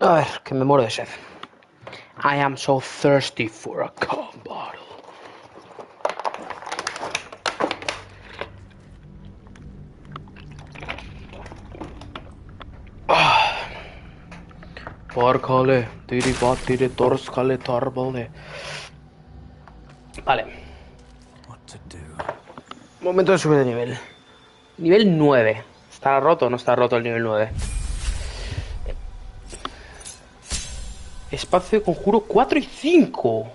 A ver, que me muero de sed. I am so thirsty for a coke bottle. Porcale, tiribatire, torskale, torbole. Vale. Momento de subir de nivel. Nivel 9. ¿Estará roto o no está roto el nivel 9? Espacio de conjuro 4 y 5.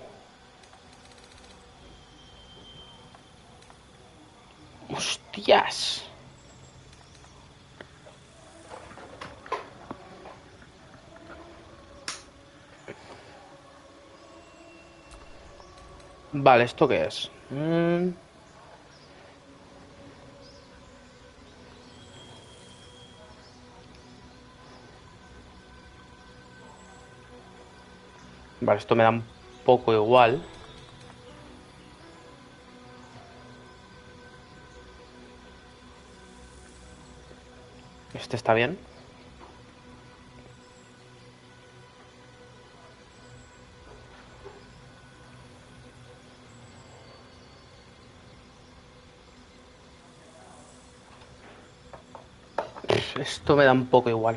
Hostias. Vale, ¿esto qué es? Vale, esto me da un poco igual. Este está bien. Esto me da un poco igual.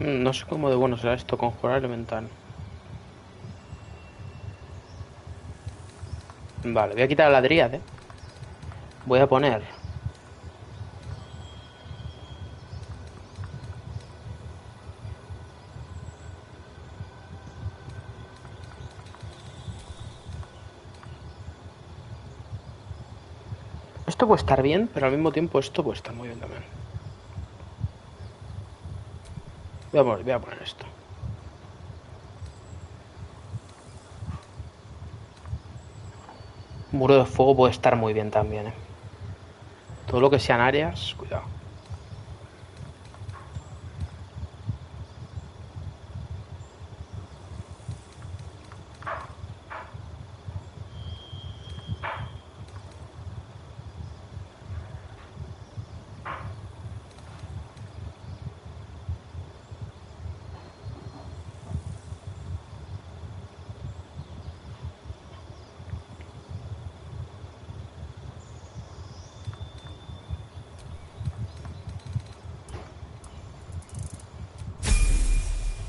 No sé cómo de bueno será esto, conjurar elemental. Vale, voy a quitar la dríade. Voy a poner... Esto puede estar bien, pero al mismo tiempo esto puede estar muy bien también. Voy a poner esto. Muro de fuego puede estar muy bien también, Todo lo que sean áreas, cuidado.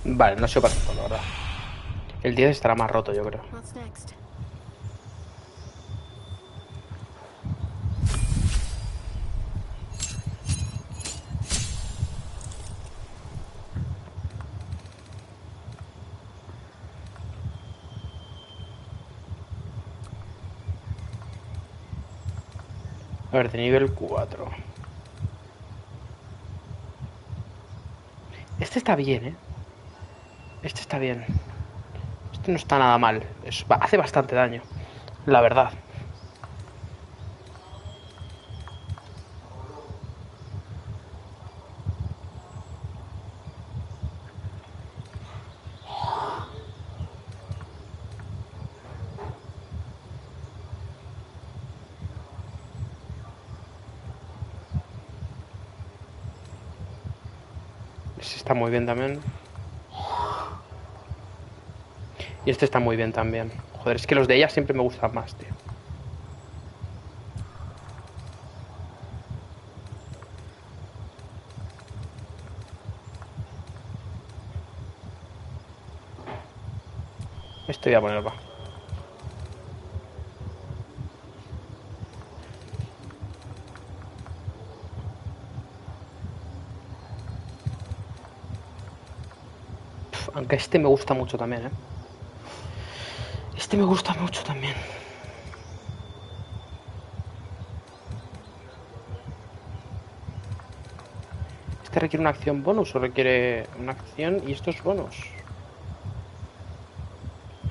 Vale, no sé para qué, la verdad. El 10 estará más roto, yo creo. A ver, de nivel 4. Este está bien, Este está bien. Este no está nada mal. Hace bastante daño, la verdad. Este está muy bien también. Y este está muy bien también. Joder, es que los de ella siempre me gustan más, tío. Este voy a poner, va. Aunque este me gusta mucho también, ¿eh? Este me gusta mucho también. ¿Este requiere una acción bonus o requiere una acción y esto es bonus?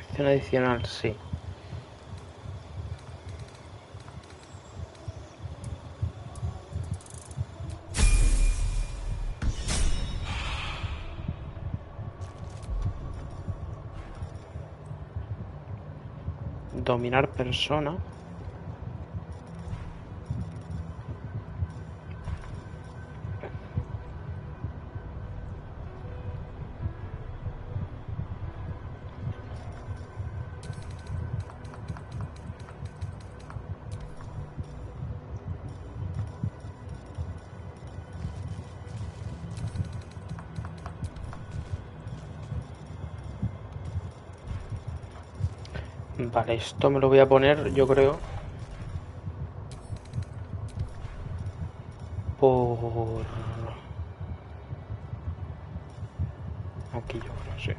Acción adicional, sí. Dominar persona. Vale, esto me lo voy a poner, yo creo, por aquí, yo creo, sí.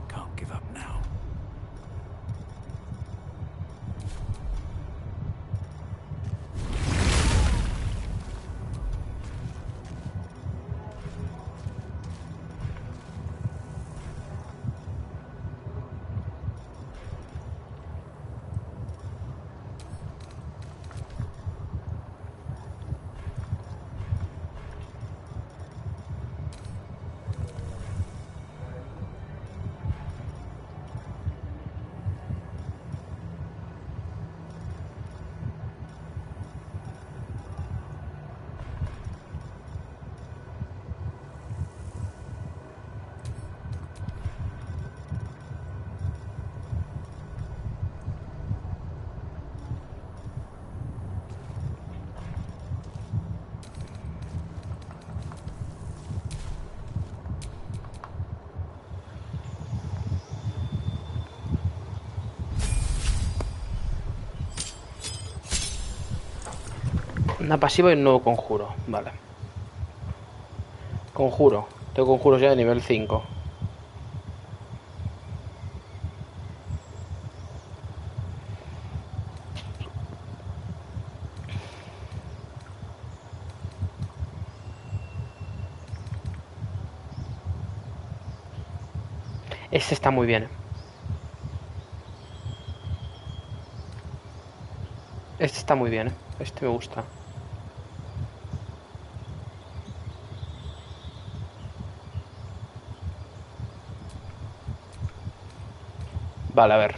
Can't give up now. Una pasiva y un nuevo conjuro, vale. Conjuro. Tengo conjuros ya de nivel 5. Este está muy bien. Este está muy bien, ¿eh? Este me gusta. Vale, a ver.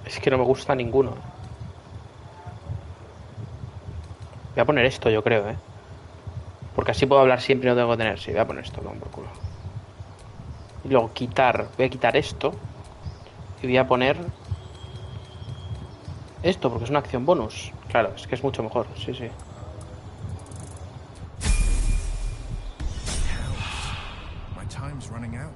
Es que no me gusta ninguno. Voy a poner esto, yo creo, ¿eh? Porque así puedo hablar siempre y no tengo que tener. Sí, voy a poner esto, por culo. Y luego quitar. Voy a quitar esto. Y voy a poner esto, porque es una acción bonus. Claro, es que es mucho mejor. Sí, sí. My time's running out.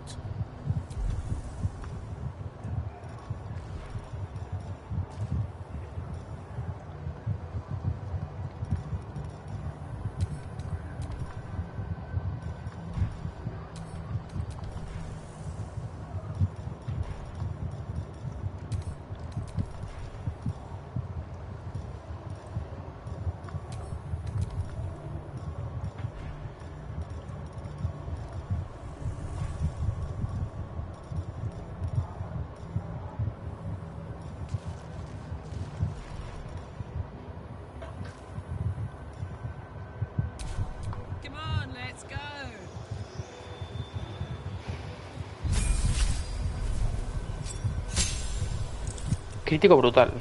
Crítico brutal.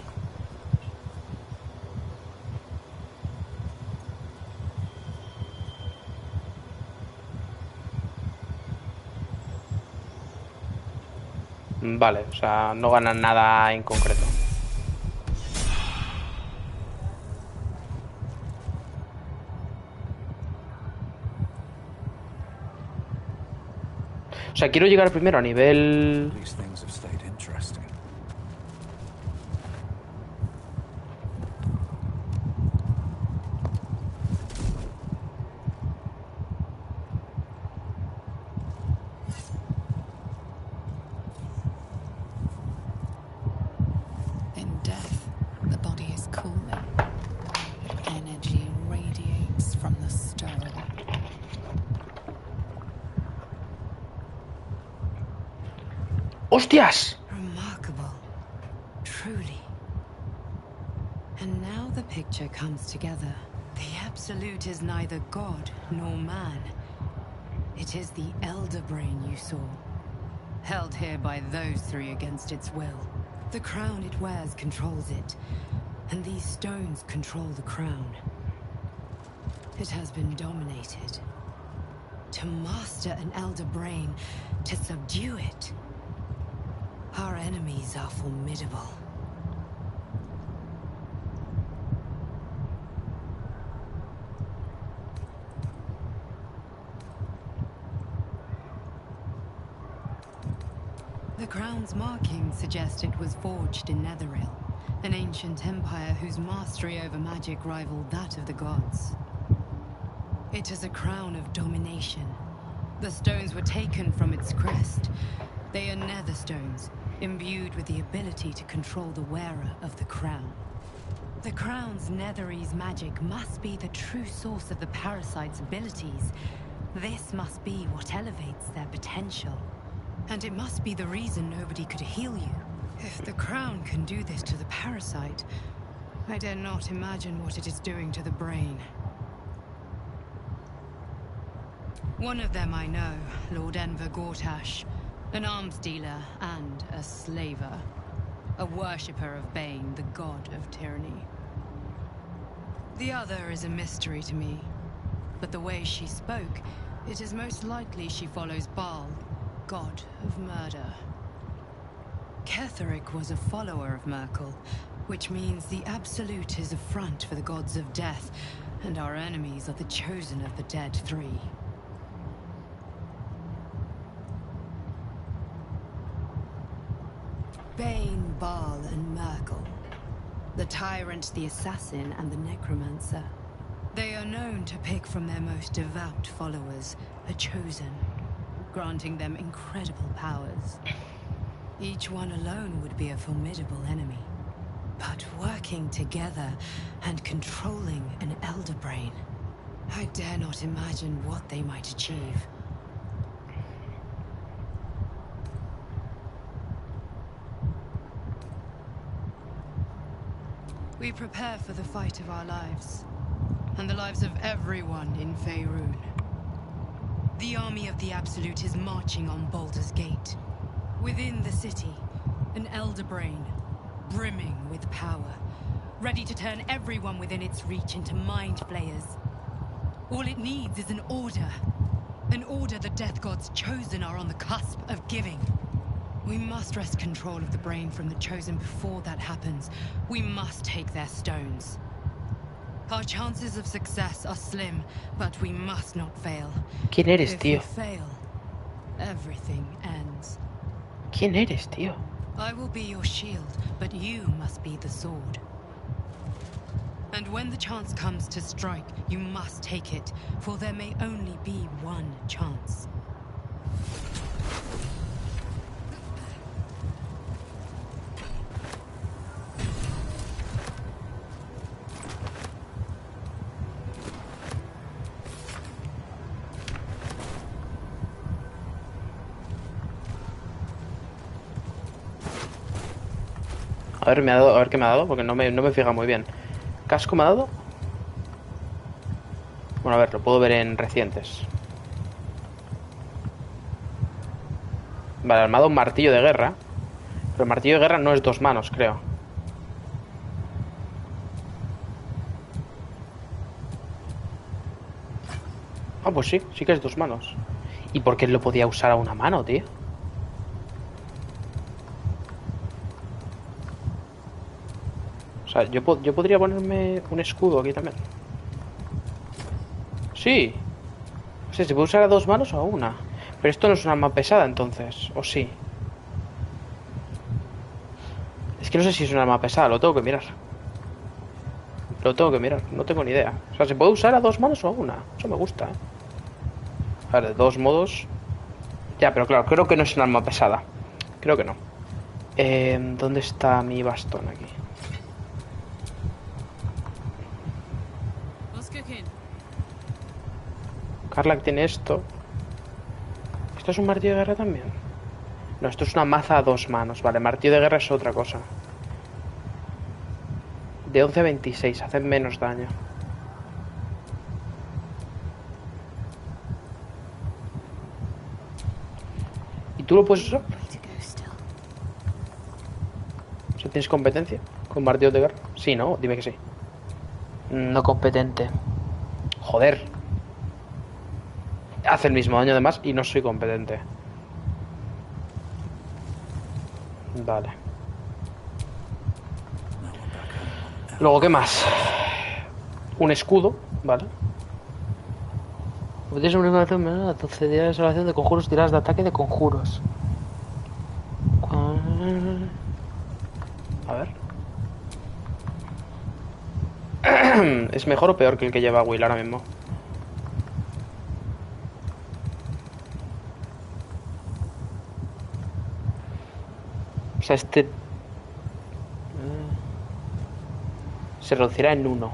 Vale, o sea, no ganan nada en concreto. O sea, quiero llegar primero a nivel... These things have stayed interesting. In death, the body is cooling. Energy radiates from the stone. ¡Hostias! Remarkable. Truly. And now the picture comes together. The Absolute is neither god nor man. It is the Elder Brain you saw. Held here by those three against its will. The crown it wears controls it. And these stones control the crown. It has been dominated. To master an Elder Brain, to subdue it. Our enemies are formidable. The crown's markings suggest it was forged in Netheril, an ancient empire whose mastery over magic rivaled that of the gods. It is a crown of domination. The stones were taken from its crest. They are nether stones, imbued with the ability to control the wearer of the crown. The crown's Netherese magic must be the true source of the parasite's abilities. This must be what elevates their potential. And it must be the reason nobody could heal you. If the crown can do this to the parasite, I dare not imagine what it is doing to the brain. One of them I know, Lord Enver Gortash. An arms dealer and a slaver. A worshipper of Bane, the god of tyranny. The other is a mystery to me. But the way she spoke, it is most likely she follows Baal, god of murder. Ketheric was a follower of Merkel, which means the Absolute is a front for the gods of death, and our enemies are the chosen of the dead three. Bane, Baal, and Merkel. The tyrant, the assassin, and the necromancer. They are known to pick from their most devout followers, a chosen, granting them incredible powers. Each one alone would be a formidable enemy. But working together and controlling an Elder Brain, I dare not imagine what they might achieve. We prepare for the fight of our lives, and the lives of everyone in Faerun. The army of the Absolute is marching on Baldur's Gate. Within the city, an Elder Brain, brimming with power, ready to turn everyone within its reach into mind flayers. All it needs is an order. An order the Death Gods chosen are on the cusp of giving. We must wrest control of the brain from the chosen before that happens. We must take their stones. Our chances of success are slim, but we must not fail. ¿Quién eres, If tío? we fail, everything ends. ¿Quién eres, tío? I will be your shield, but you must be the sword. And when the chance comes to strike, you must take it, for there may only be one chance. A ver, a ver qué me ha dado, porque no me fija muy bien. ¿Casco me ha dado? Bueno, a ver, lo puedo ver en recientes. Vale, me ha dado un martillo de guerra. Pero el martillo de guerra no es 2 manos, creo. Ah, pues sí, sí que es 2 manos. ¿Y por qué lo podía usar a una mano, tío? O sea, yo podría ponerme un escudo aquí también. Sí. O sea, ¿se puede usar a 2 manos o a una? Pero esto no es un arma pesada, entonces. ¿O sí? Es que no sé si es un arma pesada, lo tengo que mirar. Lo tengo que mirar, no tengo ni idea. O sea, ¿se puede usar a 2 manos o a una? Eso me gusta, ¿eh? A ver, de 2 modos. Ya, pero claro, creo que no es un arma pesada. Creo que no. ¿Dónde está mi bastón aquí? Karlach tiene esto. ¿Esto es un martillo de guerra también? No, esto es una maza a 2 manos. Vale, martillo de guerra es otra cosa. De 11 a 26, hacen menos daño. ¿Y tú lo puedes usar? O sea, ¿tienes competencia con martillo de guerra? Sí, ¿no? Dime que sí. No competente. Joder. Hace el mismo daño además y no soy competente. Vale. Luego, ¿qué más? Un escudo, ¿vale? Tienes una información menor, concederá la salvación de conjuros, tiradas de ataque de conjuros. A ver. ¿Es mejor o peor que el que lleva Will ahora mismo? O sea, este... se reducirá en 1.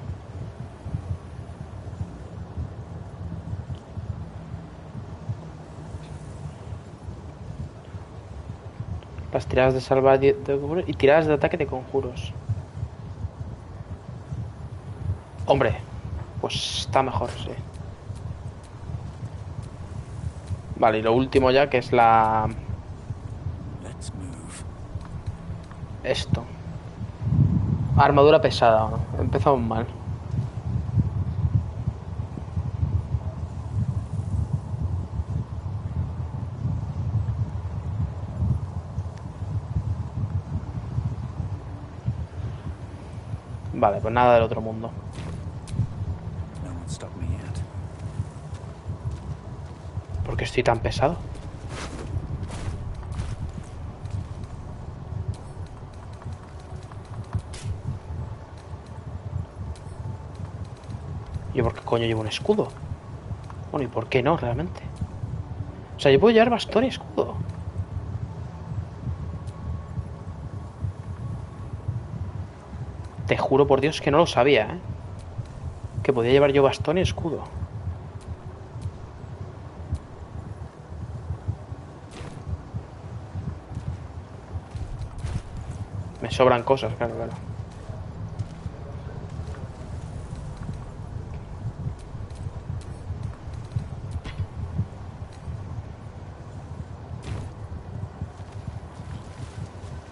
Las tiradas de salvar de conjuros y tiradas de ataque de conjuros. Hombre, pues está mejor, sí. Vale, y lo último ya, que es la... Esto. Armadura pesada, ¿no? Empezamos mal. Vale, pues nada del otro mundo. ¿Por qué estoy tan pesado? ¿Yo por qué coño llevo un escudo? Bueno, ¿y por qué no, realmente? O sea, yo puedo llevar bastón y escudo. Te juro por Dios que no lo sabía, ¿eh? Que podía llevar yo bastón y escudo. Me sobran cosas, claro, claro.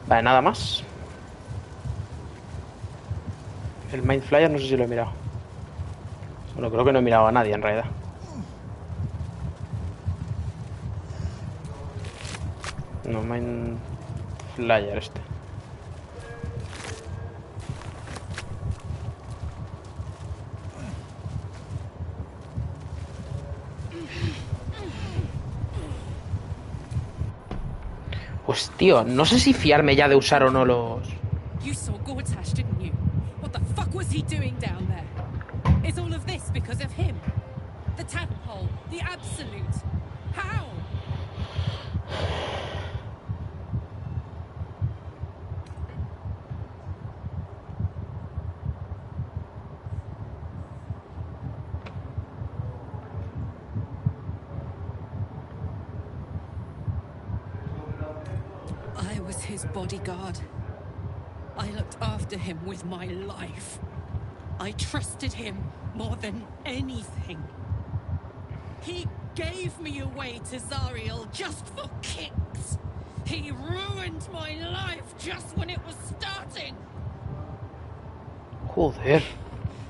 Vale, nada más. El Mind Flyer no sé si lo he mirado. Bueno, creo que no he mirado a nadie en realidad. No, Mind Flyer este. Pues tío, no sé si fiarme ya de usar o no los... You saw Gortash, didn't you? What the fuck was he doing down there? Is all of this because of him? The tadpole, the absolute. How? I was his bodyguard. I looked after him with my life. I trusted him more than anything. He gave me away to Zariel just for kicks. He ruined my life just when it was starting. Joder.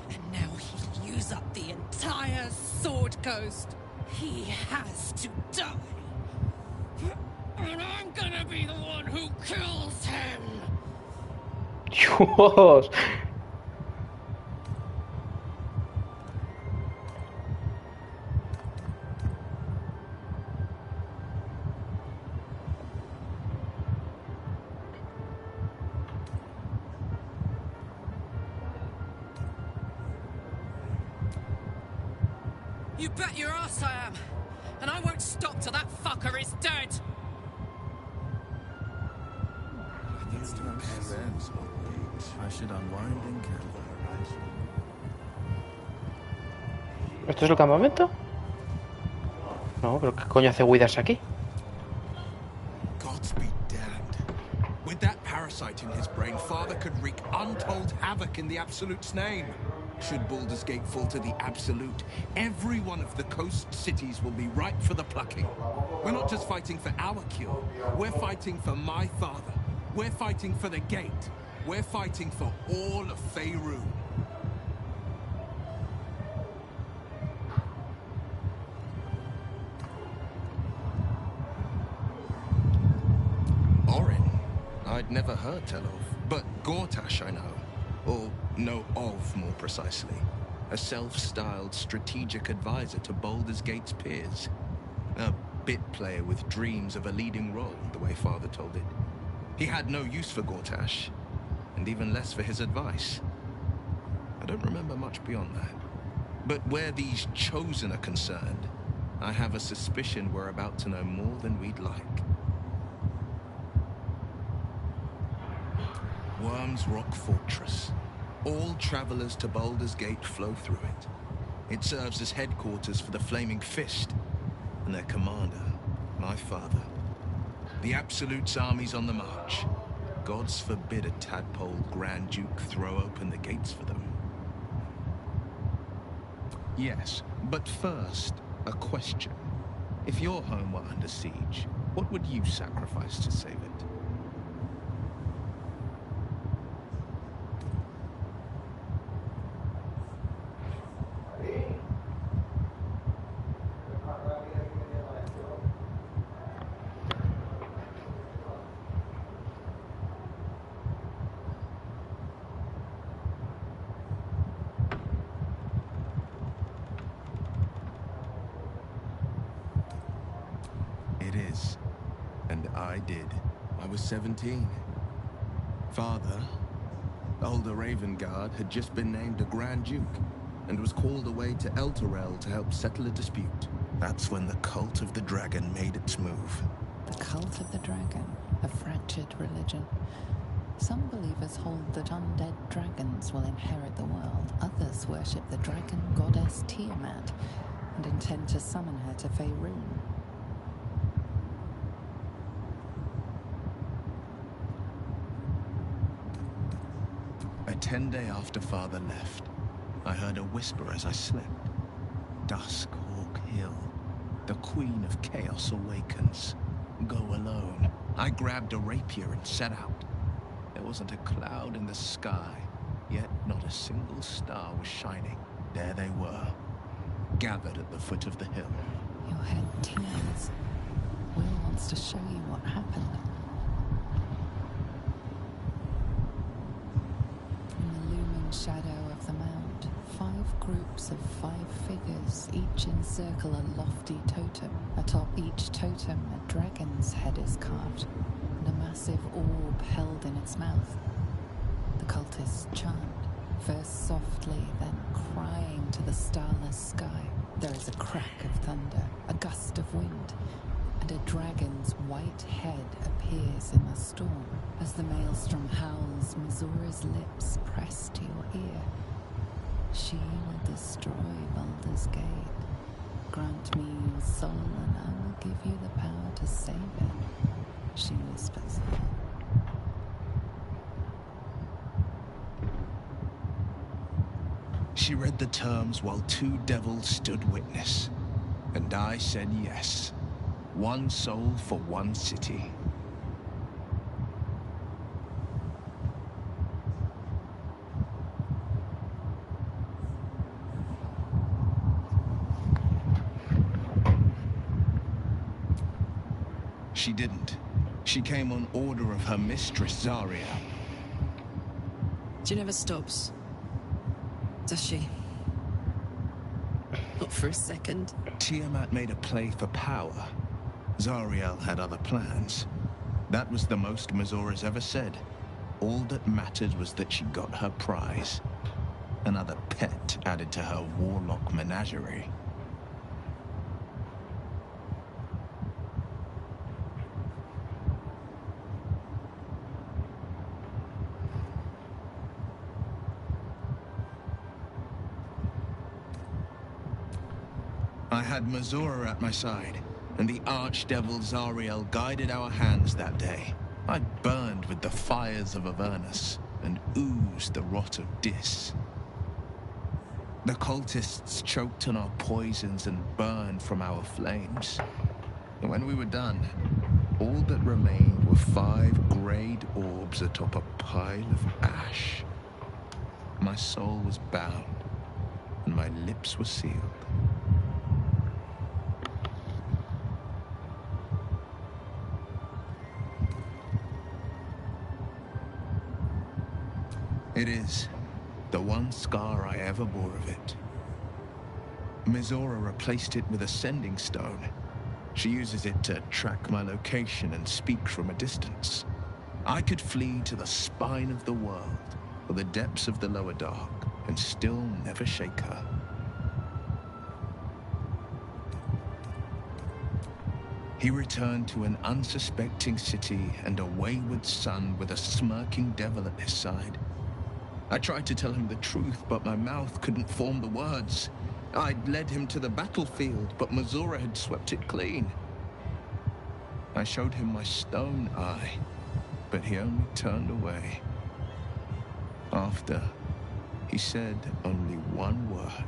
And now he'll use up the entire Sword Coast. He has to die. And I'm gonna be the one who kills him. Dios. You bet your ass I am. And I won't stop till that fucker is dead. I should unwind and camp. ¿Esto es el campamento? No, pero ¿qué coño hace Withers aquí? Gods be damned. With that parasite in his brain, Father could wreak untold havoc in the Absolute's name. Should Baldur's Gate fall to the Absolute, every one of the coast cities will be ripe for the plucking. We're not just fighting for our cure, we're fighting for my father. We're fighting for the Gate. We're fighting for all of Faerun. Orin, I'd never heard tell of, but Gortash I know. Or know of, more precisely. A self-styled strategic advisor to Baldur's Gate's peers. A bit player with dreams of a leading role, the way Father told it. He had no use for Gortash, and even less for his advice. I don't remember much beyond that. But where these Chosen are concerned, I have a suspicion we're about to know more than we'd like. Worm's Rock Fortress. All travelers to Baldur's Gate flow through it. It serves as headquarters for the Flaming Fist, and their commander, my father. The Absolute's army's on the march. Gods forbid a tadpole Grand Duke throw open the gates for them. Yes, but first, a question. If your home were under siege, what would you sacrifice to save it? It is. And I did. I was 17. Father, older Ravengard, had just been named a Grand Duke and was called away to Elturel to help settle a dispute. That's when the Cult of the Dragon made its move. The Cult of the Dragon, a fractured religion. Some believers hold that undead dragons will inherit the world. Others worship the dragon goddess Tiamat and intend to summon her to Faerun. A 10-day after Father left, I heard a whisper as I slept. Duskhawk Hill. The Queen of Chaos awakens. Go alone. I grabbed a rapier and set out. There wasn't a cloud in the sky, yet not a single star was shining. There they were, gathered at the foot of the hill. Your head tears. Will wants to show you what happened. In the looming shadow of the mound, 5 groups of 5 figures each encircle a lofty totem. Atop each totem, a dragon's head is carved, and a massive orb held in its mouth. The cultists chant, first softly, then crying to the starless sky. There is a crack of thunder, a gust of wind, and a dragon's white head appears in the storm. As the maelstrom howls, Missoura's lips press to your ear. She will destroy Baldur's Gate. Grant me your soul and I will give you the power to save it, she whispers. She read the terms while 2 devils stood witness, and I said yes. 1 soul for 1 city. She didn't. She came on order of her mistress, Zariel. She never stops, does she? Not for a second. Tiamat made a play for power. Zariel had other plans. That was the most Mazora's ever said. All that mattered was that she got her prize. Another pet added to her warlock menagerie. I had Mazora at my side, and the archdevil Zariel guided our hands that day. I burned with the fires of Avernus, and oozed the rot of Dis. The cultists choked on our poisons and burned from our flames. And when we were done, all that remained were 5 greyed orbs atop a pile of ash. My soul was bound, and my lips were sealed. It is the one scar I ever bore of it. Mizora replaced it with a sending stone. She uses it to track my location and speak from a distance. I could flee to the spine of the world, or the depths of the lower dark, and still never shake her. He returned to an unsuspecting city and a wayward son with a smirking devil at his side. I tried to tell him the truth, but my mouth couldn't form the words. I'd led him to the battlefield, but Mazora had swept it clean. I showed him my stone eye, but he only turned away. After, he said only one word: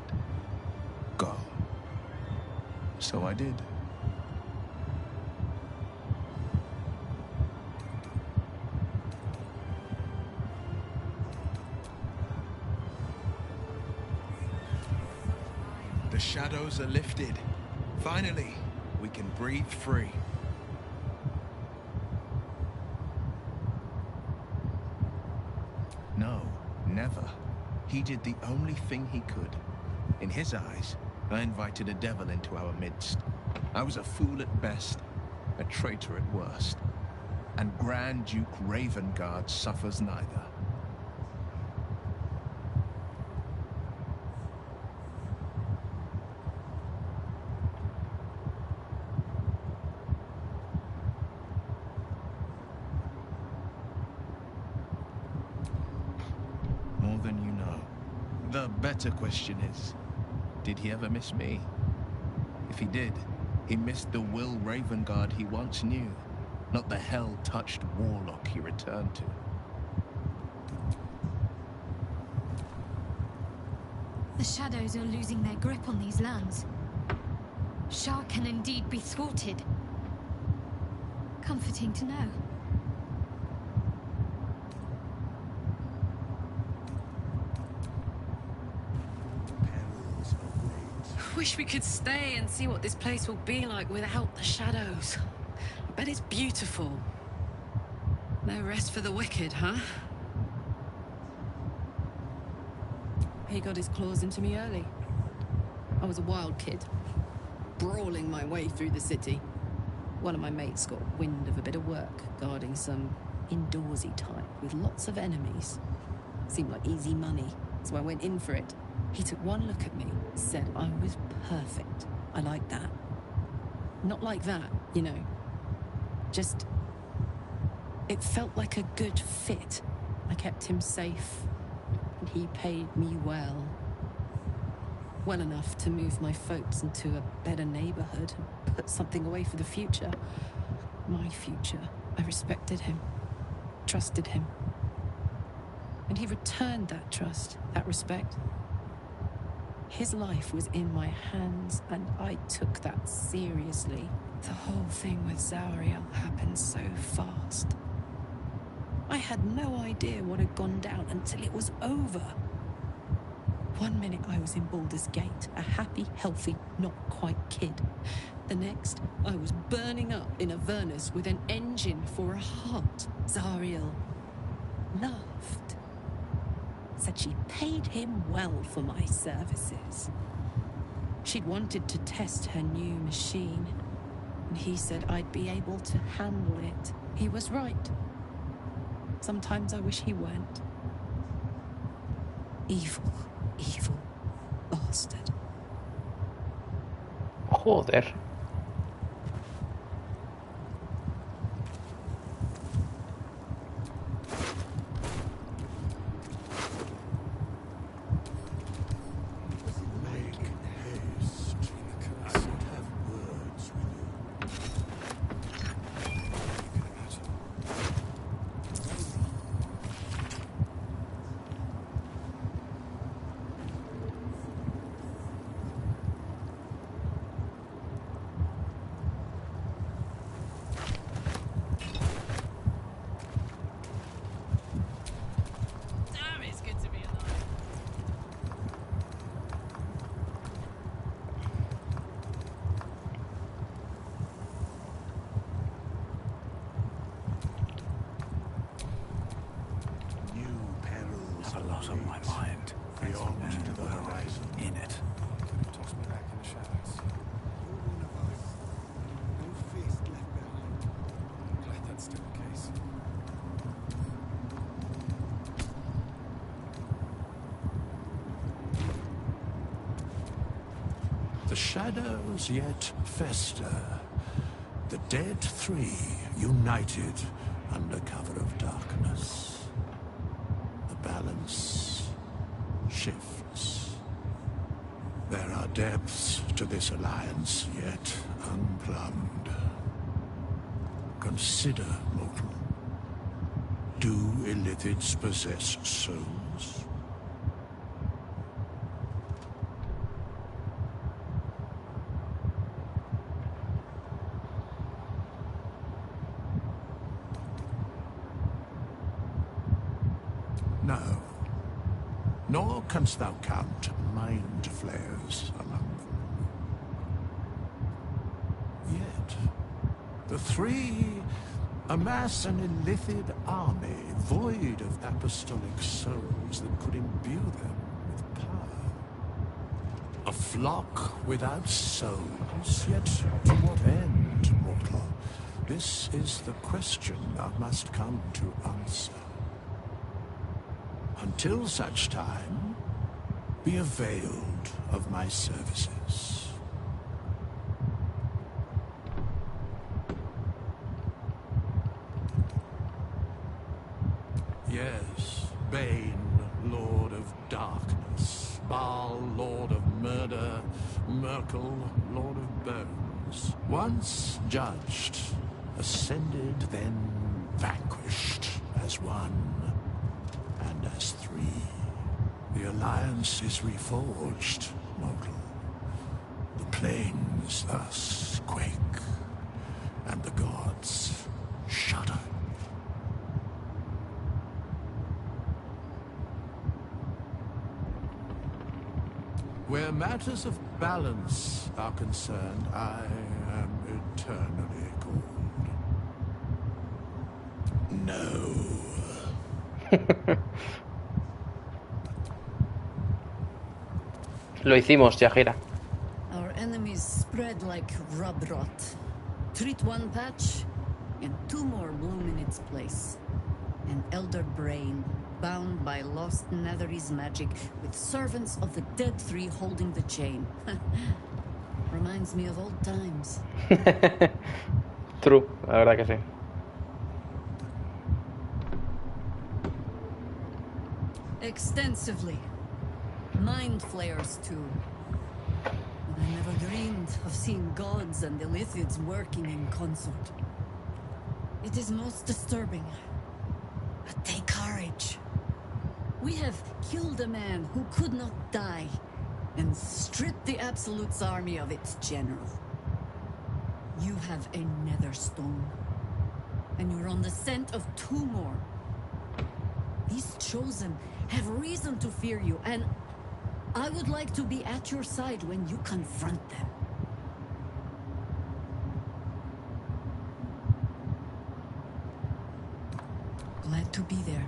go. So I did. The shadows are lifted. Finally, we can breathe free. No, never. He did the only thing he could. In his eyes, I invited a devil into our midst. I was a fool at best, a traitor at worst. And Grand Duke Ravengard suffers neither. More than you know. The better question is, did he ever miss me? If he did, he missed the Will Ravengard he once knew, not the hell-touched warlock he returned to. The shadows are losing their grip on these lands. Shah can indeed be thwarted. Comforting to know. Wish we could stay and see what this place will be like without the shadows. I bet it's beautiful. No rest for the wicked, huh? He got his claws into me early. I was a wild kid, brawling my way through the city. One of my mates got wind of a bit of work, guarding some indoorsy type with lots of enemies. Seemed like easy money, so I went in for it. He took one look at me, said I was perfect. I like that. Not like that, you know. Just... it felt like a good fit. I kept him safe, and he paid me well. Well enough to move my folks into a better neighborhood and put something away for the future. My future. I respected him, trusted him. And he returned that trust, that respect. His life was in my hands, and I took that seriously. The whole thing with Zariel happened so fast. I had no idea what had gone down until it was over. One minute I was in Baldur's Gate, a happy, healthy, not quite kid. The next, I was burning up in Avernus with an engine for a heart. Zariel laughed. Said she paid him well for my services. She'd wanted to test her new machine, and he said I'd be able to handle it. He was right. Sometimes I wish he weren't. Evil, evil bastard. Joder. Make haste. I would have words with Damn, it's good to be alive. you. New perils. Have a lot on my mind. Beyond the horizon. In it. Toss me back in the shadows. No fist left behind. I'm glad that's still the case. The shadows yet fester. The dead three united under cover of darkness. The balance shifts. There are depths to this alliance yet unplumbed. Consider, mortal. Do illithids possess souls? No. Nor canst thou count mind flayers among them. Yet, the three amass an illithid army void of apostolic souls that could imbue them with power. A flock without souls, yet to what end, mortal? This is the question thou must come to answer. Until such time, be availed of my services. Yes, Bane, Lord of Darkness, Baal, Lord of Murder, Merkel, Lord of Bones. Once judged, ascended, then vanquished as one. And as three, the alliance is reforged, mortal. The plains thus quake, and the gods shudder. Where matters of balance are concerned, I am eternally cold. No. Lo hicimos, Yajira. Our enemies spread like rub rot. Treat one patch, and two more bloom in its place. An elder brain, bound by lost Netherese magic, with servants of the dead three holding the chain. Reminds me of old times. True, la verdad que sí. Extensively. Mind flayers, too. And I never dreamed of seeing gods and illithids working in consort. It is most disturbing. But take courage. We have killed a man who could not die, and stripped the Absolute's army of its general. You have a Netherstone, and you're on the scent of two more. These Chosen have reason to fear you, and I would like to be at your side when you confront them. Glad to be there.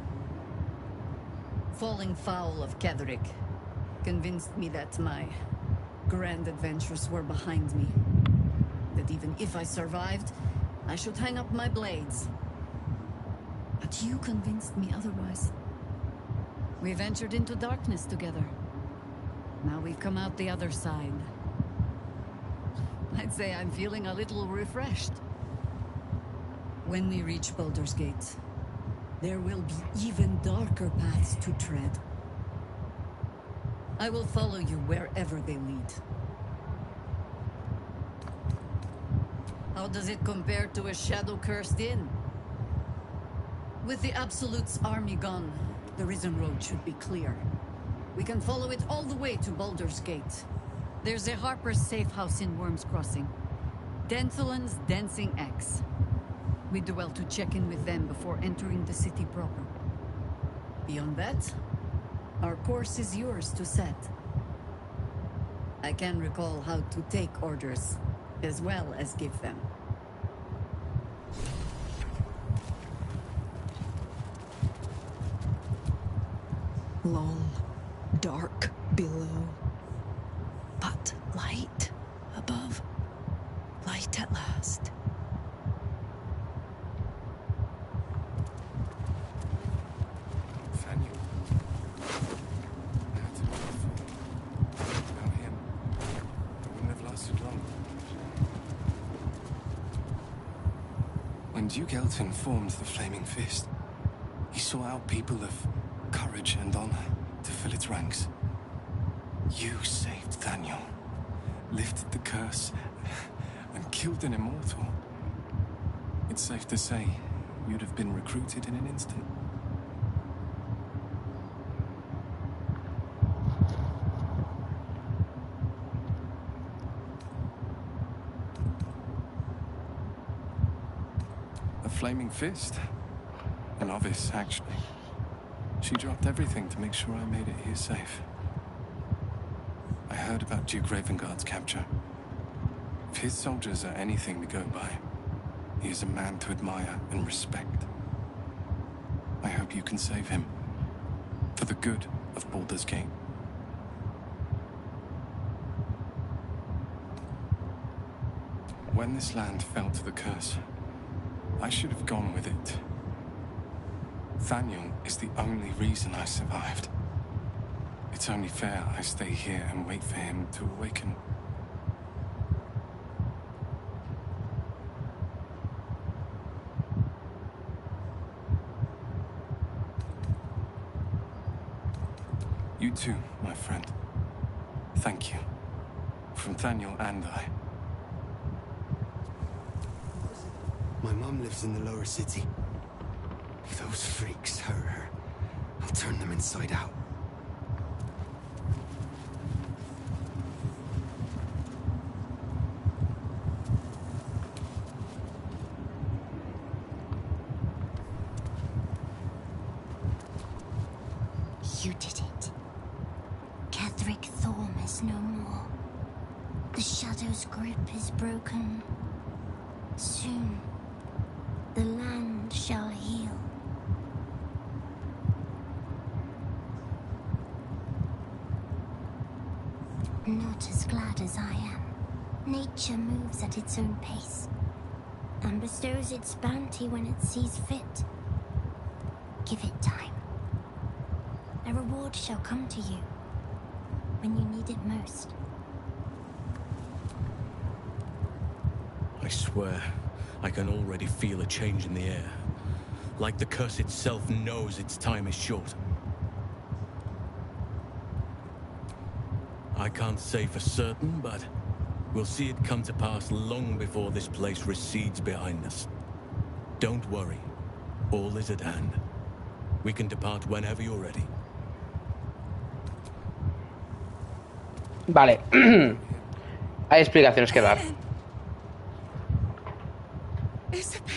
Falling foul of Ketheric convinced me that my grand adventures were behind me. That even if I survived, I should hang up my blades. But you convinced me otherwise. We ventured into darkness together. Now we've come out the other side. I'd say I'm feeling a little refreshed. When we reach Baldur's Gate, there will be even darker paths to tread. I will follow you wherever they lead. How does it compare to a shadow-cursed inn? With the Absolute's army gone, the Risen Road should be clear. We can follow it all the way to Baldur's Gate. There's a Harper's safe house in Worm's Crossing. Denthalen's Dancing Axe. We do well to check in with them before entering the city proper. Beyond that, our course is yours to set. I can recall how to take orders, as well as give them. Long, dark below, but light above. Light at last. Nathaniel. I had to leave. Without him, it wouldn't have lasted long. When Duke Elton formed the Flaming Fist, he sought out people of courage and honor to fill its ranks. You saved Thaniel, lifted the curse, and killed an immortal. It's safe to say you'd have been recruited in an instant. A Flaming Fist? A novice, actually. She dropped everything to make sure I made it here safe. I heard about Duke Ravengard's capture. If his soldiers are anything to go by, he is a man to admire and respect. I hope you can save him, for the good of Baldur's Gate. When this land fell to the curse, I should have gone with it. Thaniel is the only reason I survived. It's only fair I stay here and wait for him to awaken. You too, my friend. Thank you. From Thaniel and I. My mom lives in the lower city. If those freaks hurt her, I'll turn them inside out. You did it. Ketheric Thorm is no more. The Shadow's grip is broken. Soon, the land shall heal. Not as glad as I am. Nature moves at its own pace, and bestows its bounty when it sees fit. Give it time. A reward shall come to you when you need it most. I swear, I can already feel a change in the air. Like the curse itself knows its time is short. I can't say for certain, but we'll see it come to pass long before this place recedes behind us. Don't worry. All is at hand. We can depart whenever you're ready. Vale. Hay explicaciones que dar. Isabel.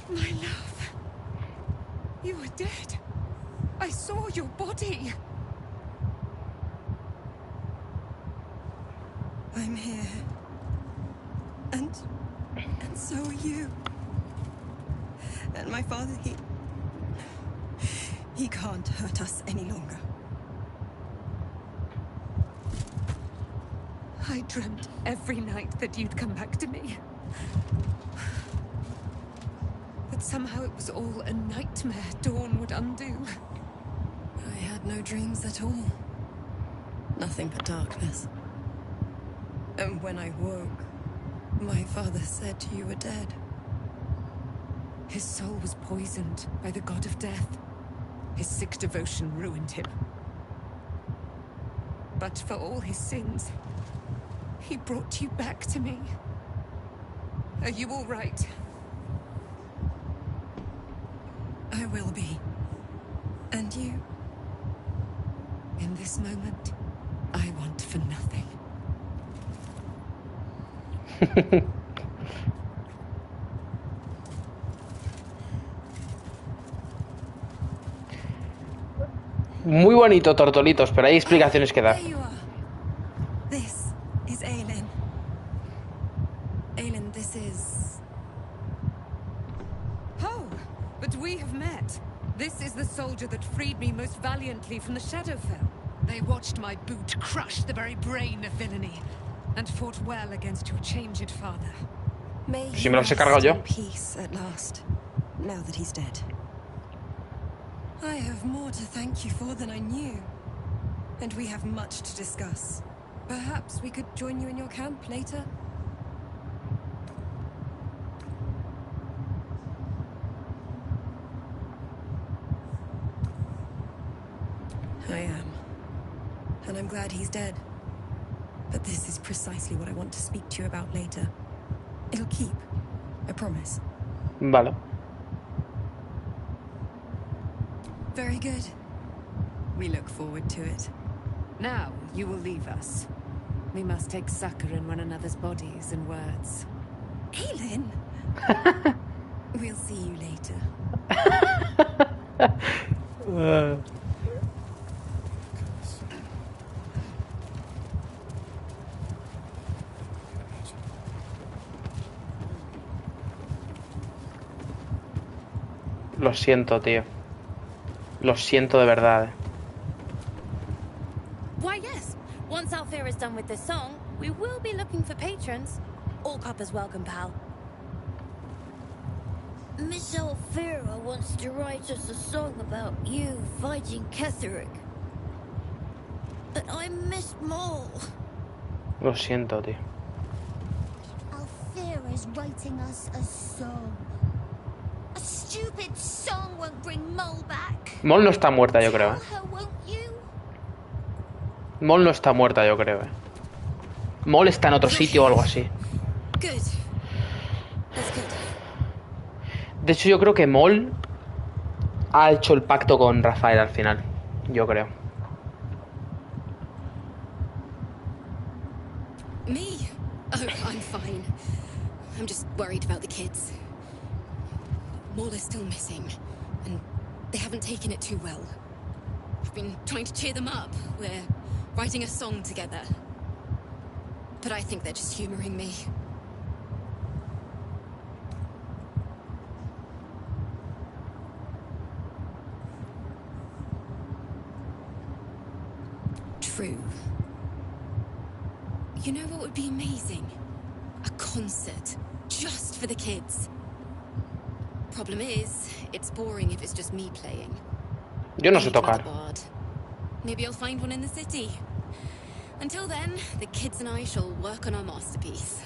My love. I saw your body. I'm here. And so are you. And my father, he can't hurt us any longer. I dreamt every night that you'd come back to me. But somehow it was all a nightmare Dawn would undo. I had no dreams at all. Nothing but darkness. And when I woke, my father said you were dead. His soul was poisoned by the god of death. His sick devotion ruined him. But for all his sins, he brought you back to me. Are you all right? I will be. And you? In this moment, I want for nothing. Muy bonito, tortolitos, pero hay explicaciones que dar. There you are. This is Aelin. Aelin, this is... Oh, but we have met. This is the soldier that freed me most valiantly from the Shadowfell. They watched my boot crush the very brain of villainy, and fought well against your changed father. May Si me los he cargado yo. in peace at last, now that he's dead. I have more to thank you for than I knew. And we have much to discuss. Perhaps we could join you in your camp later? I am. And I'm glad he's dead. But this is precisely what I want to speak to you about later. It'll keep. I promise. Vale. Very good. We look forward to it. Now, you will leave us. We must take succor in one another's bodies and words. Aelin! We'll see you later. Lo siento, tío. Lo siento de verdad. Why, yes. Once Alfira is done with this song, we will be looking for patrons. All coppers welcome, pal. Miss Alfira wants to write us a song about you fighting Ketheric. But I missed Maul. Lo siento, tío. Alfira's writing us a song. A stupid song won't bring Maul back. Maul no está muerta, yo creo. Tell her, won't you? Maul no está muerta, yo creo. Maul está en otro sitio o algo así. Good. That's good. De hecho, yo creo que Maul ha hecho el pacto con Rafael al final. Yo creo. Me? Oh, I'm fine. I'm just worried about the kids. Maul is still missing, and they haven't taken it too well. I've been trying to cheer them up. We're writing a song together. But I think they're just humoring me. True. You know what would be amazing? A concert, just for the kids. Problem is, it's boring if it's just me playing. Yo no sé tocar. Maybe I'll find one in the city. Until then, the kids and I shall work on our masterpiece.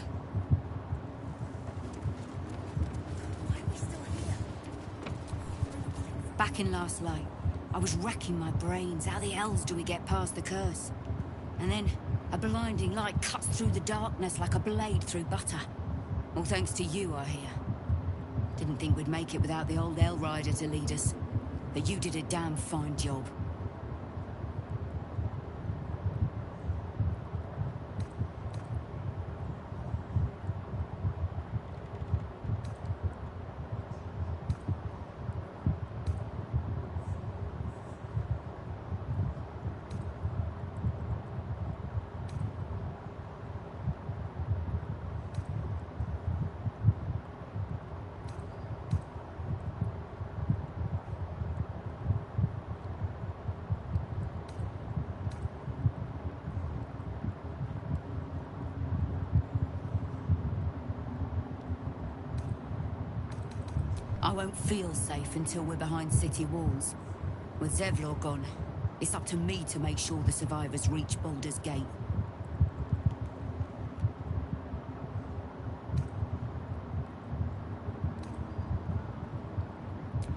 Why are we still here? Back in Last Light, I was racking my brains. How the hells do we get past the curse? And then a blinding light cuts through the darkness like a blade through butter. All thanks to you, I hear. Didn't think we'd make it without the old Hell Rider to lead us. But you did a damn fine job. won't feel safe until we're behind city walls. With Zevlor gone, it's up to me to make sure the survivors reach Baldur's Gate.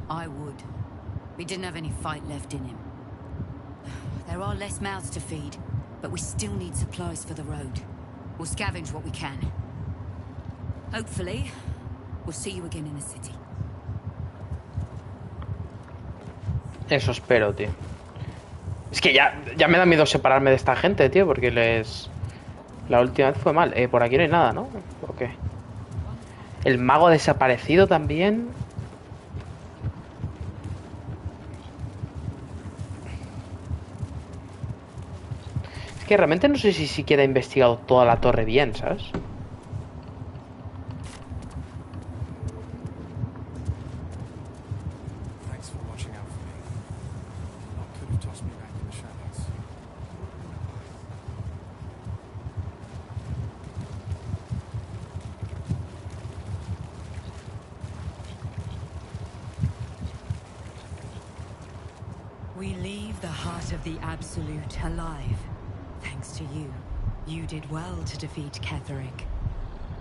I would. He didn't have any fight left in him. There are less mouths to feed, but we still need supplies for the road. We'll scavenge what we can. Hopefully, we'll see you again in the city. Eso espero, tío. Es que ya me da miedo separarme de esta gente, tío, porque les... La última vez fue mal. Por aquí no hay nada, ¿no? ¿O qué? El mago desaparecido también. Es que realmente no sé si siquiera he investigado toda la torre bien, ¿sabes? We leave the heart of the Absolute alive. Thanks to you. You did well to defeat Ketheric.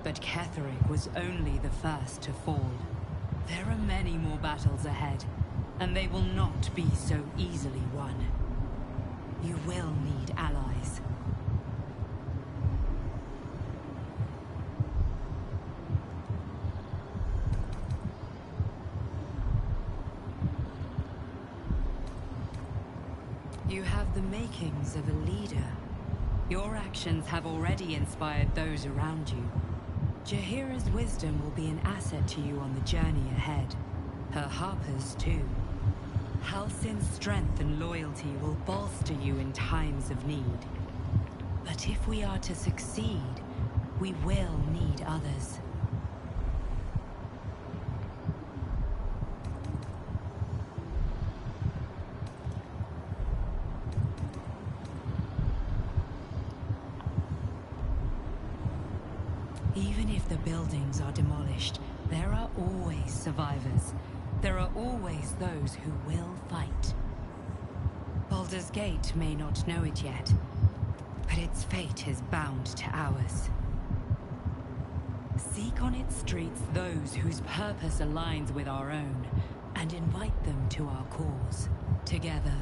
But Ketheric was only the first to fall. There are many more battles ahead, and they will not be so easily won. You will need allies. You have the makings of a leader. Your actions have already inspired those around you. Jaheira's wisdom will be an asset to you on the journey ahead. Her harpers, too. Halsin's strength and loyalty will bolster you in times of need. But if we are to succeed, we will need others. Even if the buildings are demolished, there are always survivors. There are always those who will fight. Baldur's Gate may not know it yet, but its fate is bound to ours. Seek on its streets those whose purpose aligns with our own, and invite them to our cause. Together,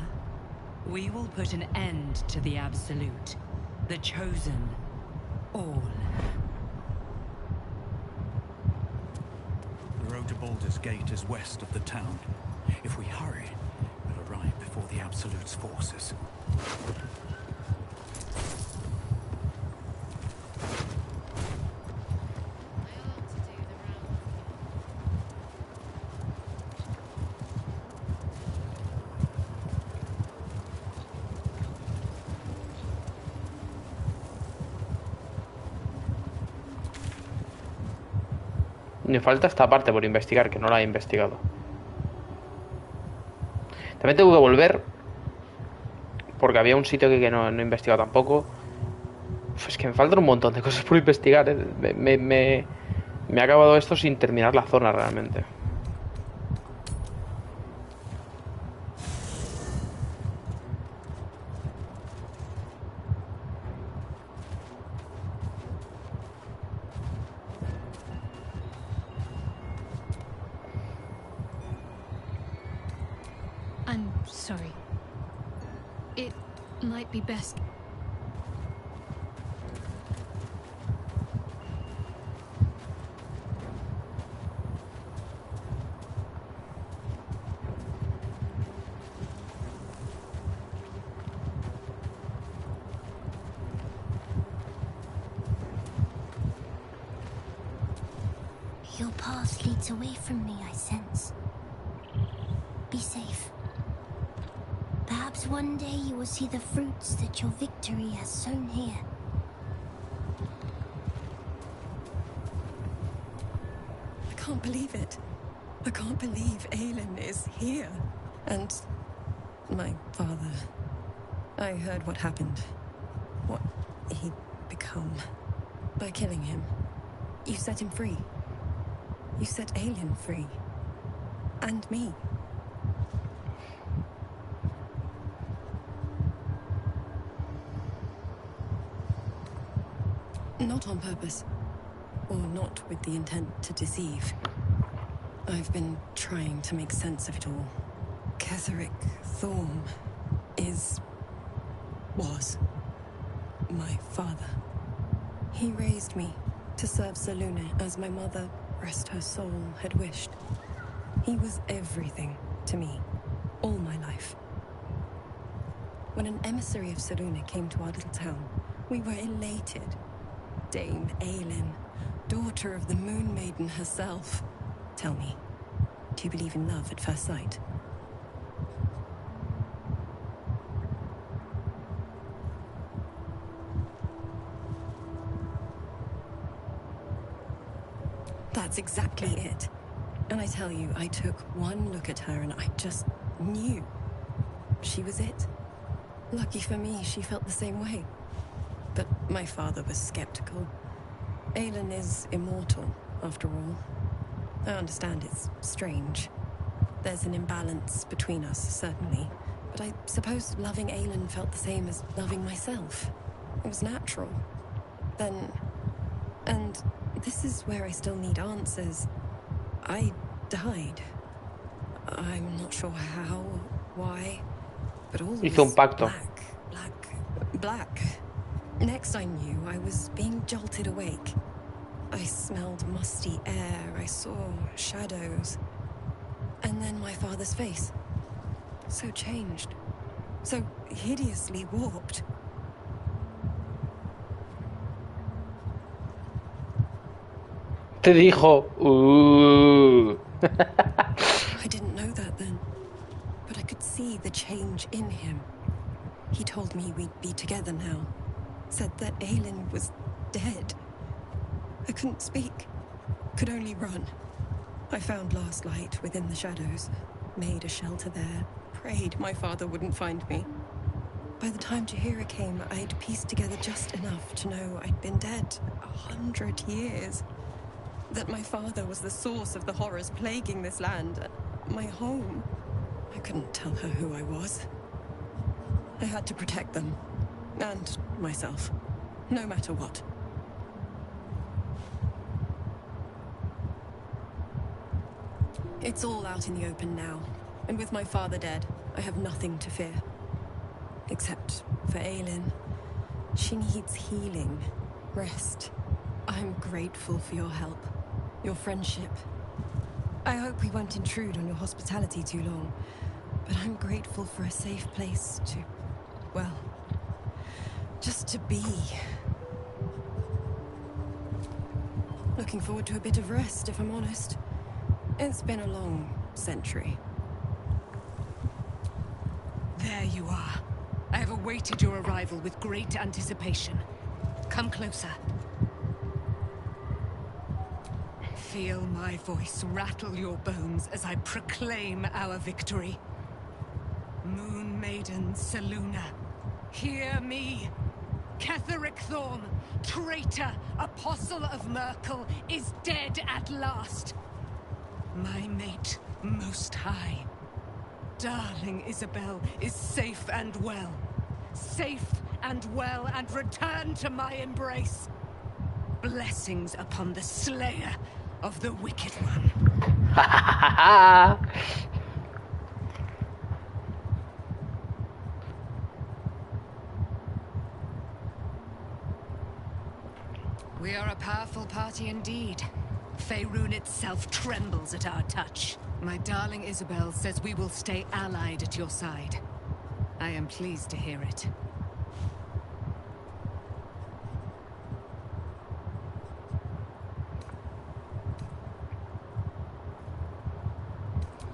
we will put an end to the Absolute, the Chosen, all. The road to Baldur's Gate is west of the town. If we hurry, we'll arrive before the Absolute's forces. Me falta esta parte por investigar, que no la he investigado. También tengo que volver, porque había un sitio que no he investigado tampoco. Es que me faltan un montón de cosas por investigar, ¿eh? Me ha acabado esto sin terminar la zona realmente. I'm sorry. It might be best. Your path leads away from me, I sense. Be safe. Perhaps one day you will see the fruits that your victory has sown here. I can't believe it. I can't believe Aelin is here. And my father. I heard what happened. What he'd become. By killing him. You set him free. You set Aelin free. And me. Not on purpose. Or not with the intent to deceive. I've been trying to make sense of it all. Ketheric Thorm was my father. He raised me to serve Selûne as my mother, rest her soul, had wished. He was everything to me, all my life. When an emissary of Selûne came to our little town, we were elated. Dame Aylin, daughter of the Moon Maiden herself. Tell me, do you believe in love at first sight? That's exactly it. And I tell you, I took one look at her and I just knew. She was it. Lucky for me, she felt the same way. But my father was skeptical. Aylin is immortal, after all. I understand it's strange. There's an imbalance between us, certainly. But I suppose loving Aylin felt the same as loving myself. It was natural. Then... and this is where I still need answers. I died. I'm not sure how, why, but all Hizo un was pacto. black. Next I knew, I was being jolted awake. I smelled musty air, I saw shadows. And then my father's face. So changed. So hideously warped. Te dijo. I didn't know that then, but I could see the change in him. He told me we'd be together now. Said that Aylin was dead. I couldn't speak. Could only run. I found last light within the shadows. Made a shelter there. Prayed my father wouldn't find me. By the time Jaheira came, I'd pieced together just enough to know I'd been dead 100 years. That my father was the source of the horrors plaguing this land. My home. I couldn't tell her who I was. I had to protect them. And myself. No matter what. It's all out in the open now. And with my father dead, I have nothing to fear. Except for Aylin. She needs healing. Rest. I'm grateful for your help. Your friendship. I hope we won't intrude on your hospitality too long. But I'm grateful for a safe place to... well... just to be. Looking forward to a bit of rest, if I'm honest. It's been a long century. There you are. I have awaited your arrival with great anticipation. Come closer. Feel my voice rattle your bones as I proclaim our victory. Moon Maiden Selûne, hear me. Ketheric Thorm, traitor, apostle of Myrkul, is dead at last. My mate, Most High. Darling Isabel is safe and well. Safe and well, and return to my embrace. Blessings upon the slayer of the Wicked One. We are a powerful party indeed. Faerun itself trembles at our touch. My darling Isabel says we will stay allied at your side. I am pleased to hear it.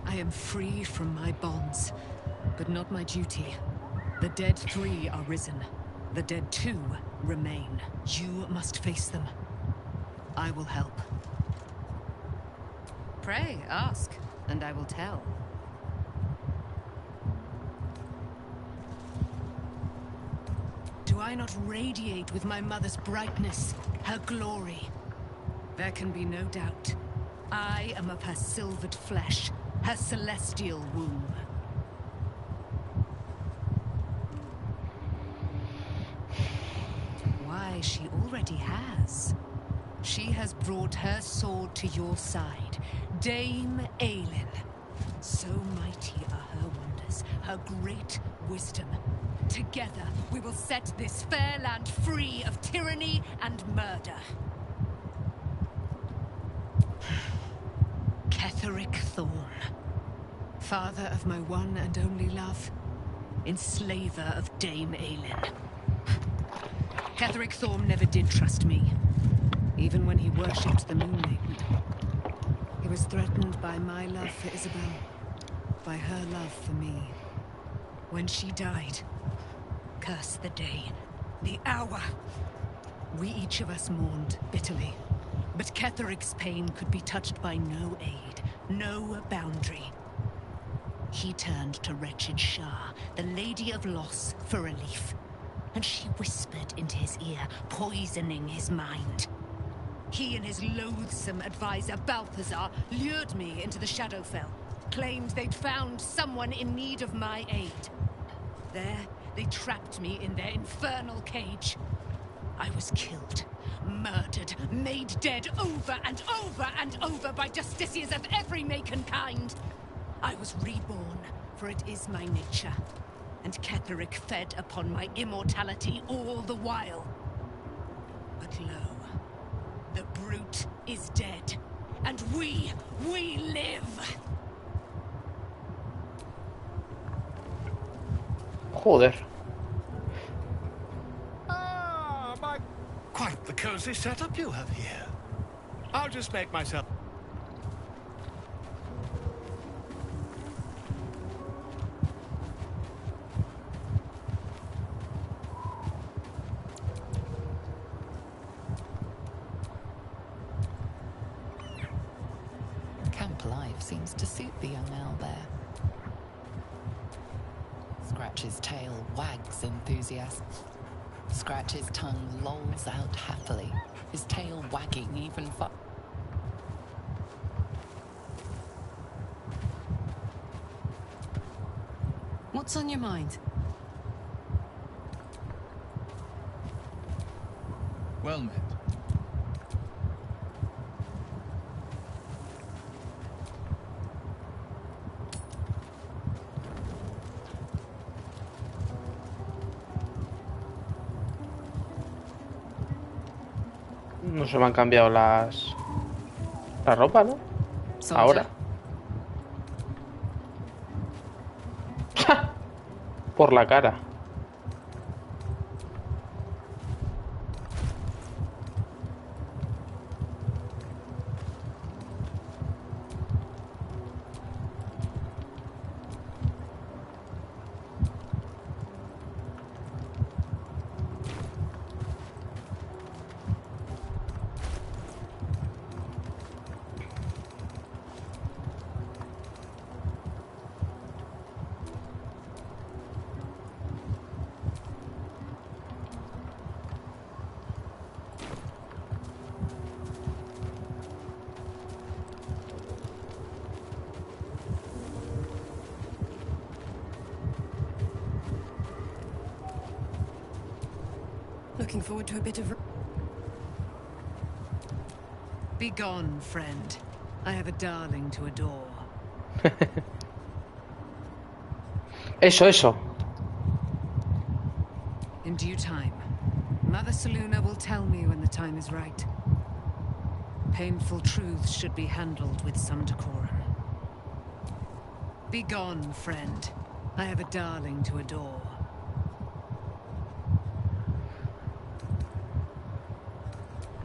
I am free from my bonds, but not my duty. The dead 3 are risen. The dead 2 remain. You must face them. I will help. Pray, ask, and I will tell. Do I not radiate with my mother's brightness, her glory? There can be no doubt. I am of her silvered flesh, her celestial womb. Why, she already has. She has brought her sword to your side, Dame Aelin. So mighty are her wonders, her great wisdom. Together, we will set this fair land free of tyranny and murder. Ketheric Thorn, father of my one and only love, enslaver of Dame Aelin. Ketheric Thorn never did trust me, even when he worshipped the Moon Maiden. He was threatened by my love for Isabel, by her love for me. When she died, curse the day, the hour. We each of us mourned bitterly, but Ketheric's pain could be touched by no aid, no boundary. He turned to wretched Shah, the Lady of Loss, for relief, and she whispered into his ear, poisoning his mind. He and his loathsome advisor, Balthazar, lured me into the Shadowfell, claimed they'd found someone in need of my aid. There, they trapped me in their infernal cage. I was killed, murdered, made dead over and over and over by justiciars of every make and kind. I was reborn, for it is my nature, and Ketheric fed upon my immortality all the while. But lo, the brute is dead, and we live! Joder. Quite the cozy setup you have here. I'll just make myself... Camp life seems to suit the young owlbear. Scratch's tail wags enthusiasm. Scratch's tongue lolls out happily, his tail wagging even What's on your mind? Well met. No se me han cambiado la ropa, ¿no? Ahora. Por la cara. Looking forward to a bit of... Be gone, friend. I have a darling to adore. Eso. In due time, Mother Selûne will tell me when the time is right. Painful truths should be handled with some decorum. Be gone, friend. I have a darling to adore.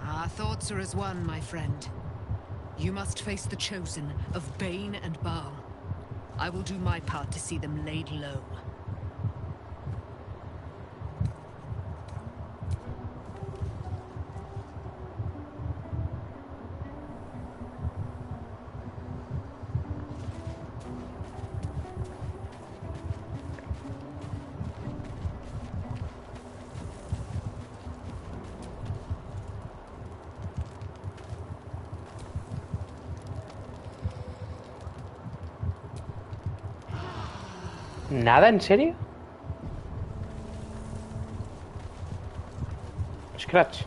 Our thoughts are as one, my friend. You must face the Chosen of Bane and Baal. I will do my part to see them laid low. ¿Nada? ¿En serio? Scratch.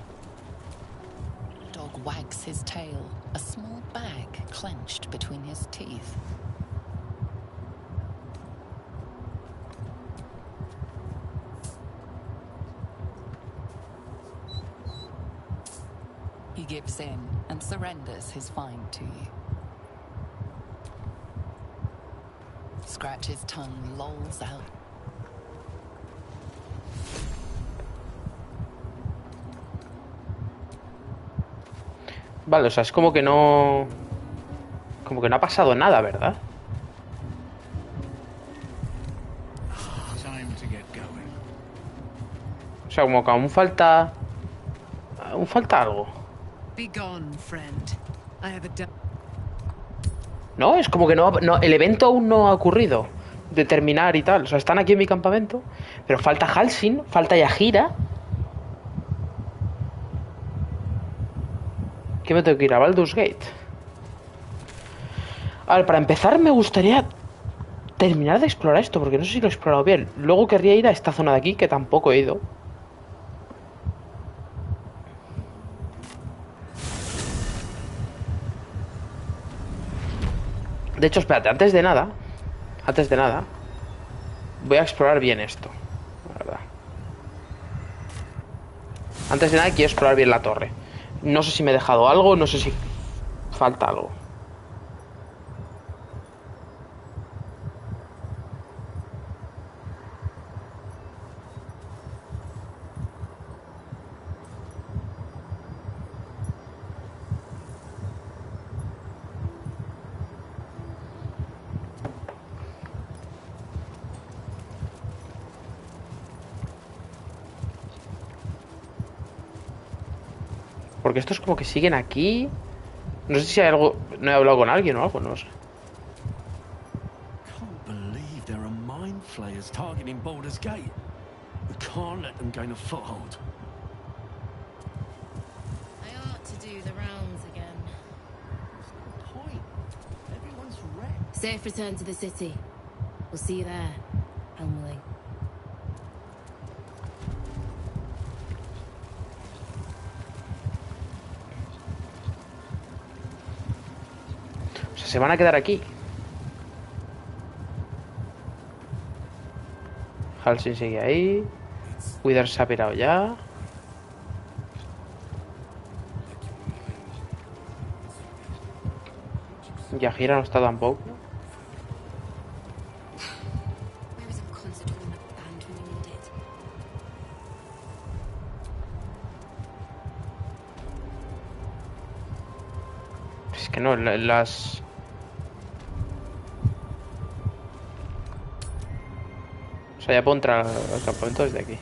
Dog wags his tail, a small bag clenched between his teeth. He gives in and surrenders his find to you. Scratch's tongue lolls out. Vale, o sea, es como que no... Como que no ha pasado nada, ¿verdad? O sea, como que aún falta... Aún falta algo. Be gone, friend. I have a No, es como que no, el evento aún no ha ocurrido. De terminar y tal. O sea, están aquí en mi campamento. Pero falta Halsin, falta Yajira. ¿Qué me tengo que ir? A Baldur's Gate. A ver, para empezar me gustaría terminar de explorar esto, porque no sé si lo he explorado bien. Luego querría ir a esta zona de aquí, que tampoco he ido. De hecho, espérate, antes de nada, voy a explorar bien esto, la verdad. Antes de nada quiero explorar bien la torre. No sé si me he dejado algo, no sé si falta algo. Porque estos como que siguen aquí. No sé si hay algo... No he hablado con alguien o algo, no sé. Can't believe there are mind flayers targeting Baldur's Gate. We can't let them gain a foothold. I ought to do the rounds again. What's the point? Everyone's wrecked. Safe return to the city. We'll see you there, Helmling. Se van a quedar aquí. Halsin sigue ahí. Wither se ha pirado ya. Yajira no está tampoco. Es que no, las... O sea, ya puedo entrar al campamento desde aquí.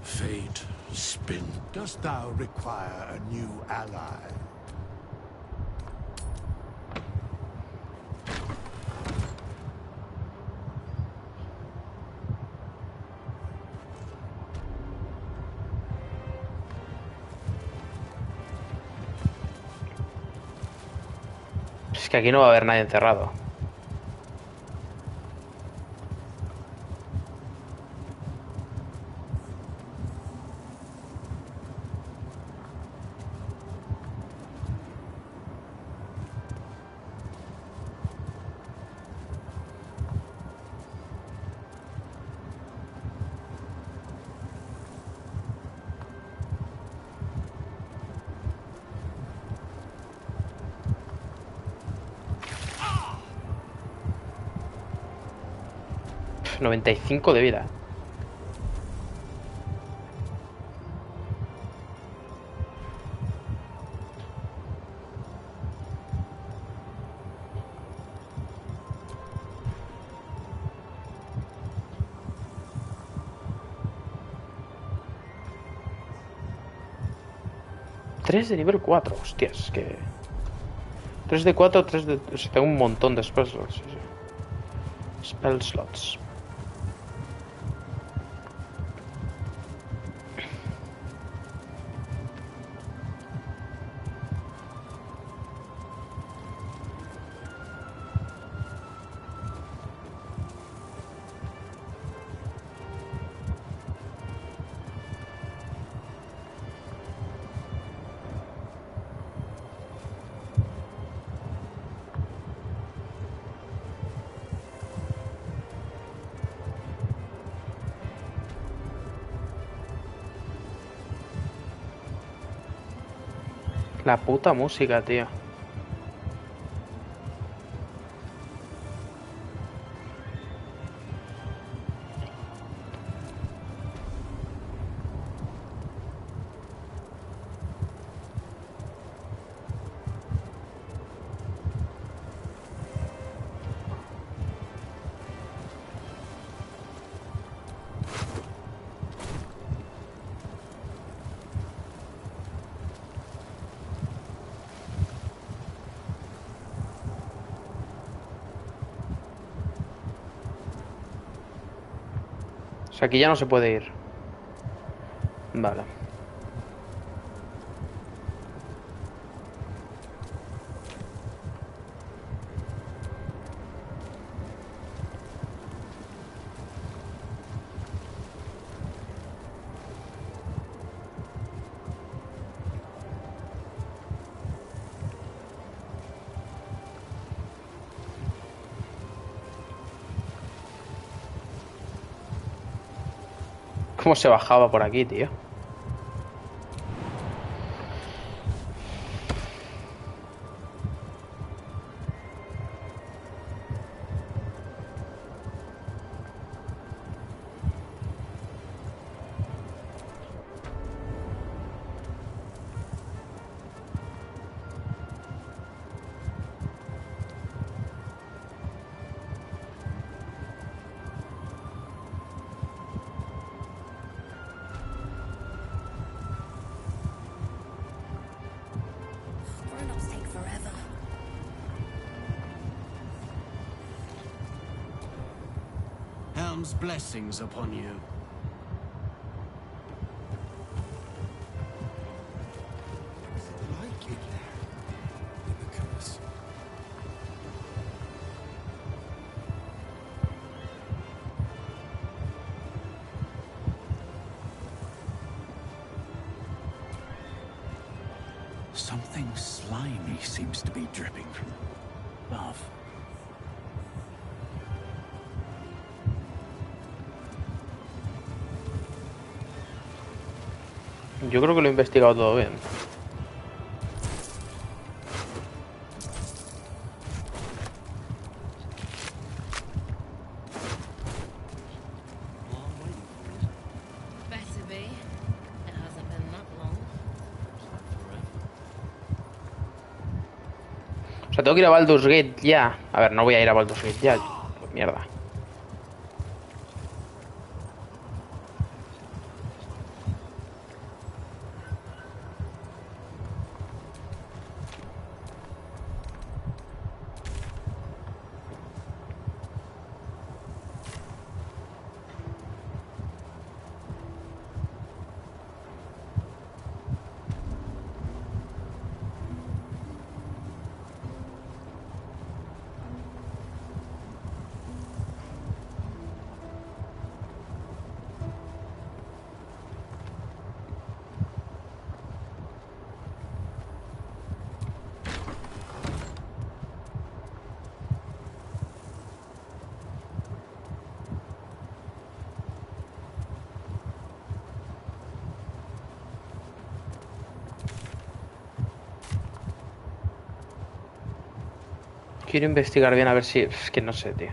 Fate, spin. Dost thou require a new ally? Es que aquí no va a haber nadie encerrado. Pff, 95 de vida. Tres de nivel 4, hostias, que... 3 de 4, 3 de... O sea, tengo un montón de spell slots. Sí, sí. Spell slots. La puta música, tío. O sea, aquí ya no se puede ir. Vale. ¿Cómo se bajaba por aquí, tío? Grown-ups take forever. Helm's blessings upon you. Like it there. In the curse. Something slimy seems to be dripping from above. Yo creo que lo he investigado todo bien. Better be. It hasn't been that long. O sea, tengo que ir a Baldur's Gate ya. A ver, no voy a ir a Baldur's Gate ya. Mierda. Quiero investigar bien a ver si... Es que no sé, tío.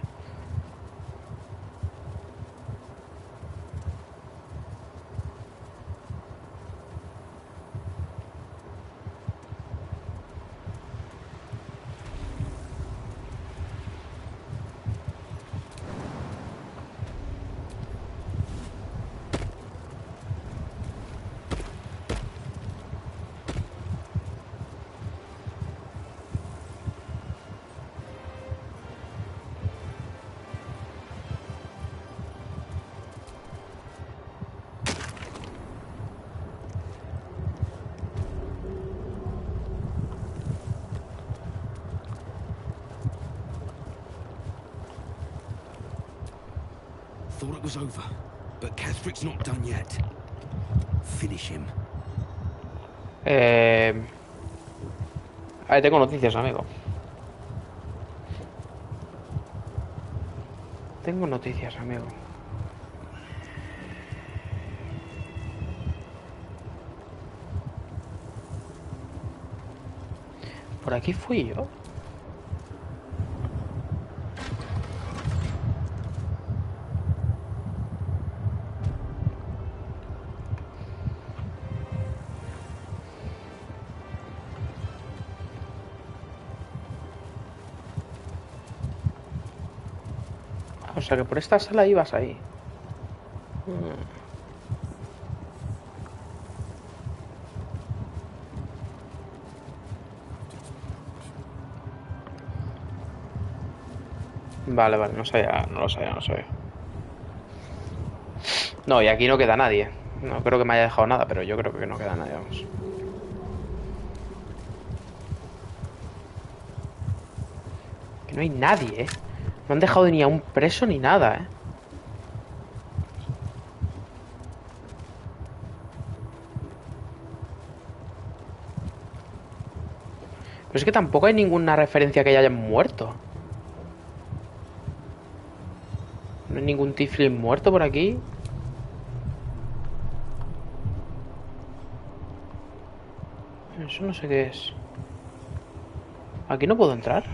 thought it was over, but Casperic's not done yet. Finish him. Ahí tengo noticias, amigo. Tengo noticias, amigo. Por aquí fui yo. O sea que por esta sala ibas ahí. Vale, vale, no sabía, no lo sabía, no sabía. No, y aquí no queda nadie. No creo que me haya dejado nada, pero yo creo que no queda nadie, vamos. Que no hay nadie, ¿eh? No han dejado ni a un preso ni nada, ¿eh? Pero es que tampoco hay ninguna referencia que ya hayan muerto. No hay ningún Tiefling muerto por aquí. Eso no sé qué es. ¿Aquí no puedo entrar?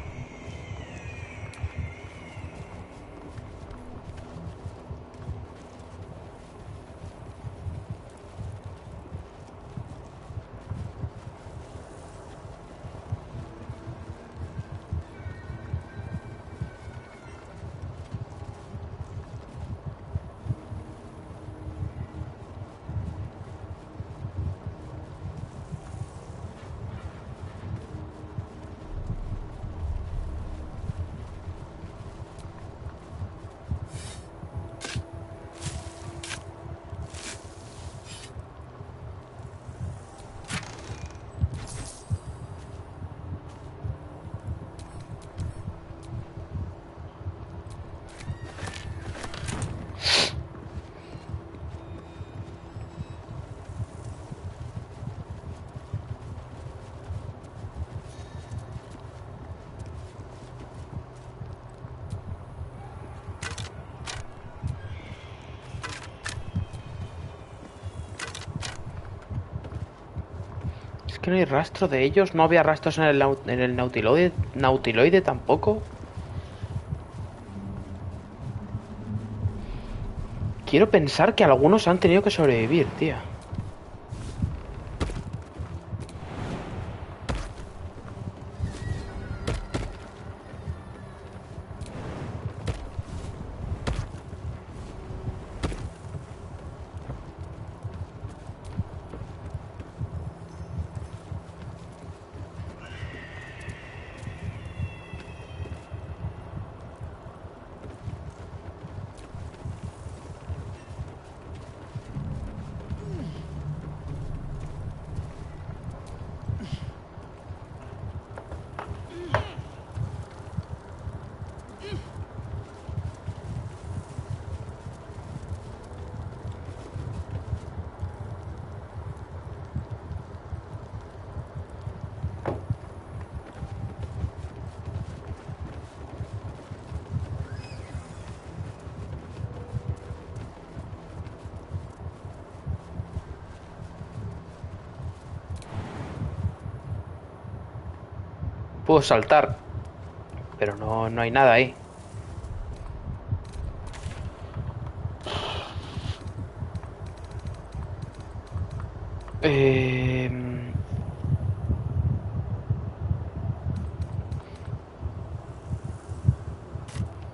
No hay rastro de ellos, no había rastros en el nautiloide tampoco. Quiero pensar que algunos han tenido que sobrevivir, tía. Puedo saltar, pero no hay nada ahí.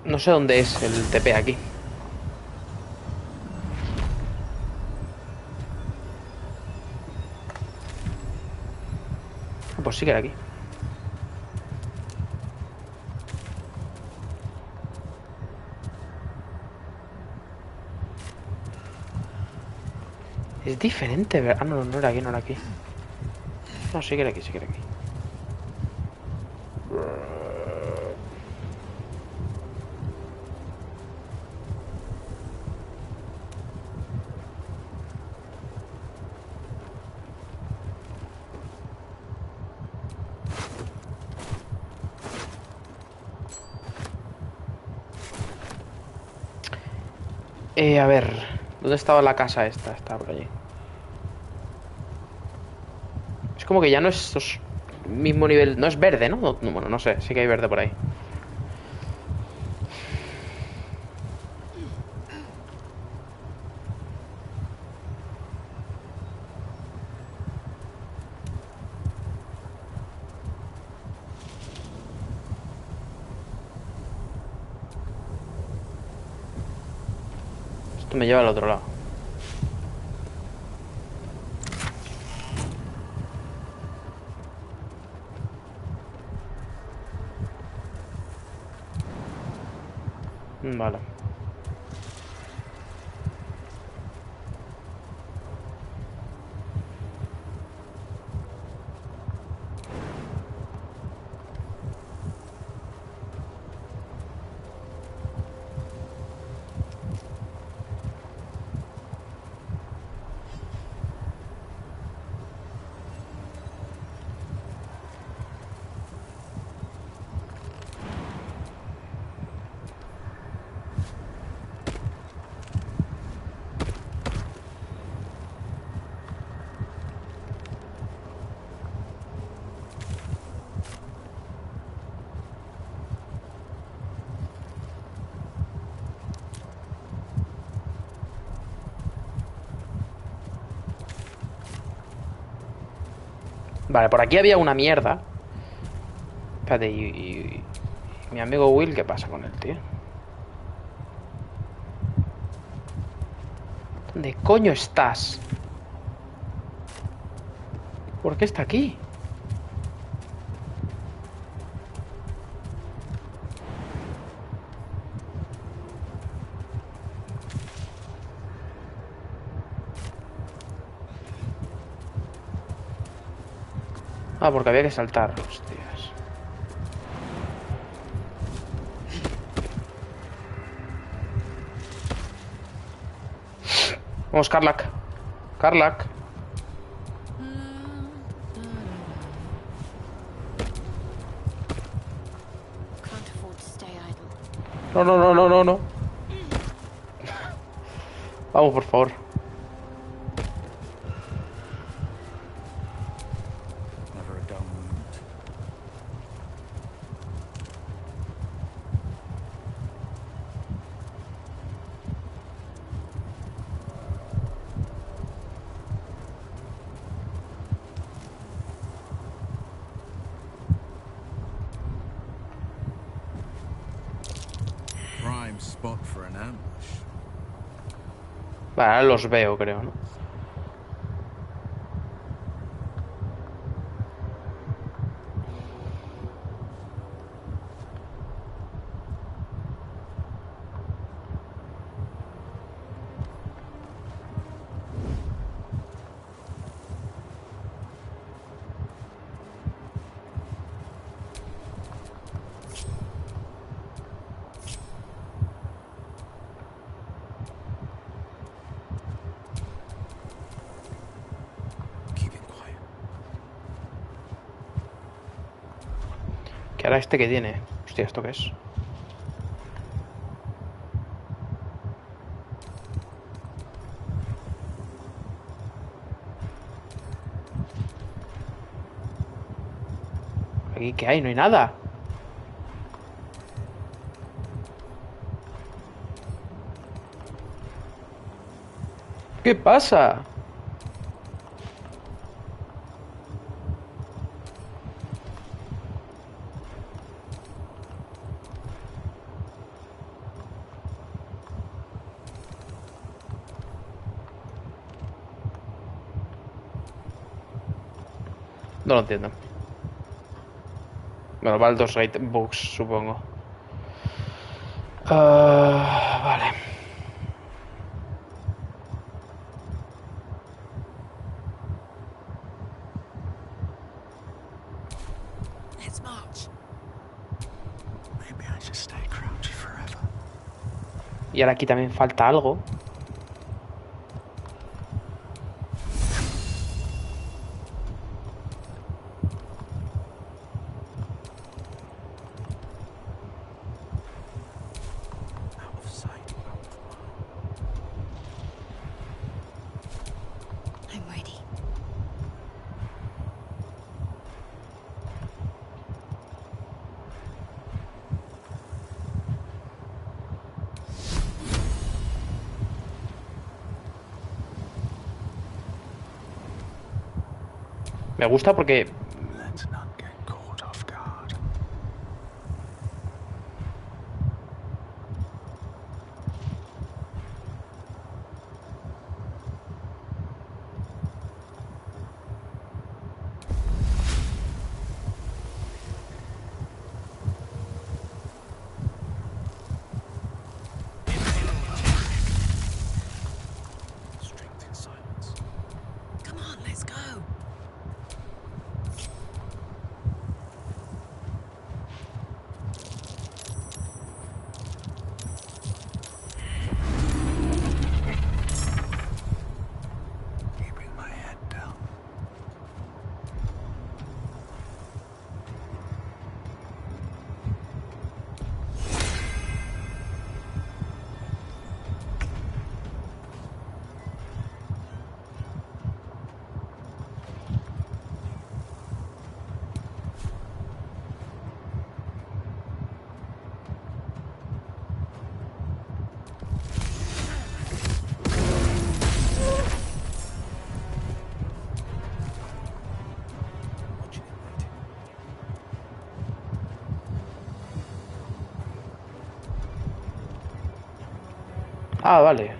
No sé dónde es el TP aquí. Pues sí que era aquí. Es diferente, ¿verdad? Ah, no era aquí, no era aquí. No, sí que era aquí, sí que era aquí. A ver, ¿dónde estaba la casa esta? Estaba por allí. Es como que ya no es mismo nivel. No es verde, ¿no? Bueno, no sé, sí que hay verde por ahí. Esto me lleva al otro lado. Vale. Vale, por aquí había una mierda. Espérate, y mi amigo Will, ¿qué pasa con él, tío? ¿Dónde coño estás? ¿Por qué está aquí? Ah, porque había que saltar, hostias. Vamos, Karlak. Karlak. No, no, no, no, no, no. Vamos, por favor. Never a dull moment. Prime spot for an ambush. Vale, ahora los veo, creo, ¿no? ¿Qué hará este que tiene? Hostia, ¿esto qué es? ¿Aquí qué hay? No hay nada. ¿Qué pasa? No lo entiendo. Bueno, Baldur's Gate Books, supongo. Vale. Let's march. Maybe I just stay crouched forever. Y ahora aquí también falta algo. Me gusta porque... Let's not get caught off guard. Strength in silence. Come on, let's go. Keeping my head down. Ah, vale.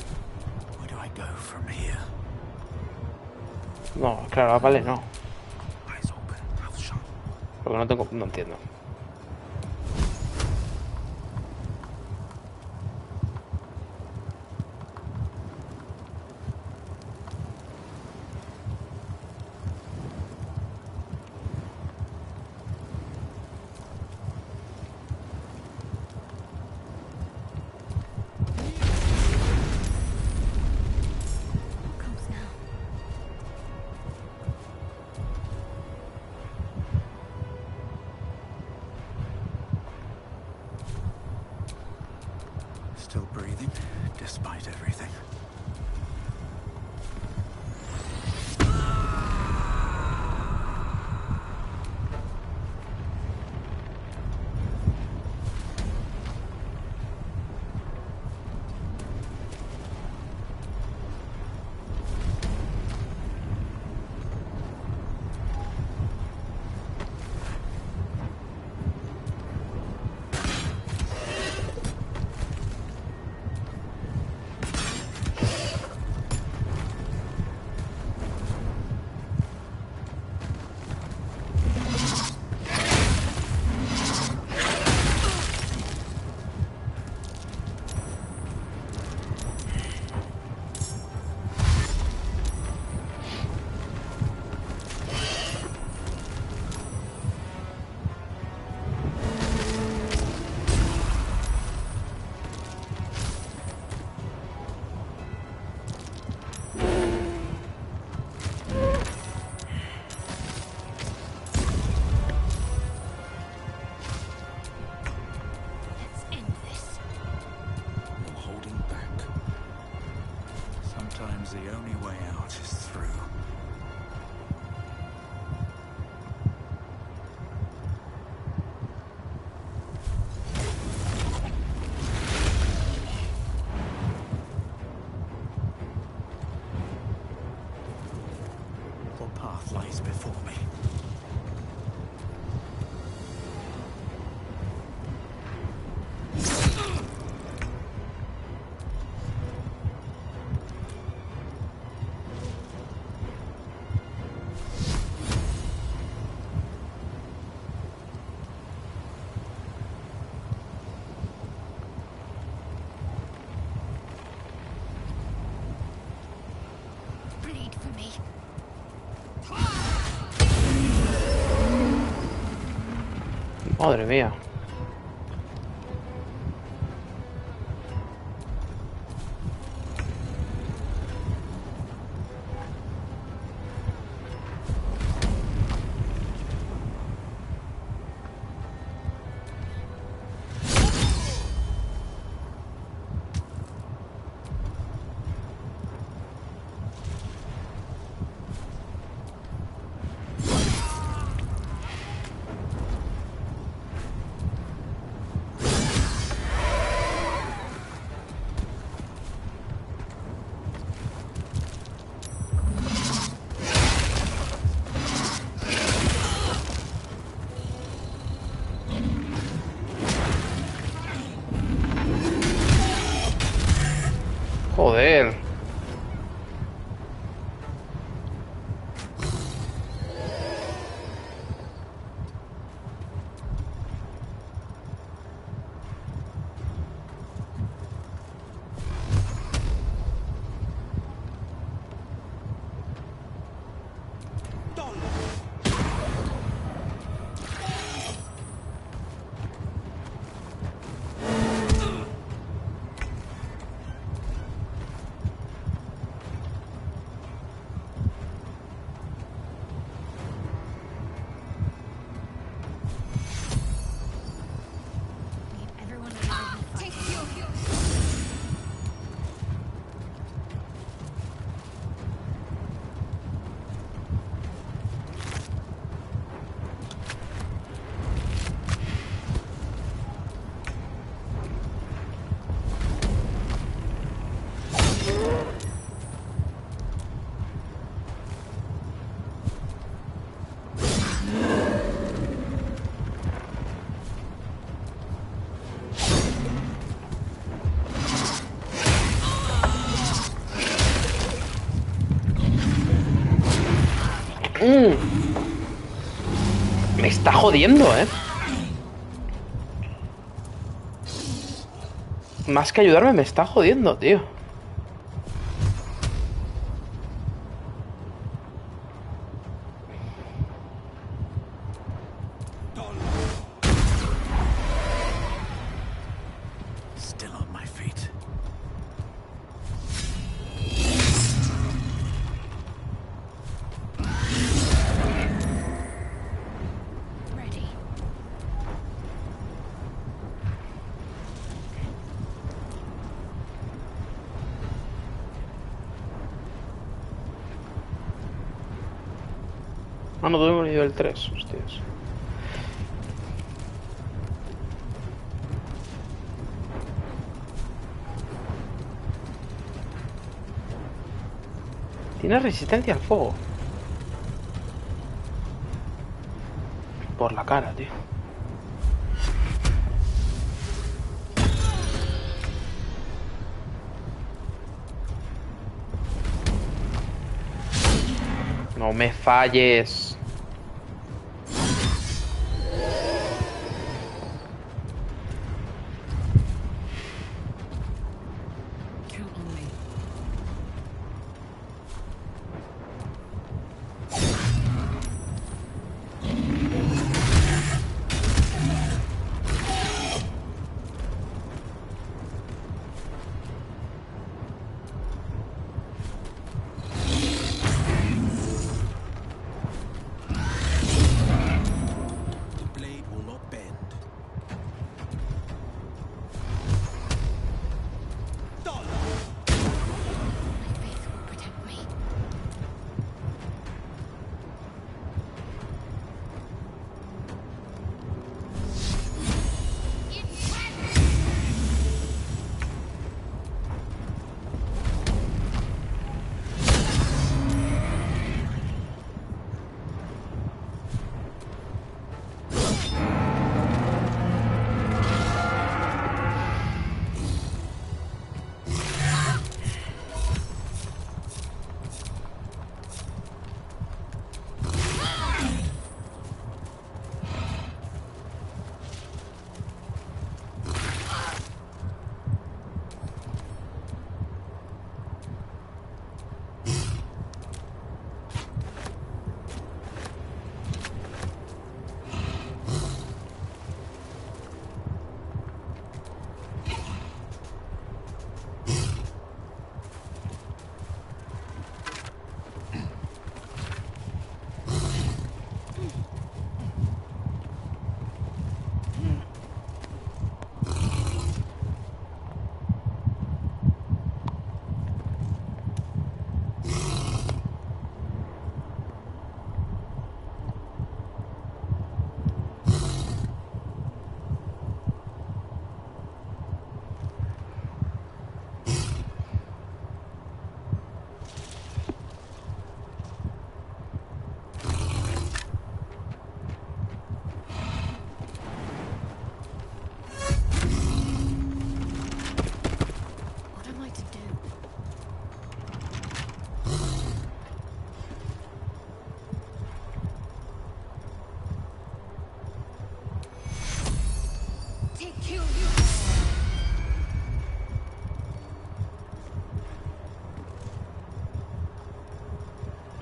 Where do I go from here? No, claro, vale, no. Eyes open, mouth shut. Porque no tengo... No entiendo. Comes now. Still breathing, despite everything. Let's end this. You're holding back. Sometimes the only way out is through. What path lies before me? Bleed for me. Madre mía. Joder. Me está jodiendo, Más que ayudarme, me está jodiendo, tío. Still on my feet. Ready. Ah, no tengo nivel 3, hostias. Tiene resistencia al fuego. Por la cara, tío. No me falles.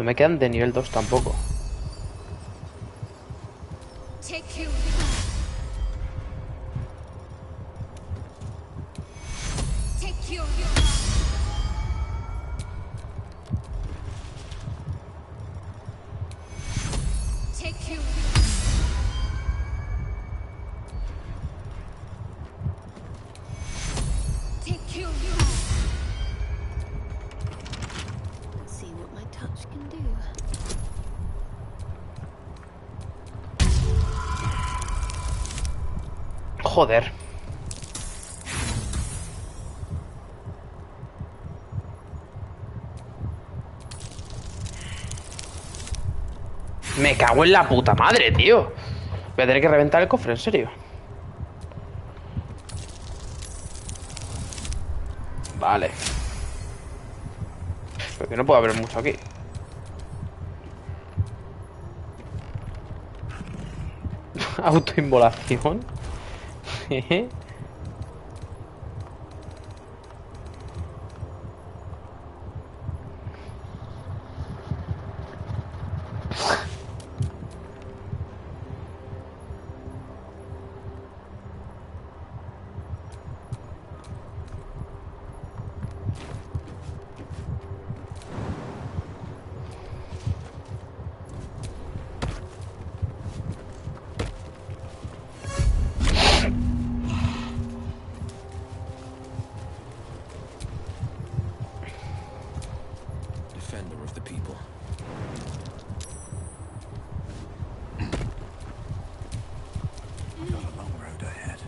No me quedan de nivel 2 tampoco. Joder. Me cago en la puta madre, tío. Voy a tener que reventar el cofre, en serio. Vale. Porque no puedo haber mucho aquí. Autoinmolación. Defender of the people. Got a long road ahead.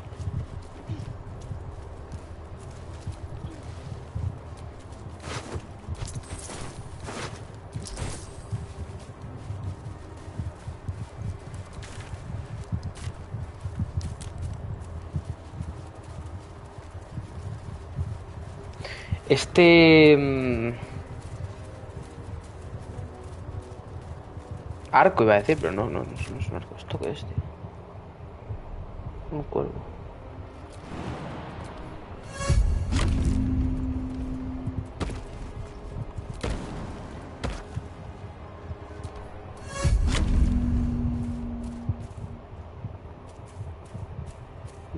Arco iba a decir, pero no es un arco. ¿Esto qué es, tío? Un cuervo.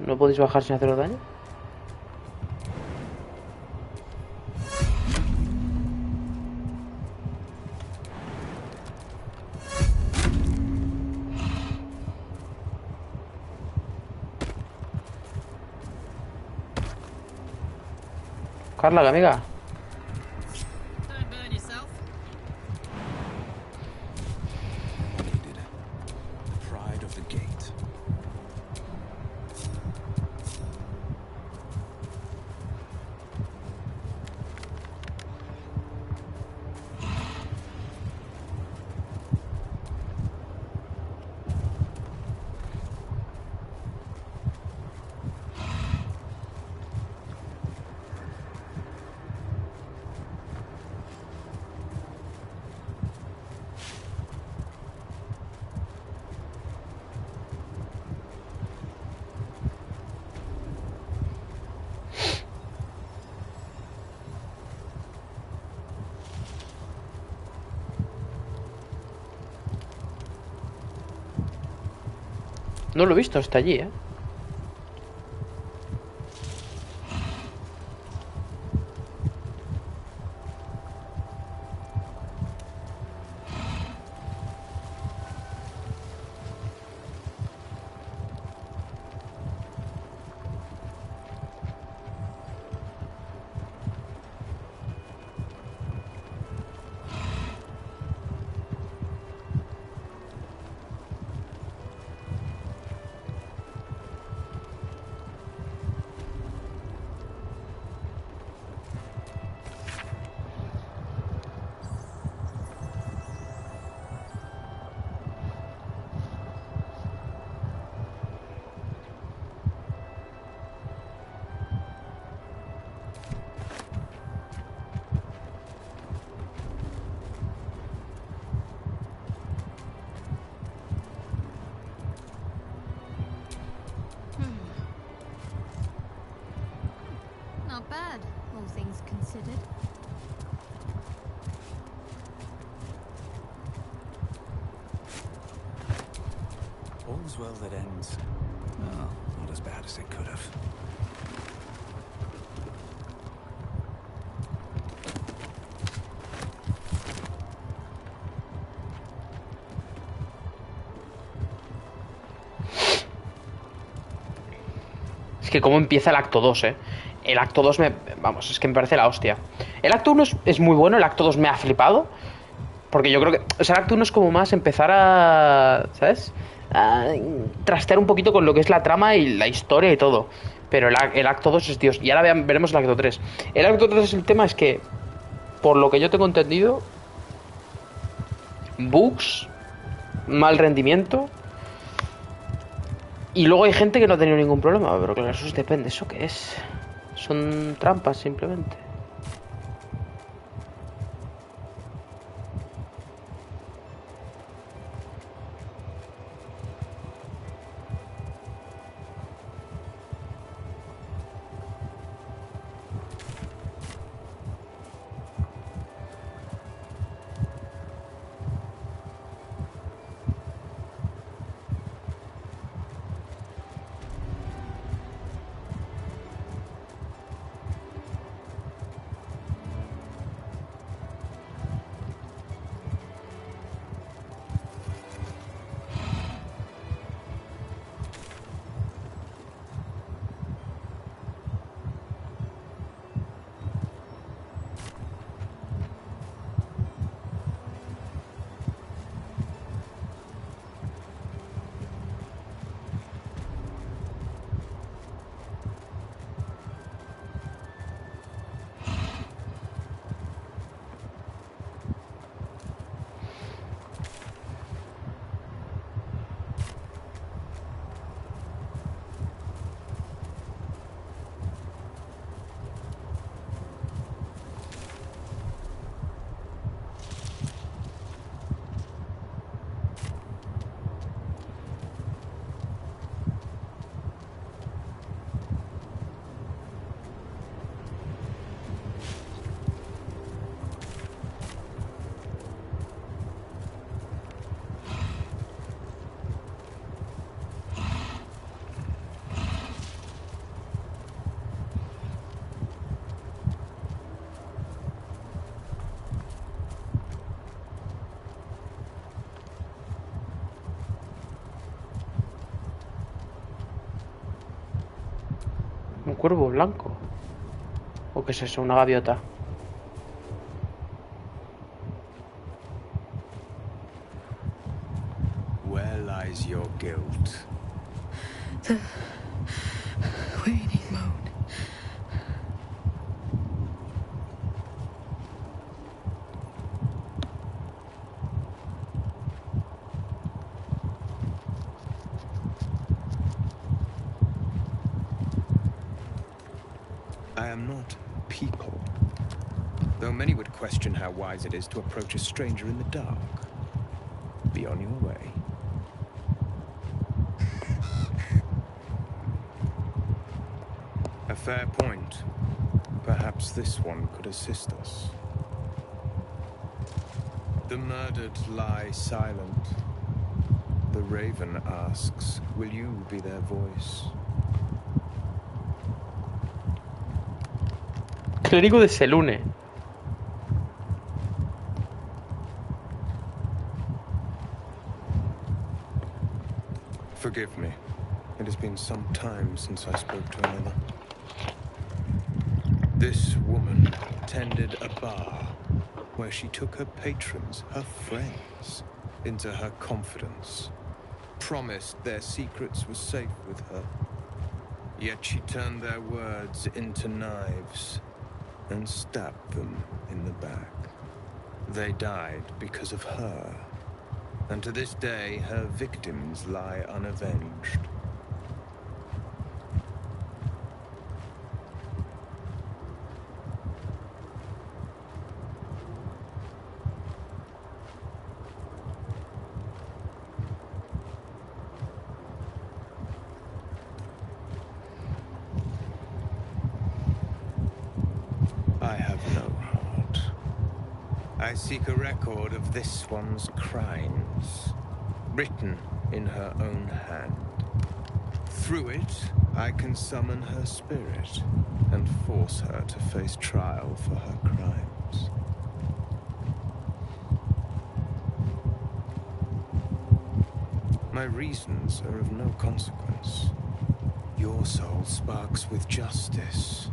¿No podéis bajar sin haceros daño? Carla, que amiga. Don't burn yourself. Needed. The pride of the gate. No lo he visto, está allí, ¿eh? Not bad, all things considered. as well that ends. Well, not as bad as it could have. Es que cómo empieza el acto 2, El acto 2 vamos, es que me parece la hostia. El acto 1 es muy bueno, el acto 2 me ha flipado. Porque yo creo que... O sea, el acto 1 es como más empezar a... ¿Sabes? A trastear un poquito con lo que es la trama y la historia y todo. Pero el acto 2 es Dios. Y ahora veremos el acto 3. El acto 3 el tema es que, por lo que yo tengo entendido, bugs, mal rendimiento... Y luego hay gente que no ha tenido ningún problema, pero claro, eso depende. ¿Eso qué es? Son trampas, simplemente. Un cuervo blanco. ¿O qué es eso? Una gaviota. Where lies your guilt? The waiting moon. I am not people. Though many would question how wise it is to approach a stranger in the dark. Be on your way. A fair point. Perhaps this one could assist us. The murdered lie silent. The raven asks, will you be their voice? Clérigo de Selune. Forgive me. It has been some time since I spoke to another. This woman tended a bar where she took her patrons, her friends, into her confidence. Promised their secrets were safe with her. Yet she turned their words into knives and stabbed them in the back. They died because of her. And to this day, her victims lie unavenged. I have no heart. I seek a record of this one's crimes, written in her own hand. Through it, I can summon her spirit and force her to face trial for her crimes. My reasons are of no consequence. Your soul sparks with justice,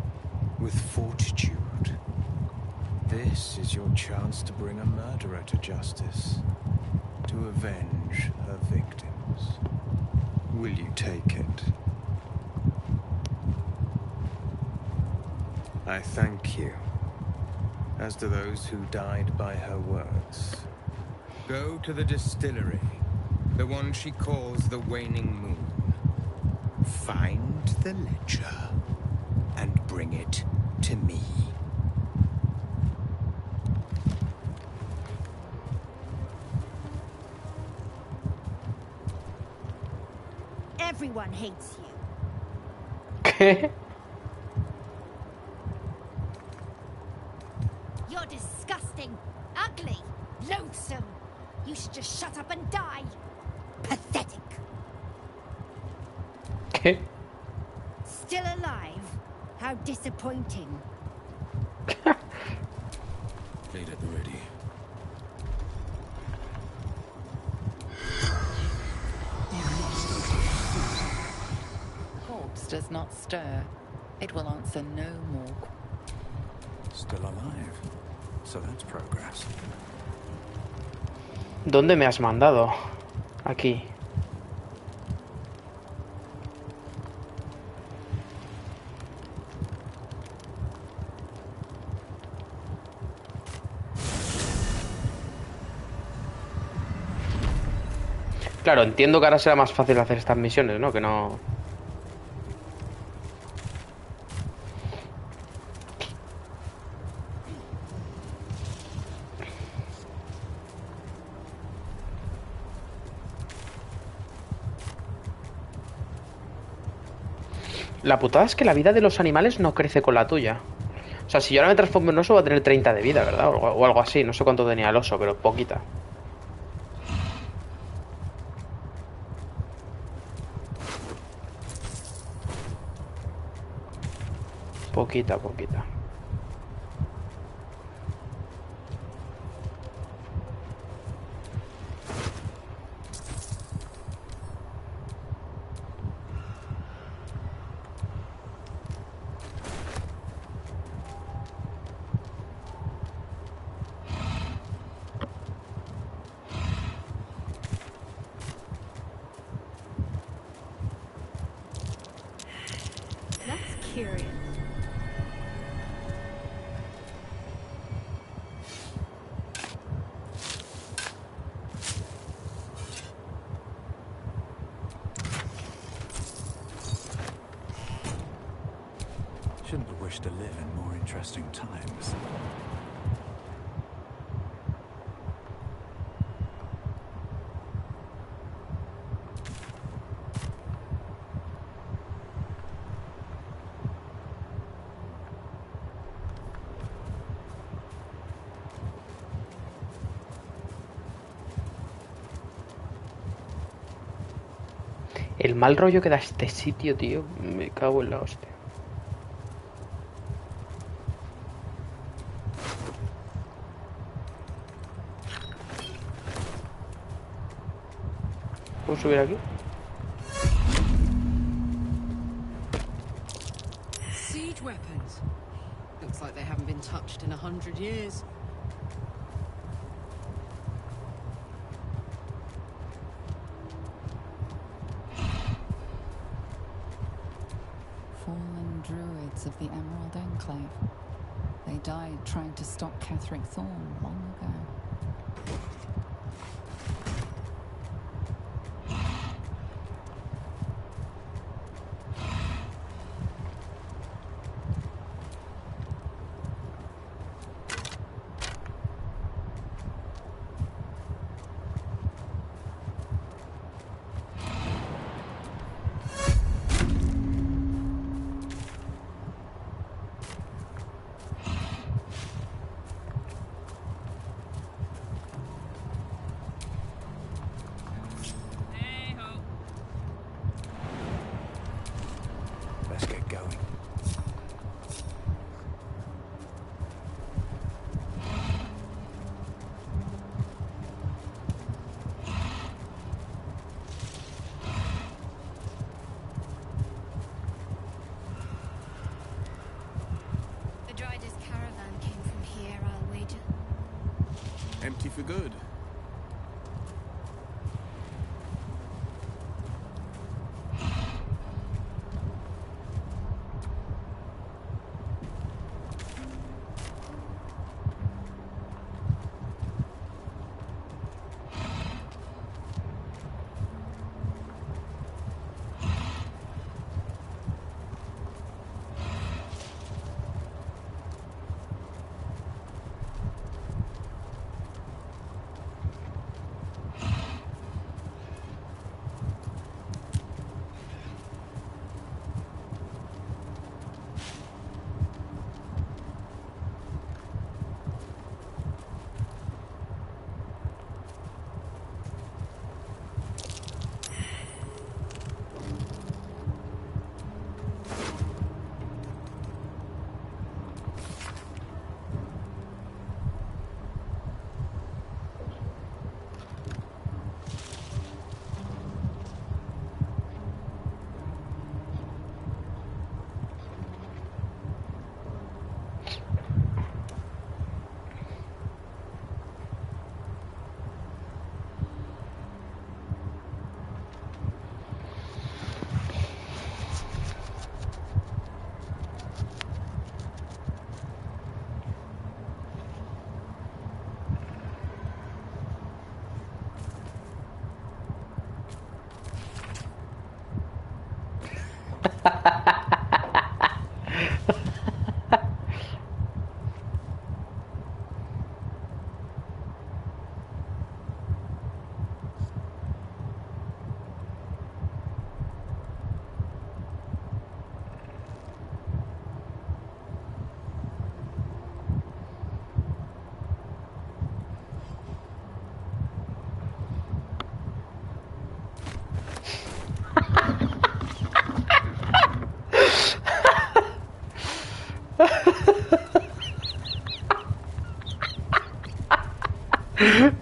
with fortitude. This is your chance to bring a murderer to justice, to avenge her victims. Will you take it? I thank you, as do those who died by her words. Go to the distillery, the one she calls the Waning Moon. Find the ledger and bring it to me. Everyone hates you. ¿Qué? You're disgusting, ugly, loathsome. You should just shut up and die. Pathetic. ¿Qué? Still alive? How disappointing. Blade at the ready. Corpse does not stir. It will answer no more. Still alive. So that's progress. ¿Dónde me has mandado? Aquí. Claro, entiendo que ahora será más fácil hacer estas misiones, ¿no? Que no... La putada es que la vida de los animales no crece con la tuya. O sea, si yo ahora me transformo en oso voy a tener 30 de vida, ¿verdad? O algo así. No sé cuánto tenía el oso, pero poquita. Poquita, poquita. That's curious. Shouldn't have wished to live in more interesting times. El mal rollo que da este sitio, tío. Me cago en la hostia. ¿Puedo subir aquí? Siege weapons. Looks like they haven't been touched in 100 years. Fallen druids of the Emerald Enclave. They died trying to stop Catherick Thorne long ago. Empty for good.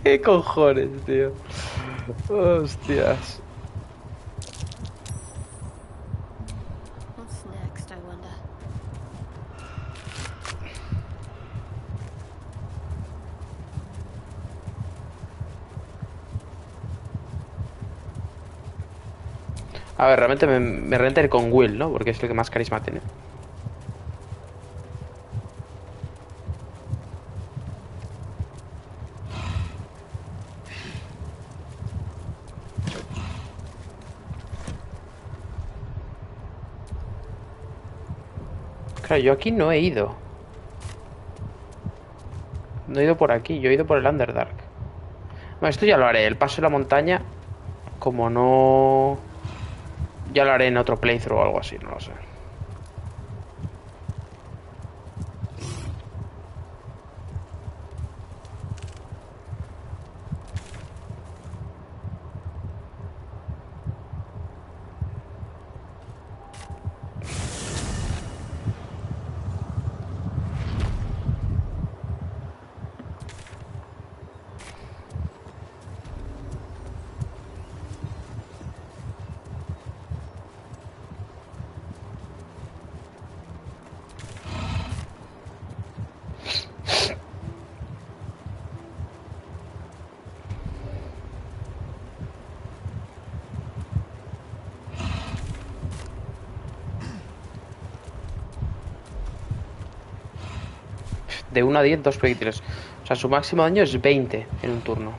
¿Qué cojones, tío? Hostias. What's next, I wonder? A ver, realmente me renta ir con Will, ¿no? Porque es el que más carisma tiene. Claro, yo aquí no he ido. No he ido por aquí, yo he ido por el Underdark. Bueno, esto ya lo haré. El paso de la montaña, como no... Ya lo haré en otro playthrough o algo así, no lo sé. De 1 a 10, 2 proyectiles. O sea, su máximo daño es 20 en un turno.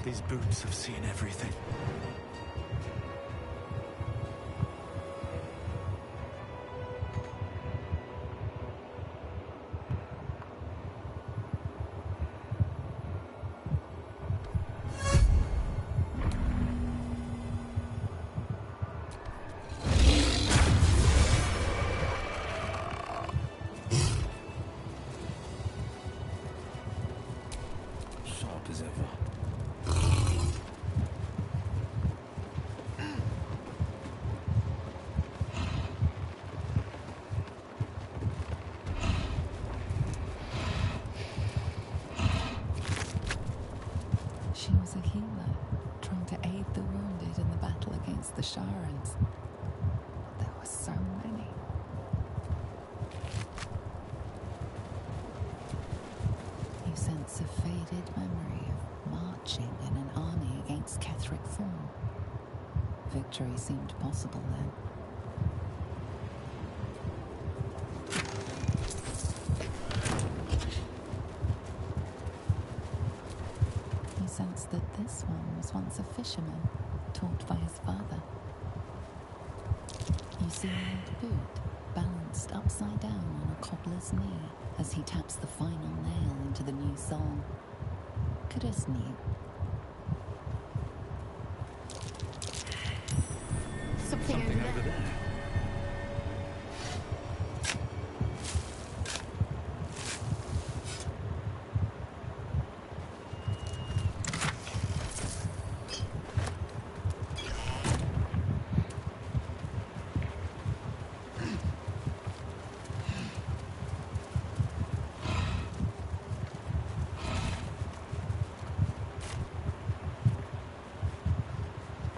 These boots have seen everything. Sharp as ever. She was a healer, trying to aid the wounded in the battle against the Sharans. There were so many. You sense a faded memory of marching in an army against Ketheric Thorn. Victory seemed possible then. You sense that this one was once a fisherman, taught by his father. You see an old boot balanced upside down on a cobbler's knee as he taps the final nail into the new song. Caduce knew. Something over there.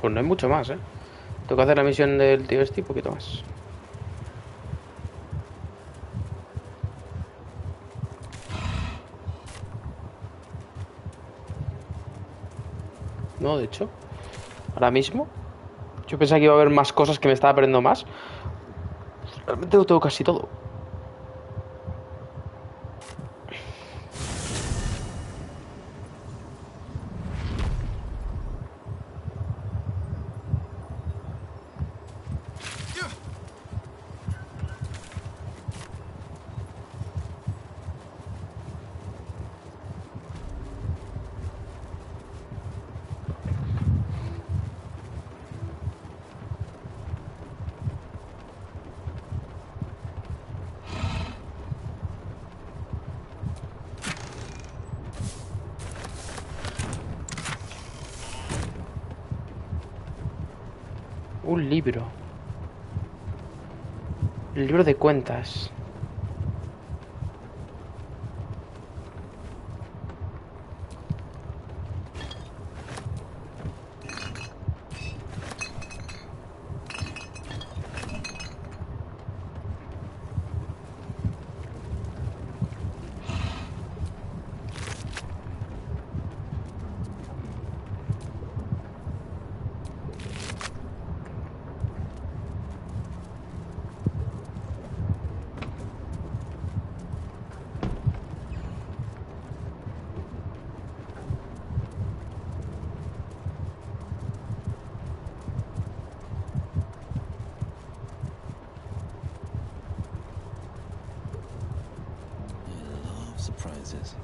Pues no hay mucho más, ¿eh? Tengo que hacer la misión del tío este y poquito más. No, de hecho, ahora mismo yo pensaba que iba a haber más cosas, que me estaba perdiendo más. Realmente lo tengo casi todo. Un libro. El libro de cuentas. Surprises.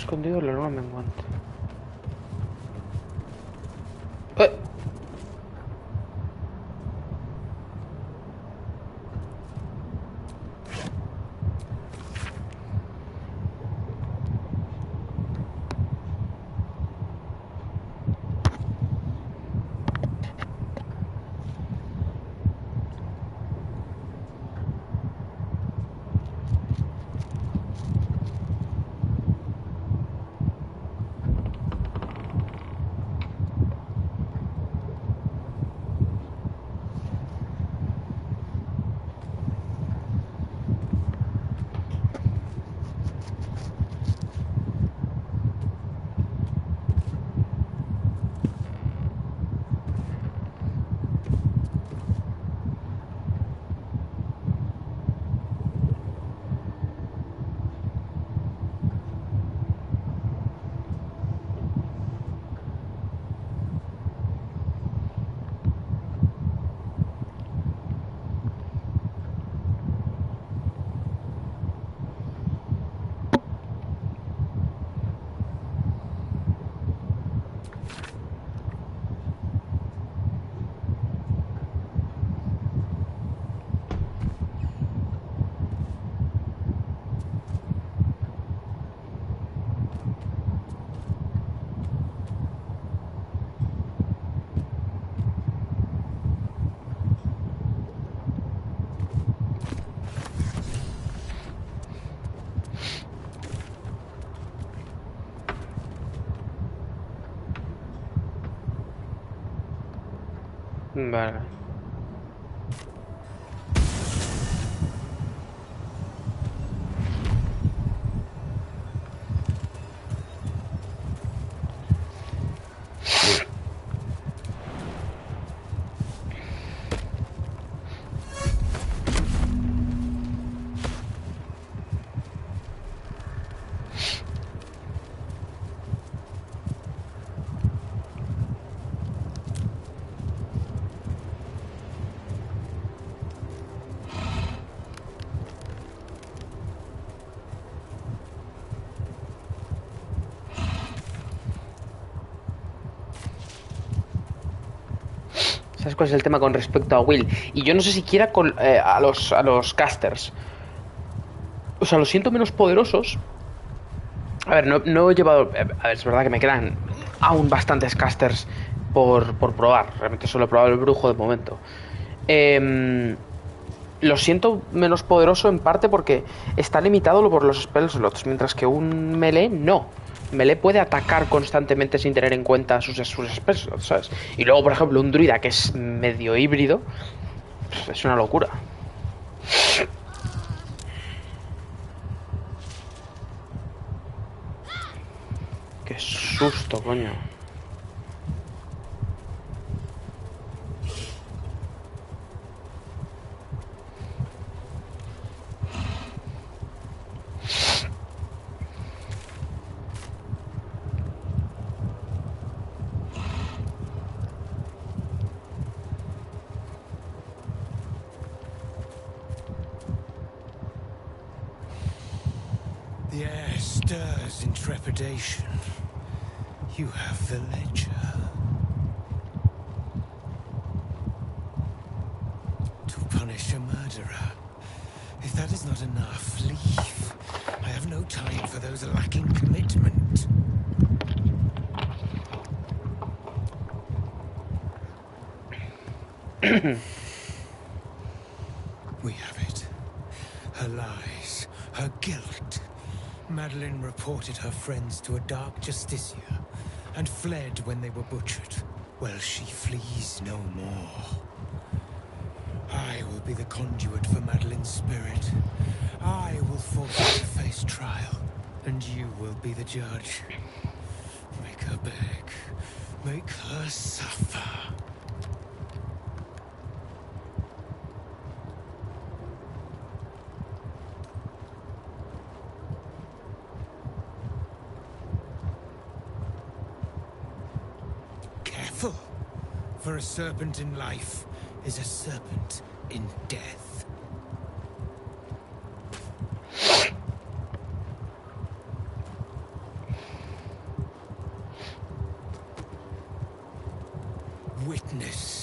escondido en la luna menguante. Vale. ¿Sabes cuál es el tema con respecto a Will? Y yo no sé siquiera con, a los casters. O sea, los siento menos poderosos. A ver, no he llevado... A ver, es verdad que me quedan aún bastantes casters por probar. Realmente solo he probado el brujo de momento. Lo siento menos poderoso en parte porque está limitado por los spell slots, mientras que un melee no. Melee puede atacar constantemente sin tener en cuenta sus spell slots, ¿sabes? Y luego, por ejemplo, un druida que es medio híbrido, pues es una locura. Qué susto, coño. The air stirs in trepidation. You have the ledger. To punish a murderer. If that is not enough, leave. I have no time for those lacking commitment. We have it. Her lies, her guilt. Madeline reported her friends to a dark Justicia and fled when they were butchered. Well, she flees no more. I will be the conduit for Madeline's spirit. I will force her to face trial, and you will be the judge. Make her beg. Make her suffer. Careful, for a serpent in life is a serpent in death. witness.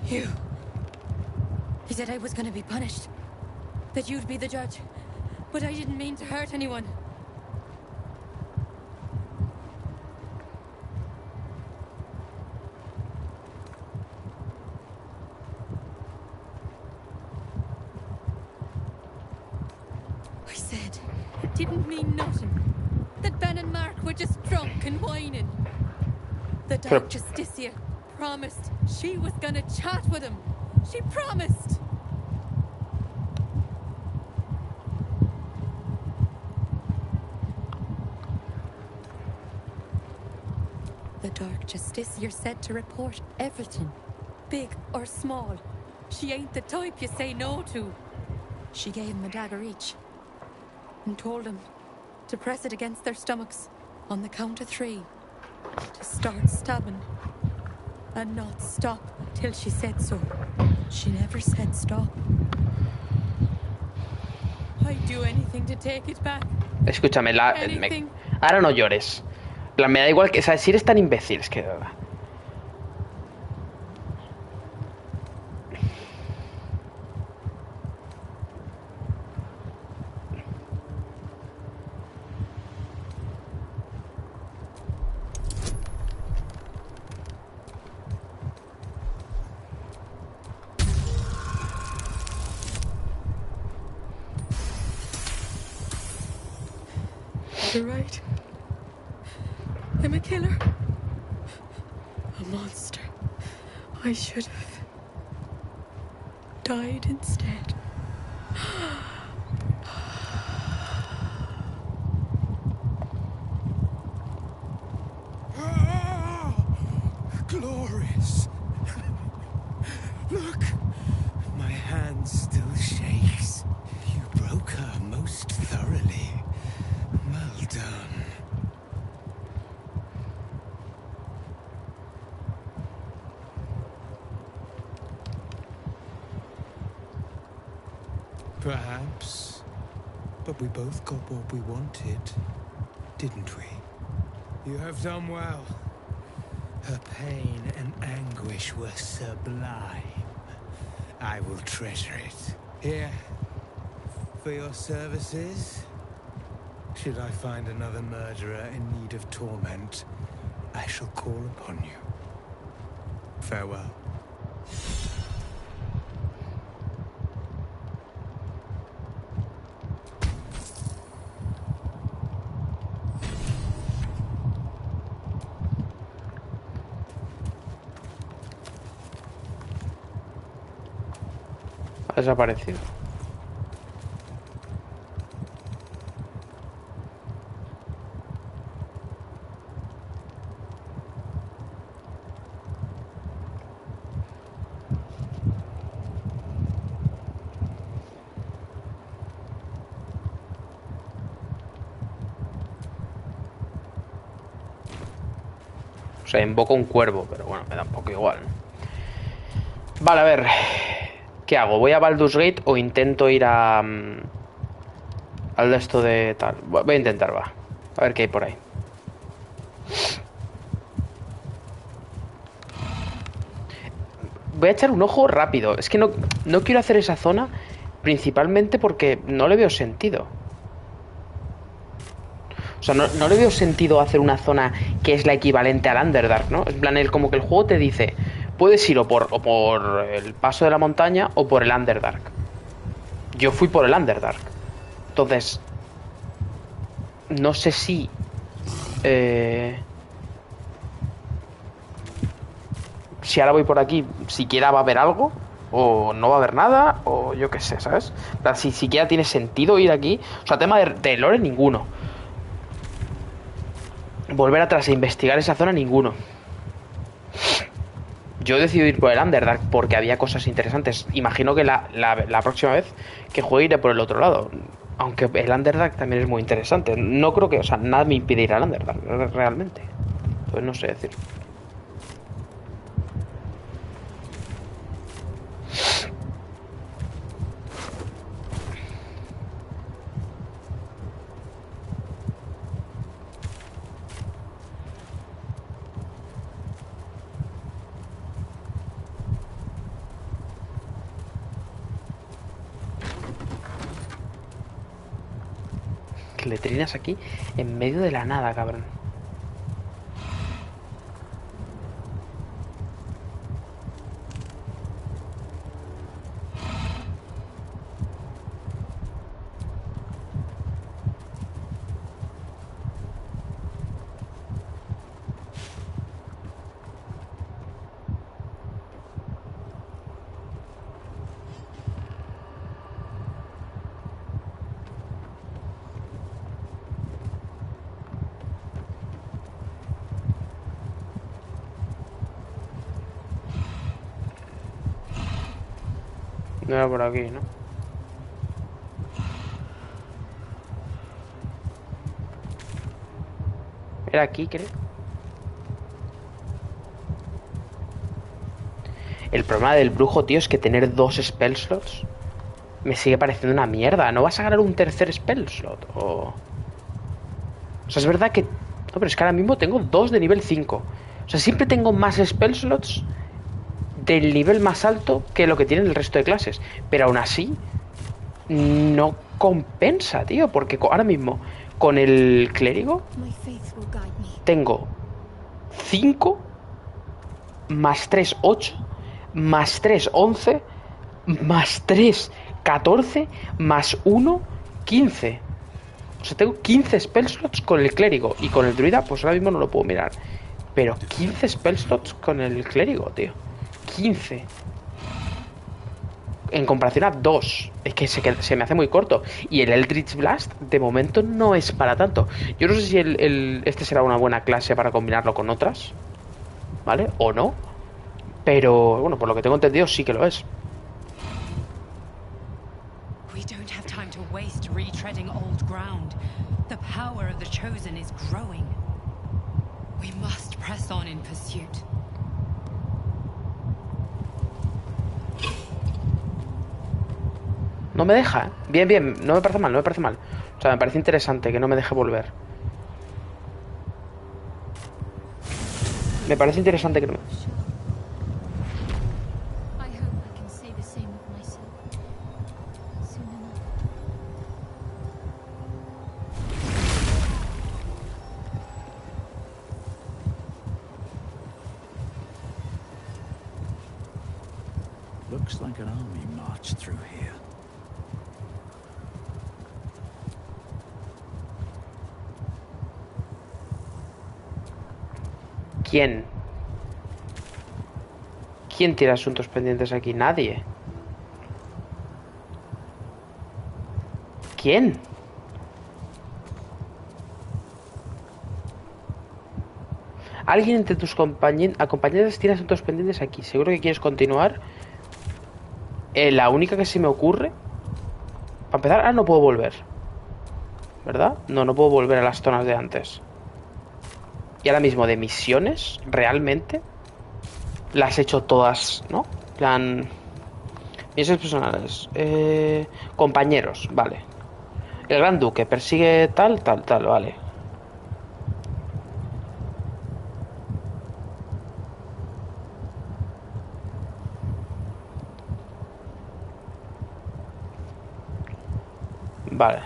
You. He said I was going to be punished. That you'd be the judge. But I didn't mean to hurt anyone. I said it didn't mean nothing. That Ben and Mark were just drunk and whining. The Dark Justicia promised she was gonna chat with him. She promised. The Dark Justicia said to report everything, big or small. She ain't the type you say no to. She gave them a dagger each and told them to press it against their stomachs on the count of 3 to start stabbing and not stop till she said so. She never said stop. I'd do anything to take it back. Escúchame, ahora no llores. En plan, me da igual que, o sea, si eres tan imbécil, es que de verdad. You're right. I'm a killer. A monster. I should have died instead. Glorious. Look, my hand still shakes. You broke her most thoroughly. Well done. Perhaps. But we both got what we wanted, didn't we? You have done well. Her pain and anguish were sublime. I will treasure it. Here, for your services. Should I find another murderer in need of torment, I shall call upon you. Farewell. Ha desaparecido. O sea, invoco un cuervo, pero bueno, me da un poco igual. Vale, a ver. ¿Qué hago? ¿Voy a Baldur's Gate o intento ir a... al de esto de tal? Voy a intentar, va. A ver qué hay por ahí. Voy a echar un ojo rápido. Es que no quiero hacer esa zona principalmente porque no le veo sentido. O sea, no le veo sentido hacer una zona que es la equivalente al Underdark, ¿no? En plan, como que el juego te dice... Puedes ir o por el paso de la montaña o por el Underdark. Yo fui por el Underdark. Entonces, no sé si... si ahora voy por aquí, siquiera va a haber algo, o no va a haber nada, o yo qué sé, ¿sabes? Pero si siquiera tiene sentido ir aquí. O sea, tema de lore, ninguno. Volver atrás e investigar esa zona, ninguno. Yo he decidido ir por el Underdark porque había cosas interesantes. Imagino que la próxima vez que juegue iré por el otro lado. Aunque el Underdark también es muy interesante. No creo que, o sea, nada me impide ir al Underdark, realmente. Pues no sé decir. Letrinas aquí en medio de la nada, cabrón. No era por aquí, ¿no? Era aquí, creo. El problema del brujo, tío, es que tener 2 spell slots me sigue pareciendo una mierda. ¿No vas a ganar un tercer spell slot? O sea, es verdad que... No, pero es que ahora mismo tengo 2 de nivel 5. O sea, siempre tengo más spell slots del nivel más alto que lo que tienen el resto de clases. Pero aún así, no compensa, tío. Porque ahora mismo, con el clérigo, tengo 5 más 3, 8, más 3, 11, más 3, 14, más 1, 15. O sea, tengo 15 spell slots con el clérigo. Y con el druida, pues ahora mismo no lo puedo mirar. Pero 15 spell slots con el clérigo, tío. 15. En comparación a 2. Es que se me hace muy corto. Y el Eldritch Blast, de momento, no es para tanto. Yo no sé si este será una buena clase para combinarlo con otras, ¿vale? O no. Pero, bueno, por lo que tengo entendido, sí que lo es. We don't have time to waste retreading old ground. The power of the Chosen is growing. We must press on in pursuit. No me deja, ¿eh? Bien, bien, no me parece mal, no me parece mal. O sea, me parece interesante que no me deje volver. Me parece interesante que no me... I hope I can say the same of myself soon enough. Looks like an army marched through here. ¿Quién? ¿Quién tiene asuntos pendientes aquí? Nadie. ¿Quién? Alguien entre tus acompañantes tiene asuntos pendientes aquí. ¿Seguro que quieres continuar? La única que se me ocurre... Para empezar, no puedo volver, ¿verdad? No puedo volver a las zonas de antes. Y ahora mismo de misiones, realmente las he hecho todas, ¿no? Plan... Misiones personales. Compañeros, vale. El Gran Duque persigue tal, vale. Vale.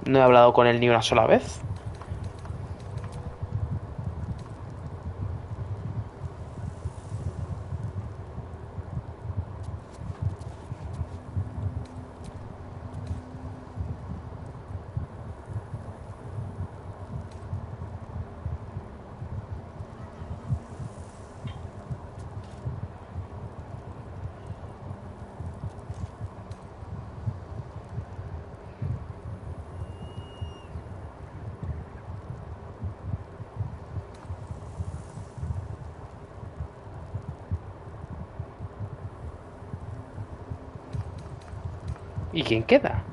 No he hablado con él ni una sola vez. ¿Y quién queda?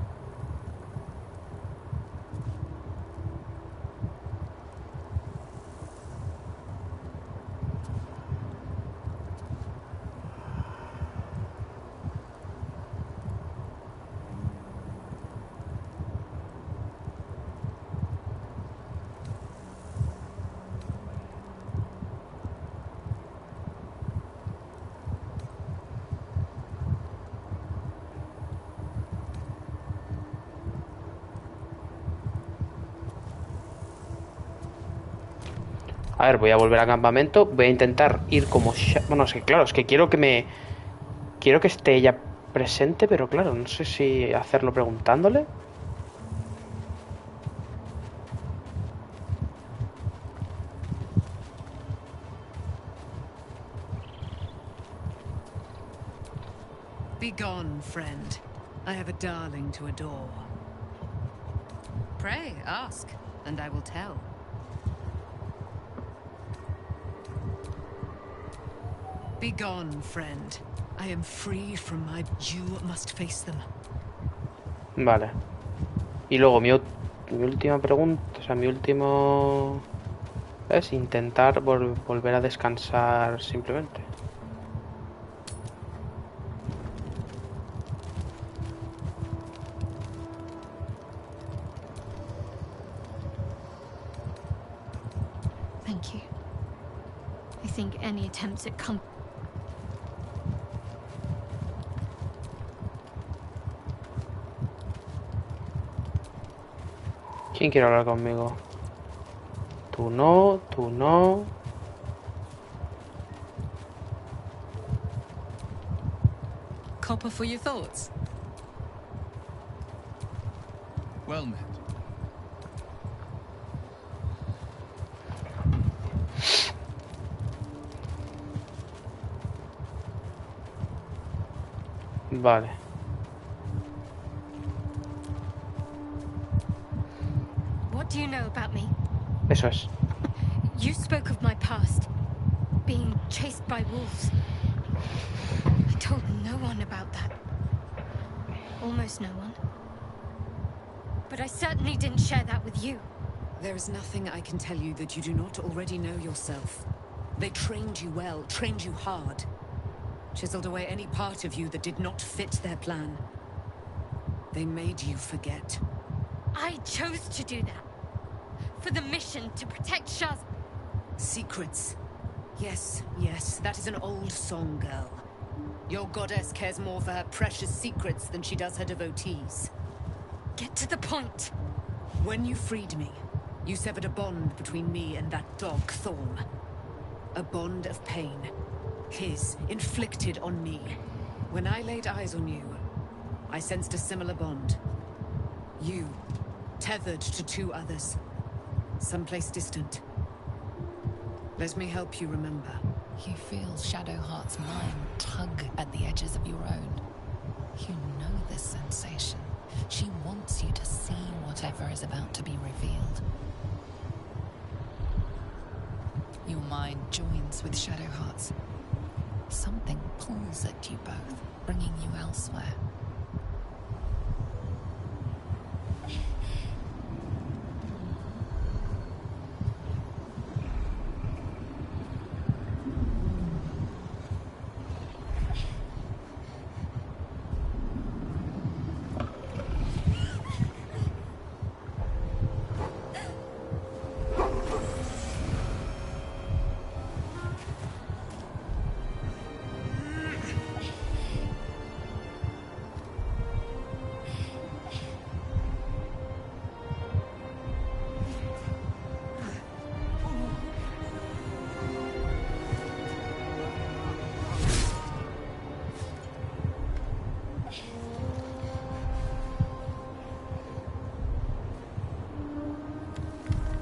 A ver, voy a volver al campamento. Voy a intentar ir como... Bueno, es que claro, es que quiero que me... Quiero que esté ella presente, pero claro, no sé si hacerlo preguntándole. Be gone, friend. I have a darling to adore. Pray, ask, and I will tell. Be gone, friend. I am free from my... You must face them. Vale. Y luego mi última pregunta, o sea, mi último... es intentar volver a descansar simplemente. Thank you. I think any attempts at ¿Quién quiere hablar conmigo? Tú no, tú no. Copper for your thoughts. Well met. Vale. What do you know about me? Eso es. You spoke of my past, being chased by wolves. I told no one about that. Almost no one. But I certainly didn't share that with you. There is nothing I can tell you that you do not already know yourself. They trained you well, trained you hard. Chiseled away any part of you that did not fit their plan. They made you forget. I chose to do that. For the mission to protect Shaz. Secrets. Yes, yes, that is an old song, girl. Your goddess cares more for her precious secrets than she does her devotees. Get to the point. When you freed me, you severed a bond between me and that dog, Thorm. A bond of pain. His, inflicted on me. When I laid eyes on you, I sensed a similar bond. You, tethered to two others. Someplace distant. Let me help you remember. You feel Shadowheart's mind tug at the edges of your own. You know this sensation. She wants you to see whatever is about to be revealed. Your mind joins with Shadowheart's. Something pulls at you both, bringing you elsewhere.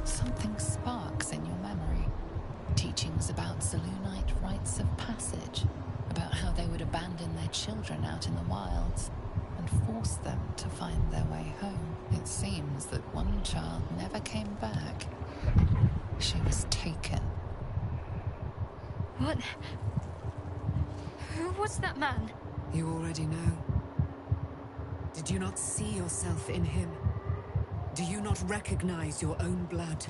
Something sparks in your memory. Teachings about Selûnite rites of passage, about how they would abandon their children out in the wilds and force them to find their way home. It seems that one child never came back. She was taken. What? Who was that man? You already know. Did you not see yourself in him? Do you not recognize your own blood?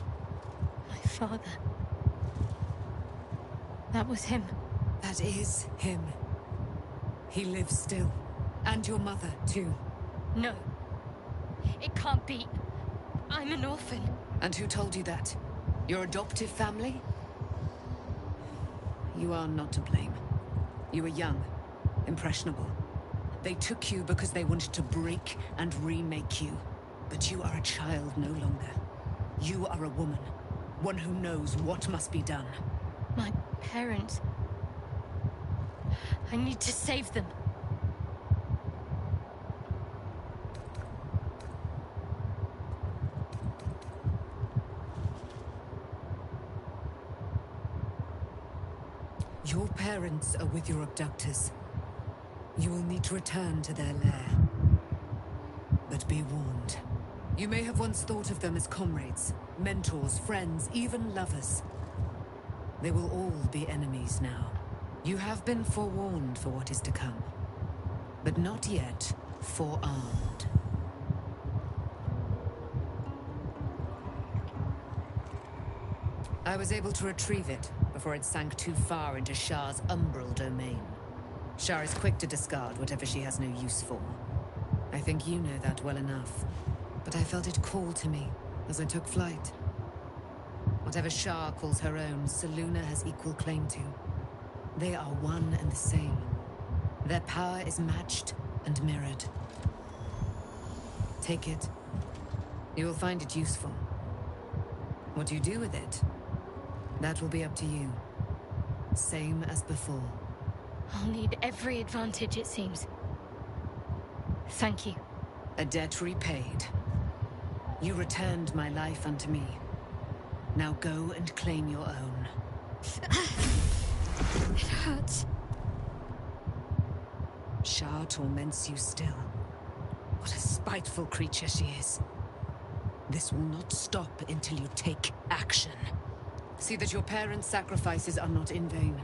My father. That was him. That is him. He lives still. And your mother, too. No. It can't be. I'm an orphan. And who told you that? Your adoptive family? You are not to blame. You were young, impressionable. They took you because they wanted to break and remake you. But you are a child no longer. You are a woman. One who knows what must be done. My parents. I need to save them. Your parents are with your abductors. You will need to return to their lair. But be warned. You may have once thought of them as comrades, mentors, friends, even lovers. They will all be enemies now. You have been forewarned for what is to come, but not yet forearmed. I was able to retrieve it before it sank too far into Shah's umbral domain. Shah is quick to discard whatever she has no use for. I think you know that well enough, but I felt it call to me as I took flight. Whatever Shah calls her own, Selûne has equal claim to. They are one and the same. Their power is matched and mirrored. Take it. You will find it useful. What you do with it, that will be up to you. Same as before. I'll need every advantage, it seems. Thank you. A debt repaid. You returned my life unto me. Now go and claim your own. It hurts. Shah torments you still. What a spiteful creature she is. This will not stop until you take action. See that your parents' sacrifices are not in vain.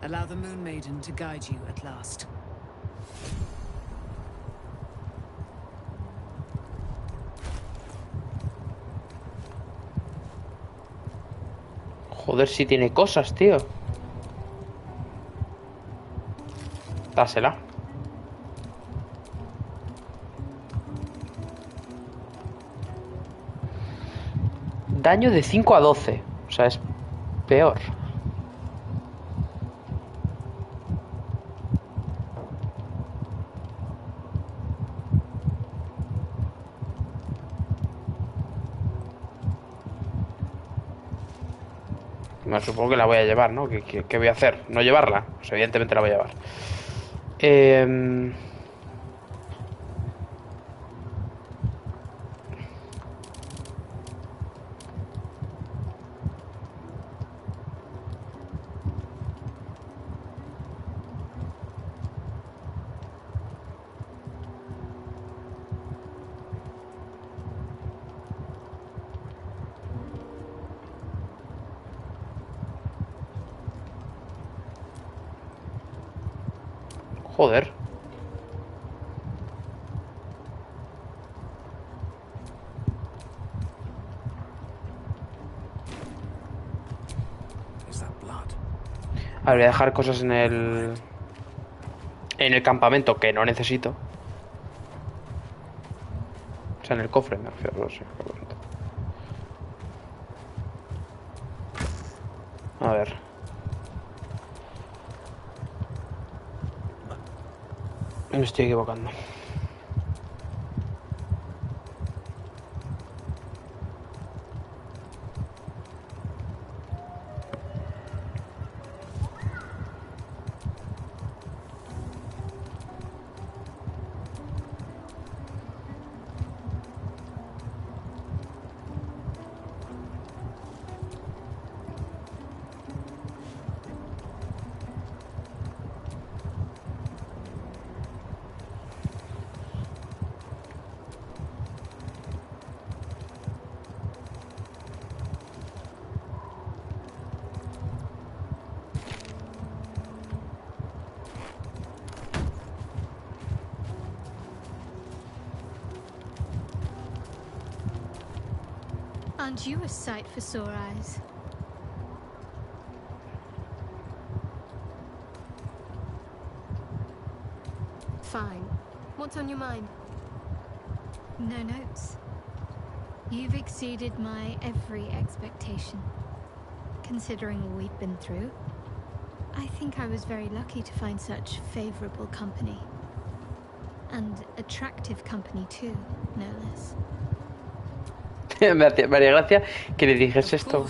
Allow the Moon Maiden to guide you at last. Joder, si tiene cosas, tío. Dásela. Daño de 5 a 12. O sea, es peor. Me supongo que la voy a llevar, ¿no? ¿Qué voy a hacer? ¿No llevarla? Pues evidentemente la voy a llevar. Joder. A ver, voy a dejar cosas en el campamento que no necesito. O sea, en el cofre me refiero, no sé. A ver. Me estoy equivocando. Aren't you a sight for sore eyes? Fine. What's on your mind? No notes. You've exceeded my every expectation. Considering all we've been through, I think I was very lucky to find such favorable company. And attractive company too, no less. Me haría gracia que le dijese esto.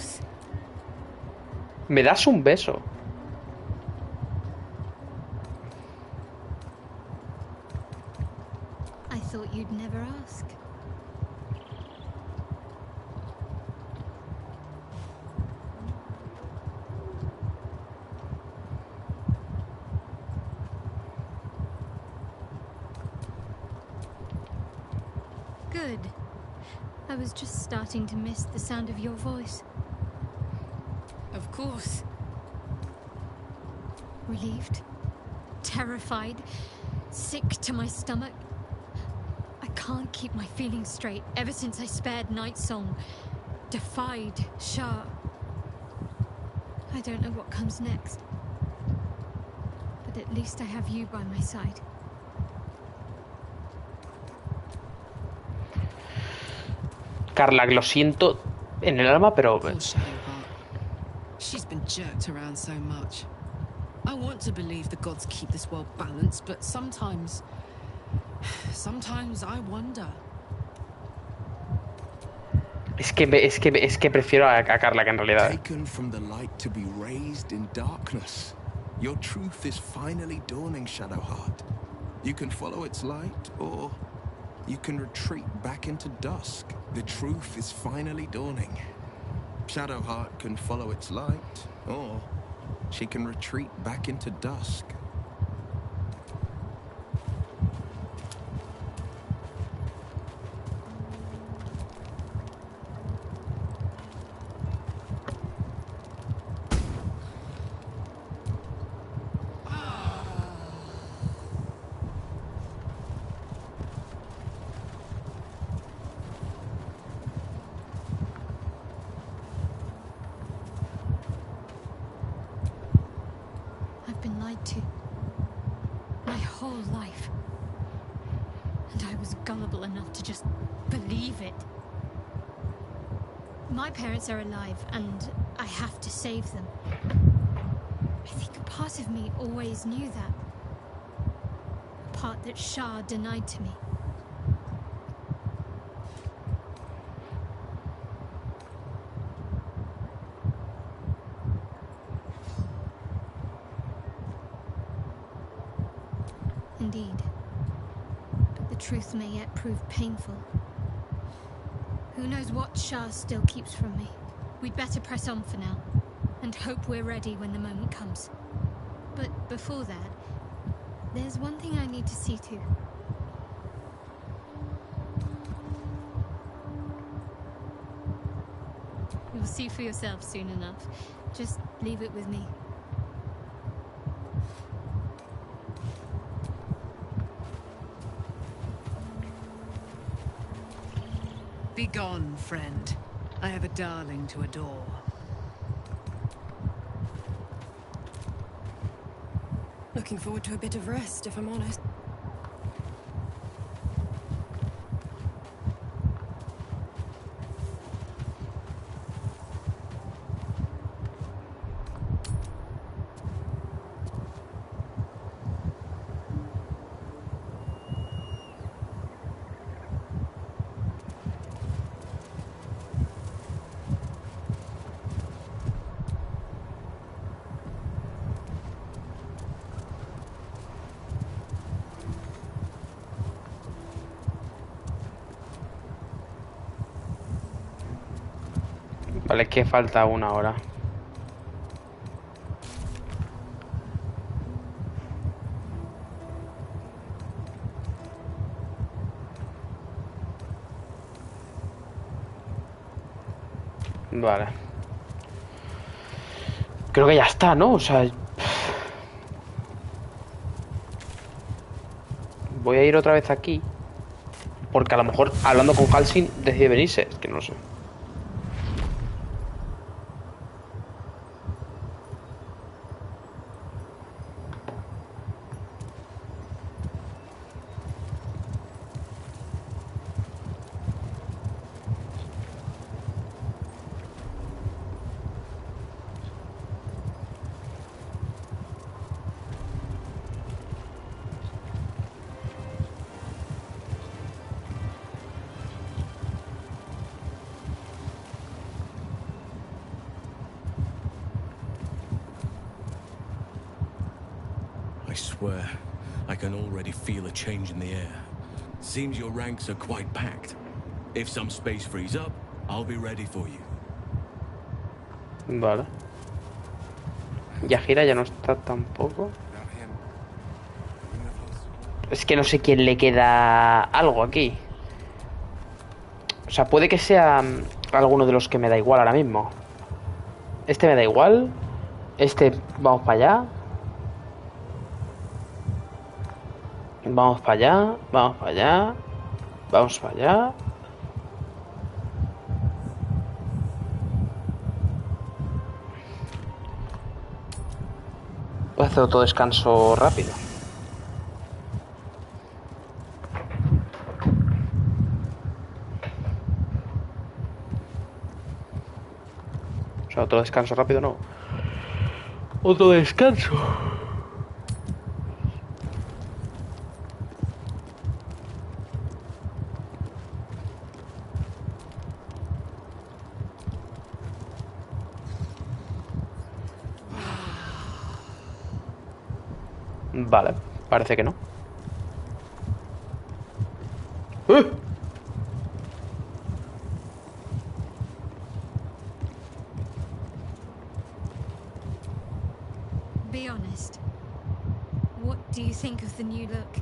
¿Me das un beso? I thought you'd never ask. Good. I was just starting to miss the sound of your voice. Of course. Relieved, terrified, sick to my stomach. I can't keep my feelings straight ever since I spared Nightsong, defied Shah. I don't know what comes next, but at least I have you by my side. Carla, lo siento en el alma, pero... She's been jerked around so much. I want to believe the gods keep this world balanced, but sometimes I wonder. Es que prefiero a Carla, que en realidad. Taken from the light to be raised in darkness. Your truth is finally dawning, Shadowheart. You can follow its light, or you can retreat back into dusk. The truth is finally dawning. Shadowheart can follow its light, or she can retreat back into dusk. I've been lied to. My whole life. And I was gullible enough to just believe it. My parents are alive, and I have to save them. I think a part of me always knew that. A part that Shah denied to me. Indeed. But the truth may yet prove painful. Who knows what Shah still keeps from me? We'd better press on for now, and hope we're ready when the moment comes. But before that, there's one thing I need to see to. You'll see for yourself soon enough. Just leave it with me. Begone, friend. I have a darling to adore. Looking forward to a bit of rest, if I'm honest. Vale, que falta una hora. Vale. Creo que ya está, ¿no? O sea... Voy a ir otra vez aquí. Porque a lo mejor hablando con Halsin decide venirse. Es que no lo sé. where I can already feel a change in the air. Seems your ranks are quite packed. If some space frees up, I'll be ready for you. Vale. Yajira ya no está tampoco. Es que no sé quién le queda algo aquí. O sea, puede que sea alguno de los que me da igual ahora mismo. Este me da igual. Este, vamos para allá. Vamos para allá. Vamos para allá. Vamos para allá. Voy a hacer otro descanso rápido. O sea, otro descanso rápido no. Otro descanso. Vale, parece que no. Be honest. What do you think of the new look?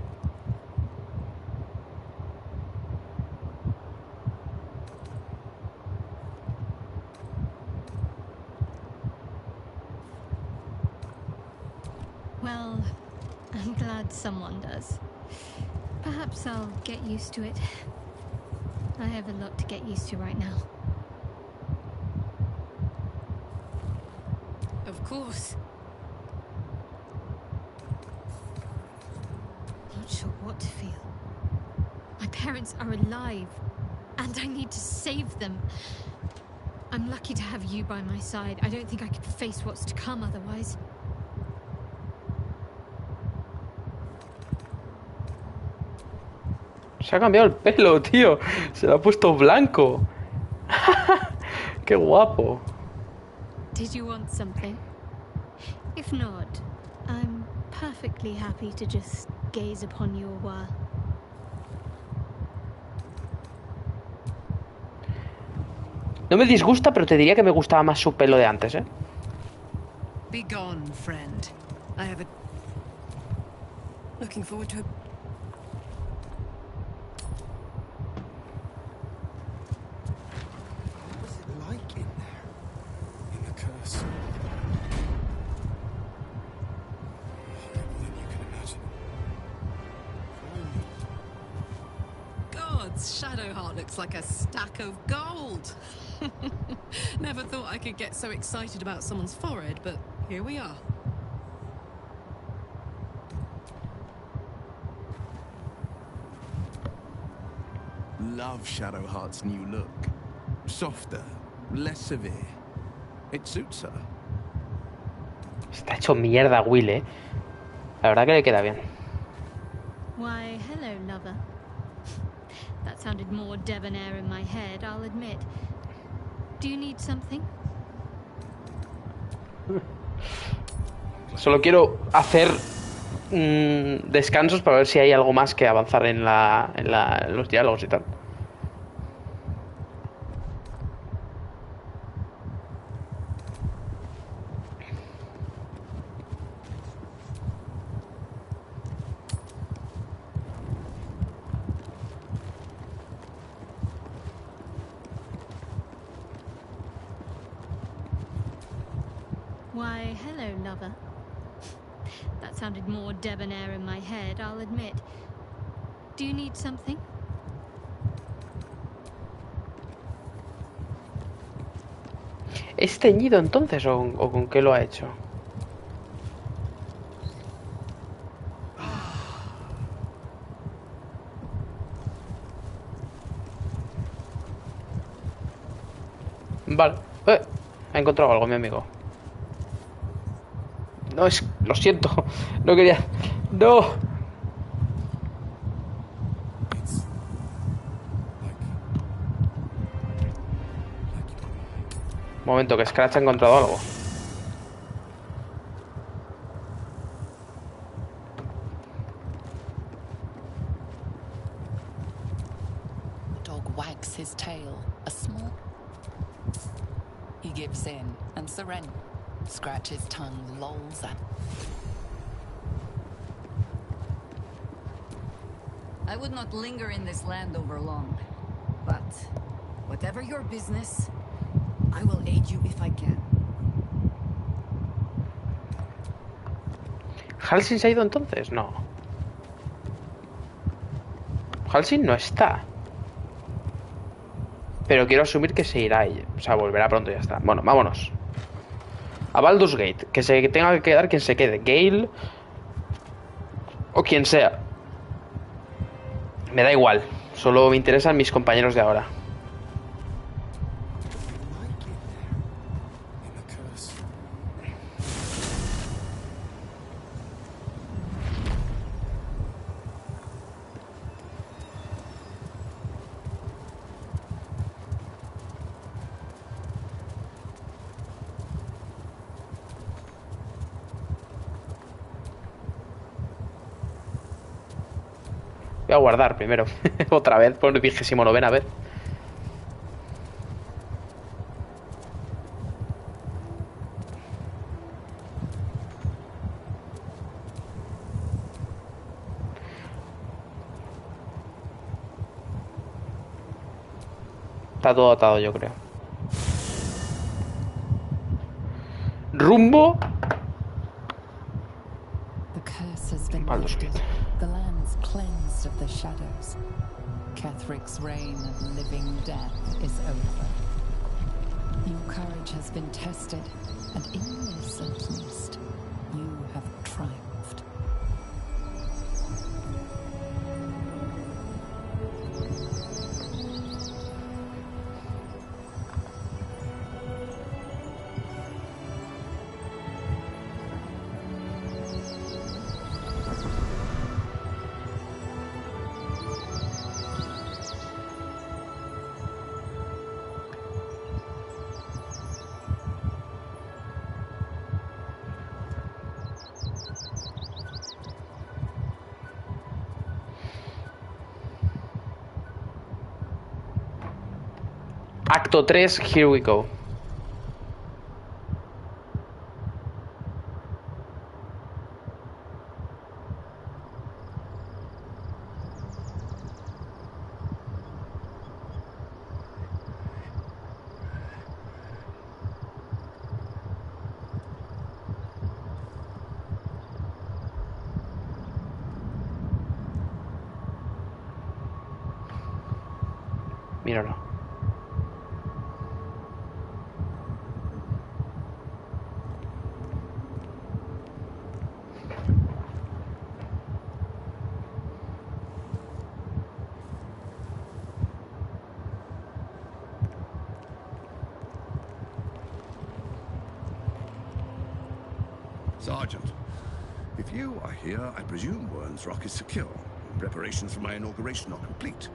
Well, I'm glad someone does. Perhaps I'll get used to it. I have a lot to get used to right now. Of course. Not sure what to feel. My parents are alive, and I need to save them. I'm lucky to have you by my side. I don't think I could face what's to come otherwise. Se ha cambiado el pelo, tío. Se lo ha puesto blanco. Qué guapo. Did you want something? If not, I'm perfectly happy to just gaze upon you a while. No me disgusta, pero te diría que me gustaba más su pelo de antes, ¿eh? Be gone, friend. I have a... Looking forward to a... Shadowheart looks like a stack of gold. Never thought I could get so excited about someone's forehead, but here we are. Love Shadowheart's new look. Softer, less severe. It suits her. Está hecho mierda Will, ¿eh? La verdad que le queda bien. Why, hello, lover. That sounded more debonair in my head, I'll admit. Do you need something? Solo quiero hacer descansos para ver si hay algo más que avanzar en los diálogos y tal. Why, hello, lover. That sounded more debonair in my head, I'll admit. Do you need something? ¿Es teñido entonces o con qué lo ha hecho? Vale. Ha encontrado algo, mi amigo. No, lo siento. No quería... ¡No! Un momento, que Scratch ha encontrado algo. warthog wags his tail, a small... He gives in and surrenders, scratches tongue, lolls at... I would not linger in this land over long, but whatever your business, I will aid you if I can. ¿Halsin se ha ido entonces? No. Halsin no está. Pero quiero asumir que se irá ella. O sea, volverá pronto y ya está. Bueno, vámonos. A Baldur's Gate. Que se tenga que quedar quien se quede. Gale. O quien sea. Me da igual. Solo me interesan mis compañeros de ahora. Voy a guardar primero. Otra vez, por 29ª vez. Está todo atado, yo creo. Rumbo. Baldur's Gate. The land's cleansed of the shadows. Kethric's reign of living death is over. Your courage has been tested, and in this at least, you have triumphed. Acto 3, here we go. Míralo. Sergeant, if you are here, I presume Wyrm's Rock is secure. Preparations for my inauguration are complete.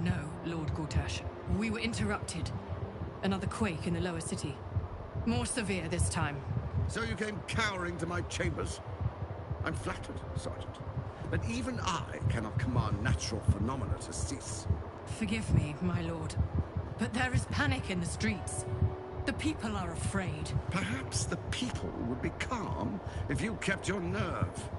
No, Lord Gortash. We were interrupted. Another quake in the lower city. More severe this time. So you came cowering to my chambers? I'm flattered, Sergeant. But even I cannot command natural phenomena to cease. Forgive me, my lord. But there is panic in the streets. The people are afraid. Perhaps the people would be calm if you kept your nerve.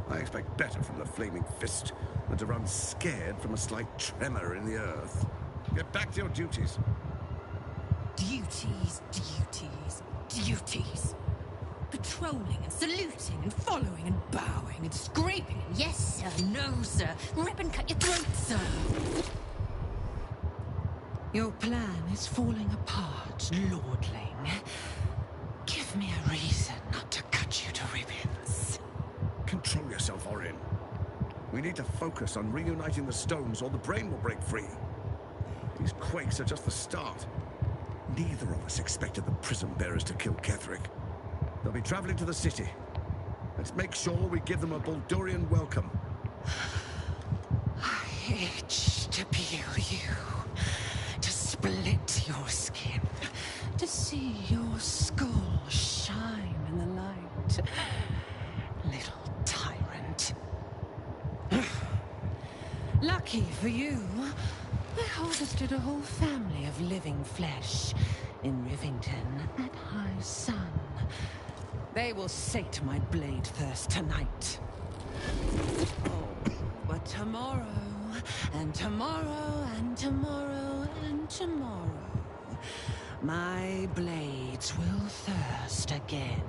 I expect better from the Flaming Fist than to run scared from a slight tremor in the earth. Get back to your duties. Duties, duties, duties. Patrolling and saluting and following and bowing and scraping and yes sir, no sir, rip and cut your throat, sir. Your plan is falling apart, lordling. Give me a reason not to cut you to ribbons. Control yourself, Orin. We need to focus on reuniting the stones or the brain will break free. These quakes are just the start. Neither of us expected the prison bearers to kill Ketheric. They'll be traveling to the city. Let's make sure we give them a Baldurian welcome. I itch to peel you, to split your skin, to see your skull shine in the light. Little tyrant. Lucky for you, I harvested a whole family of living flesh in Rivington at high sun. They will sate my blade thirst tonight. Oh, but tomorrow, and tomorrow, and tomorrow, and tomorrow, my blades will thirst again.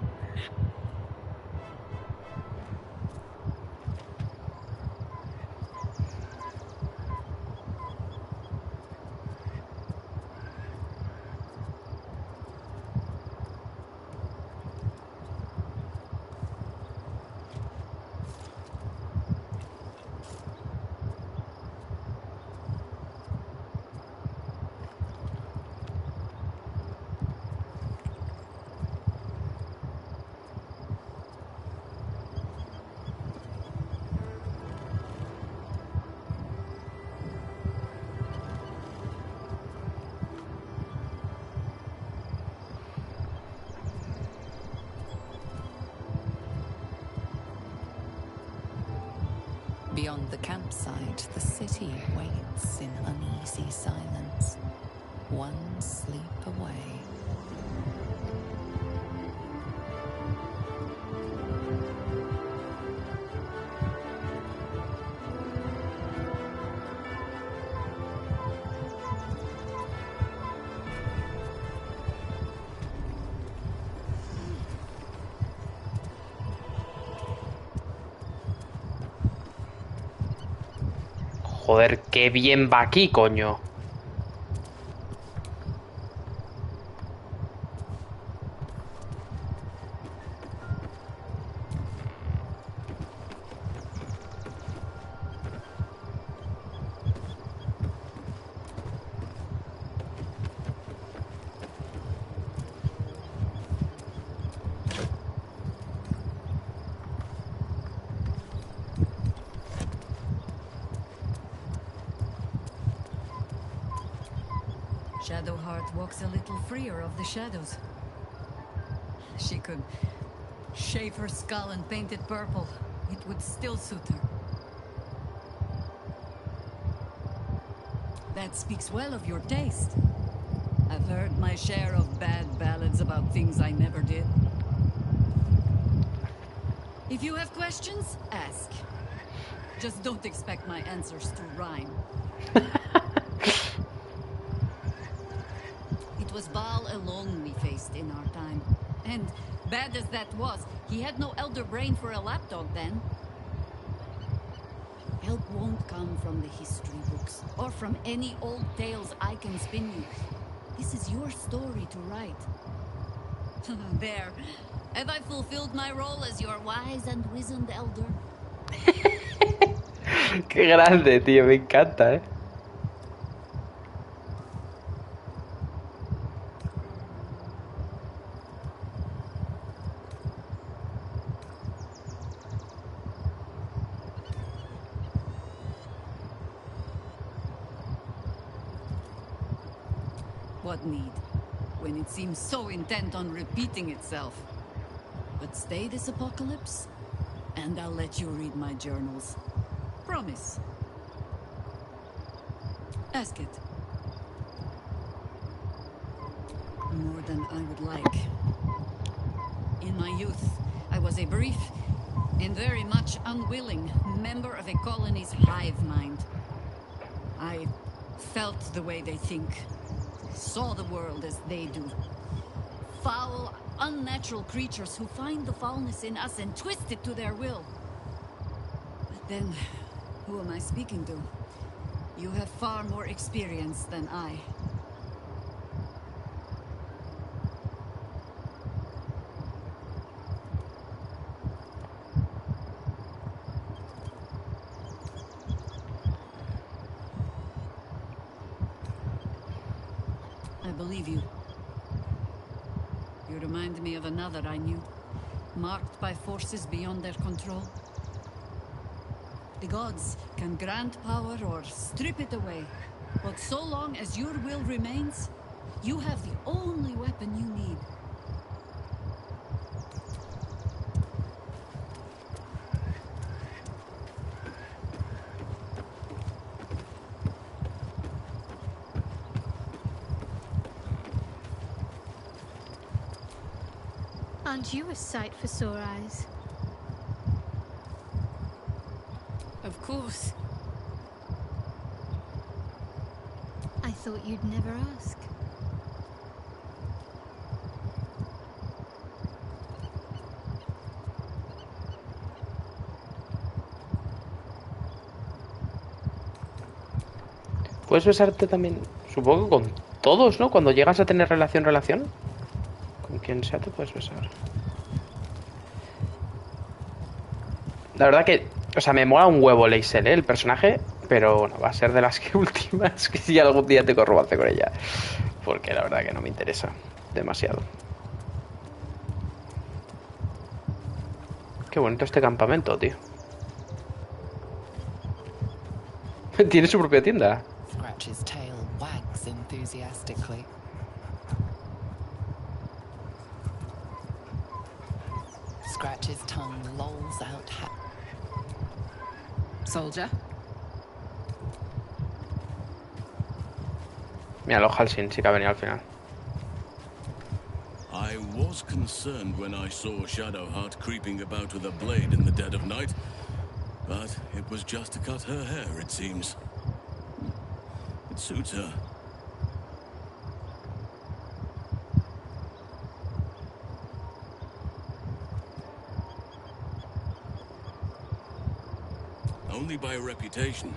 Beyond the campsite, the city waits in uneasy silence, one sleep away. Joder, qué bien va aquí, coño. Shadowheart walks a little freer of the shadows. She could shave her skull and paint it purple. It would still suit her. That speaks well of your taste. I've heard my share of bad ballads about things I never did. If you have questions, ask. Just don't expect my answers to rhyme. It was Baal alone we faced in our time. And bad as that was, he had no elder brain for a lapdog then. Help won't come from the history books, or from any old tales I can spin you. This is your story to write. There. Have I fulfilled my role as your wise and wizened elder? Qué grande, tío, me encanta, What need, when it seems so intent on repeating itself? But stay this apocalypse, and I'll let you read my journals. Promise. Ask it. More than I would like. In my youth, I was a brief and very much unwilling member of a colony's hive mind. I felt the way they think, saw the world as they do. Foul, unnatural creatures who find the foulness in us and twist it to their will. But then, who am I speaking to? You have far more experience than I. I believe you. You remind me of another I knew, marked by forces beyond their control. The gods can grant power or strip it away, but so long as your will remains, you have the only weapon you need. Aren't you a sight for sore eyes? Of course. I thought you'd never ask. Puedes besarte también, supongo que con todos, ¿no? Cuando llegas a tener relación. Con quien sea te puedes besar. La verdad que, o sea, me mola un huevo Lae'zel, el personaje, pero bueno, va a ser de las que últimas que si algún día tengo romance con ella. Porque la verdad que no me interesa demasiado. Qué bonito este campamento, tío. Tiene su propia tienda. Scratch's tail wags enthusiastically. Scratch's tongue lolls out. Soldier. Mira, los Halsin sí que ha venido al final. I was concerned when I saw Shadowheart creeping about with a blade in the dead of night, but it was just to cut her hair, it seems. It suits her. Only by reputation.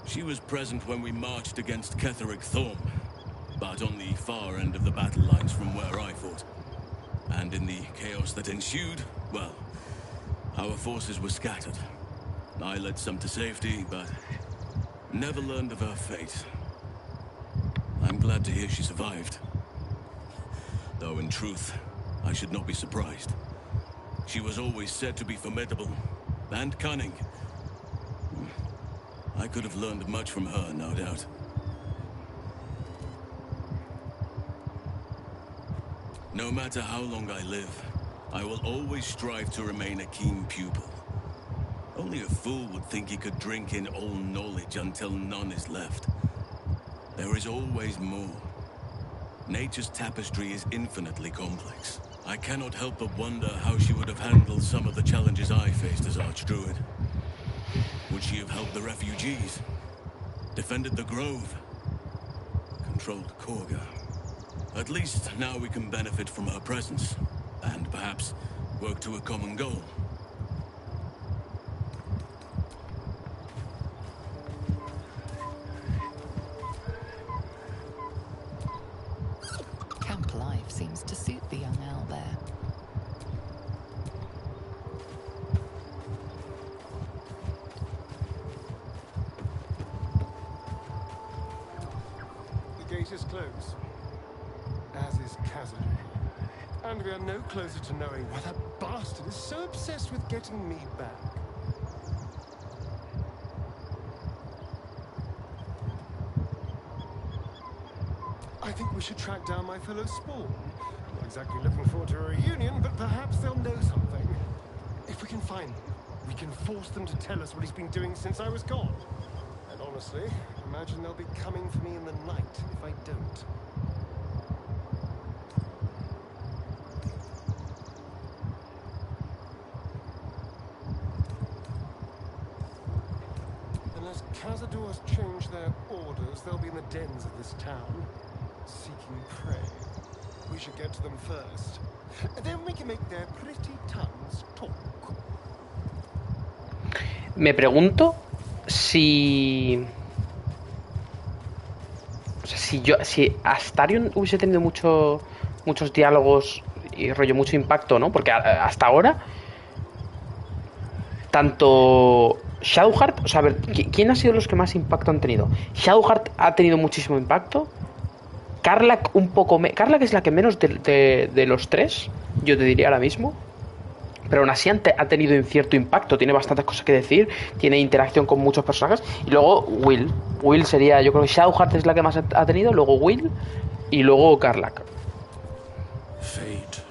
She was present when we marched against Ketheric Thorm, but on the far end of the battle lines from where I fought. And in the chaos that ensued, well, our forces were scattered. I led some to safety, but never learned of her fate. I'm glad to hear she survived. Though in truth, I should not be surprised. She was always said to be formidable and cunning. I could have learned much from her, no doubt. No matter how long I live, I will always strive to remain a keen pupil. Only a fool would think he could drink in all knowledge until none is left. There is always more. Nature's tapestry is infinitely complex. I cannot help but wonder how she would have handled some of the challenges I faced as Archdruid. Would she have helped the refugees? Defended the Grove? Controlled Korga? At least now we can benefit from her presence, and perhaps work to a common goal. Camp life seems to suit the young owl there. The gate is closed, as is Khazad. And we are no closer to knowing why that bastard is so obsessed with getting me back. I think we should track down my fellow Spawn. Not exactly looking forward to a reunion, but perhaps they'll know something. If we can find them, we can force them to tell us what he's been doing since I was gone. And honestly, imagine they'll be coming for me in the night if I don't. Unless Cazadors change their orders, they'll be in the dens of this town, seeking prey. We should get to them first. And then we can make their pretty tongues talk. Me pregunto si... O sea, si Astarion hubiese tenido muchos diálogos y rollo, mucho impacto, ¿no? Porque hasta ahora tanto Shadowheart, o sea, a ver, ¿quién ha sido los que más impacto han tenido? Shadowheart ha tenido muchísimo impacto. Karlach un poco... Karlach es la que menos de los tres, yo te diría ahora mismo. Pero aún así ha tenido un cierto impacto. Tiene bastantes cosas que decir. Tiene interacción con muchos personajes. Y luego Will. Will sería... Yo creo que Shadowheart es la que más ha tenido. Luego Will. Y luego Karlach. Fate,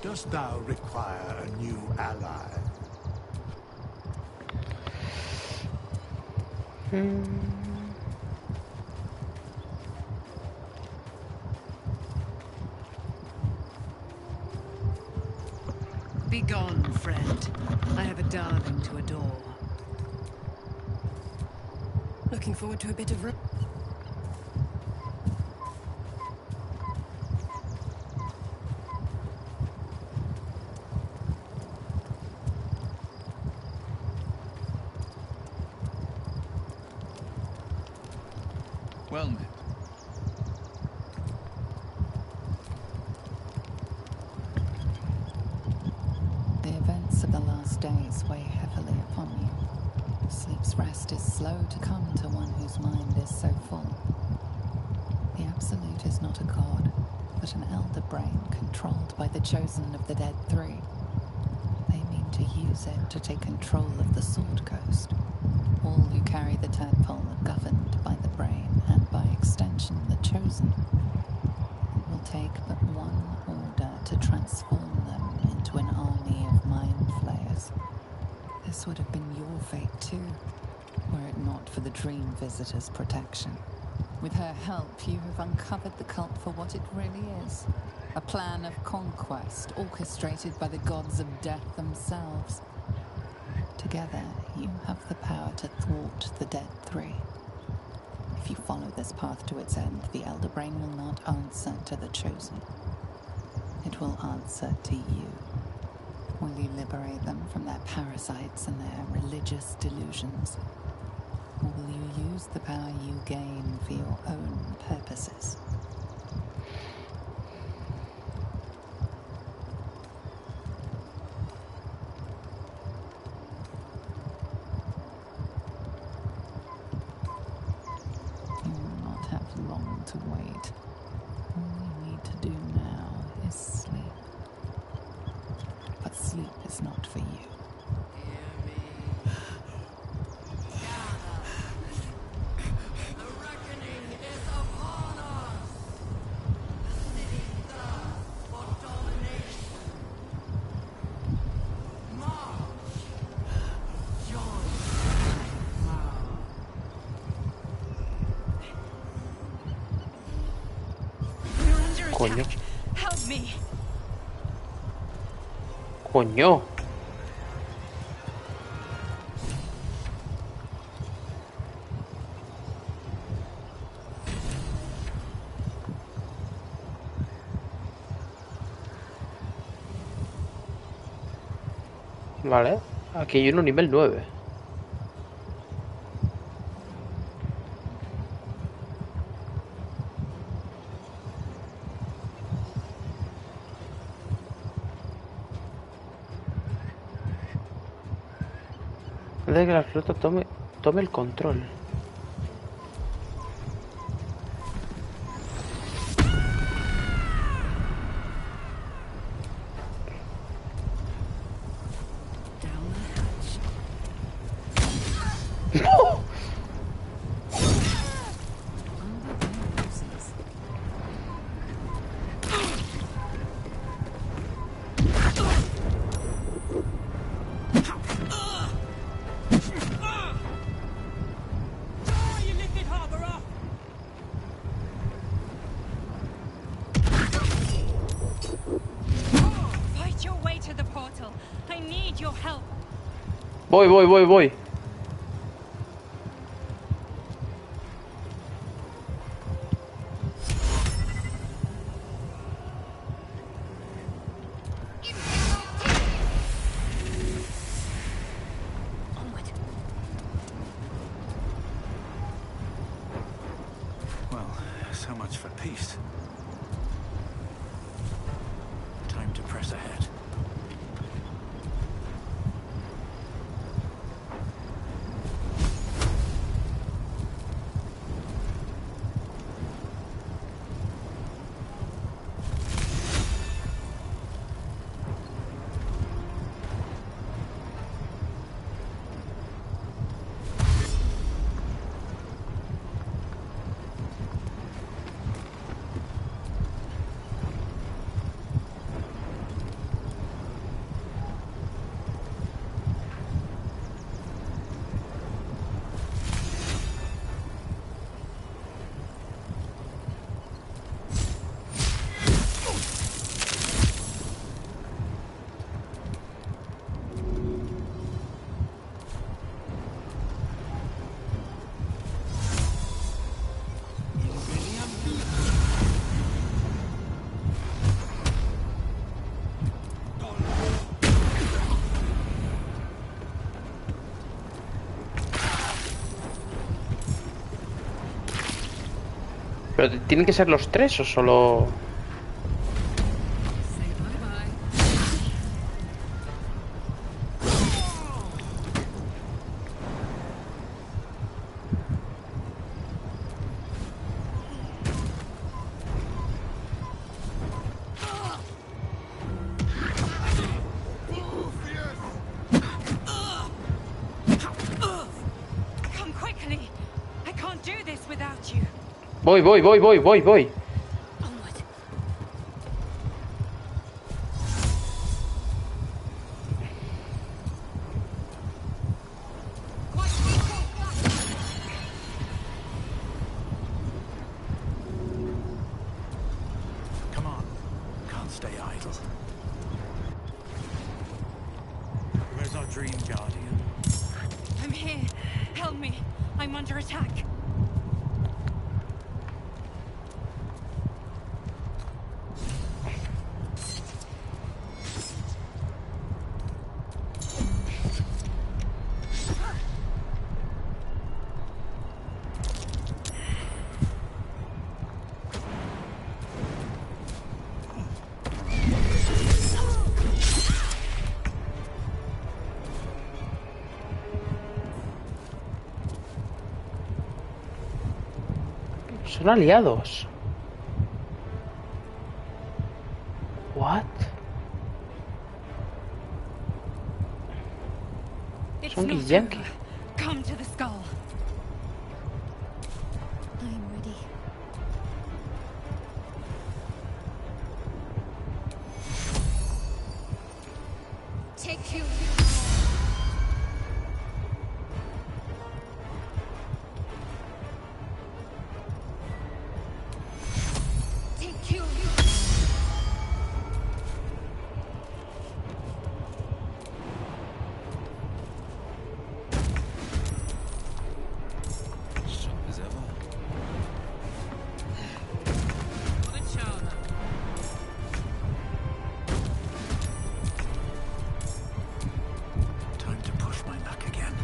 dost thou require a new ally? darling to adore. Looking forward to a bit of... Well met. The events of the last days weigh heavily upon you. Sleep's rest is slow to come to one whose mind is so full. The Absolute is not a god, but an elder brain controlled by the Chosen of the Dead Three. They mean to use it to take control of the Sword Coast. All who carry the tadpole are governed by the brain, and by extension the Chosen. It will take but one order to transform them into an army of mind flayers. This would have been your fate too, were it not for the Dream Visitor's protection. With her help, you have uncovered the cult for what it really is. A plan of conquest orchestrated by the gods of death themselves. Together, you have the power to thwart the Dead Three. If you follow this path to its end, the Elder Brain will not answer to the Chosen. It will answer to you. Will you liberate them from their parasites and their religious delusions? Or will you use the power you gain for your own purposes? You will not have long to wait. All you need to do now is sleep. But sleep is not for you. Coño. Help me. Coño. Vale, aquí hay uno nivel 9. Antes de que la flota tome el control. Fight your way to the portal. I need your help. Voy. Well, so much for peace. Time to press ahead. ¿Pero tienen que ser los tres o solo...? Come quickly. I can't do this without you. Voy. Come on. Can't stay idle. Where's our dream guardian? I'm here. Help me. I'm under attack. Son aliados. What? It's Son not Githyanki. over. Come to the skull. I'm ready. Take you. Take you. Sharp as ever. Time to push my luck again.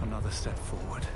Another step forward.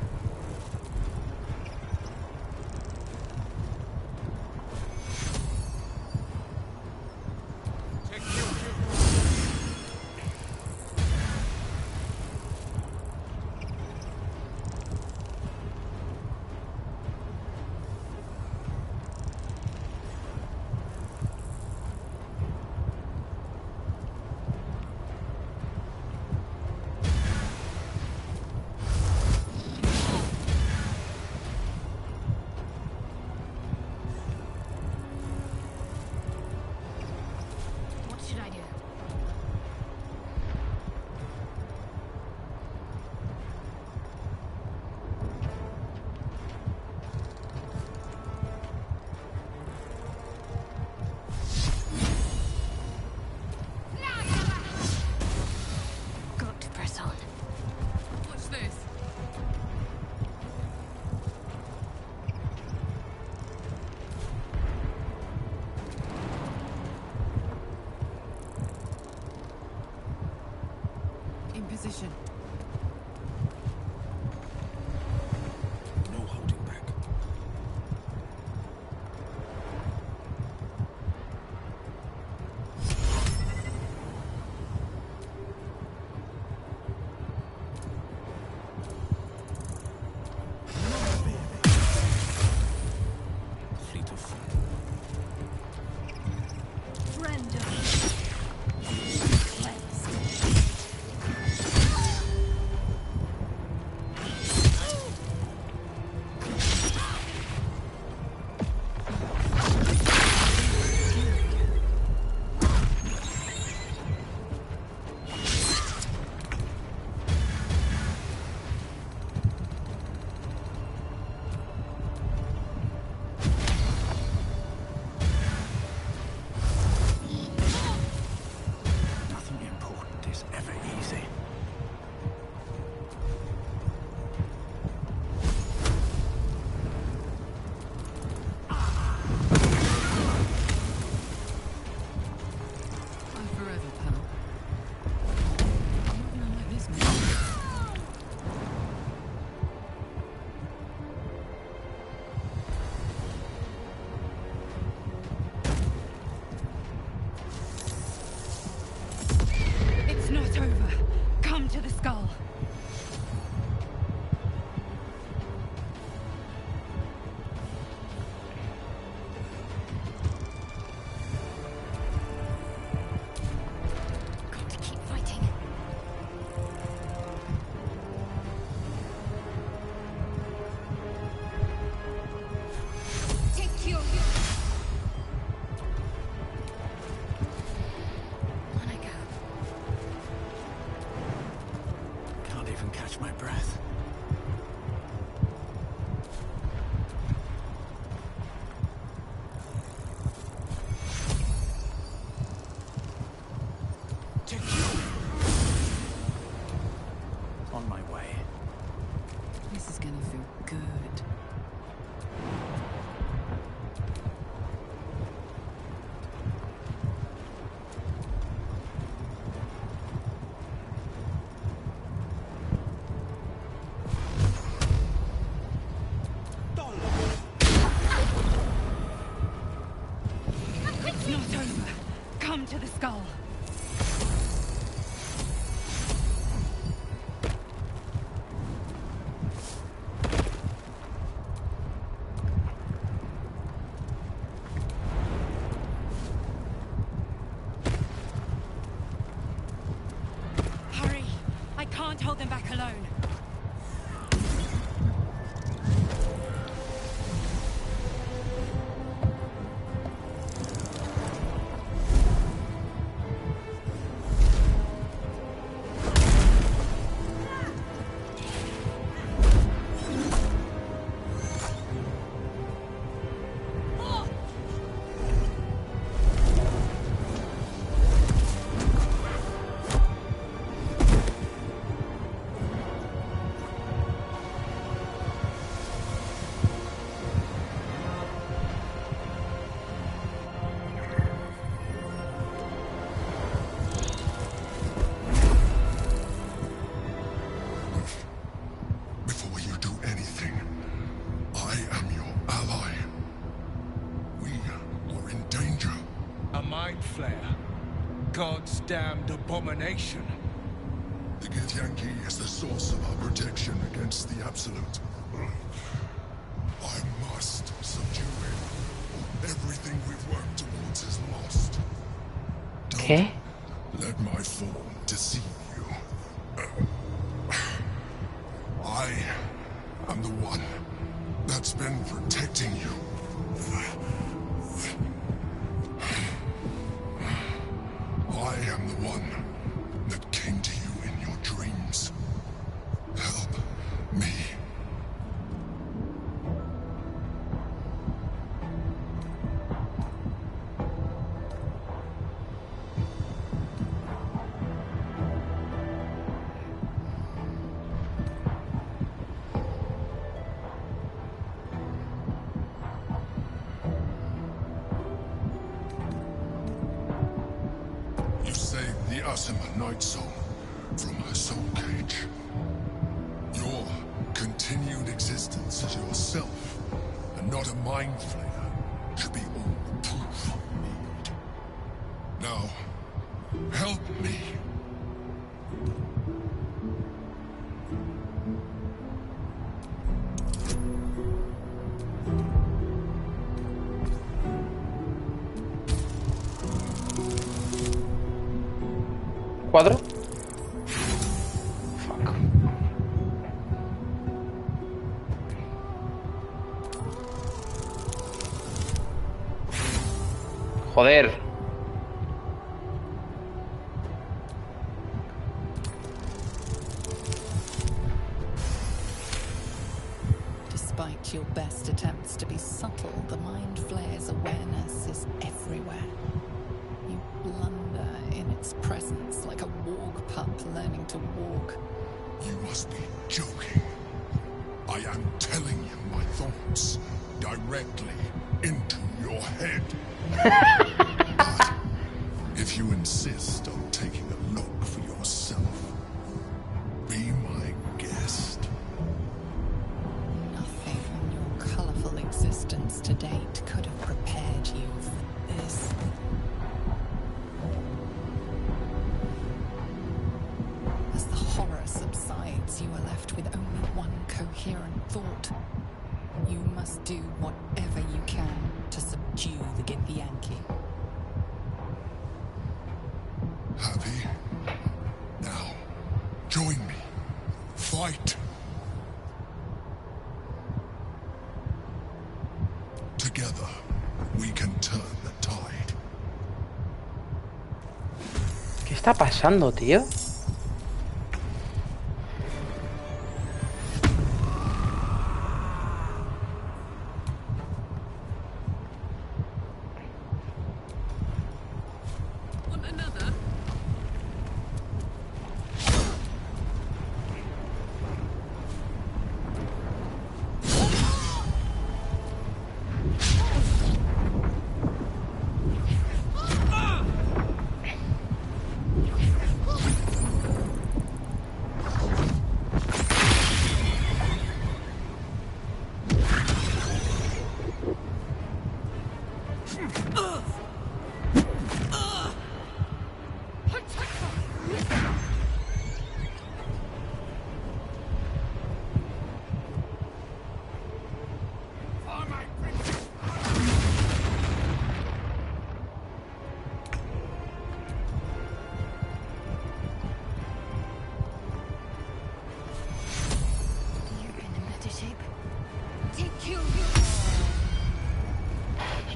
do anything. I am your ally. We are in danger. A mind flayer. God's damned abomination. The Githyanki is the source of our protection against the Absolute. I must subdue him. Everything we've worked towards is lost. ¿Qué? Let my form deceive you. I am the one that's been protecting you. I am the one that came to you in your dreams. Help me. You saved the Asima Night Soul from her soul cage. Your continued existence as yourself, and not a mind flayer, should be all the proof you need. Now, help me. ¿Cuadro? Joder. Despite your best attempts to be subtle, the Mind Flayer's awareness is everywhere. You blunder in its presence like a warg pup learning to walk. You must be joking. I am telling you my thoughts directly into your head. But if you insist on taking a look for yourself, be my guest. Nothing in your colorful existence to date could have prepared you for this. As the horror subsides, you are left with only one coherent thought. You must do whatever you can to subdue the Githyanki. Happy? Now, join me. Fight. Together, we can turn the tide. ¿Qué está pasando, tío?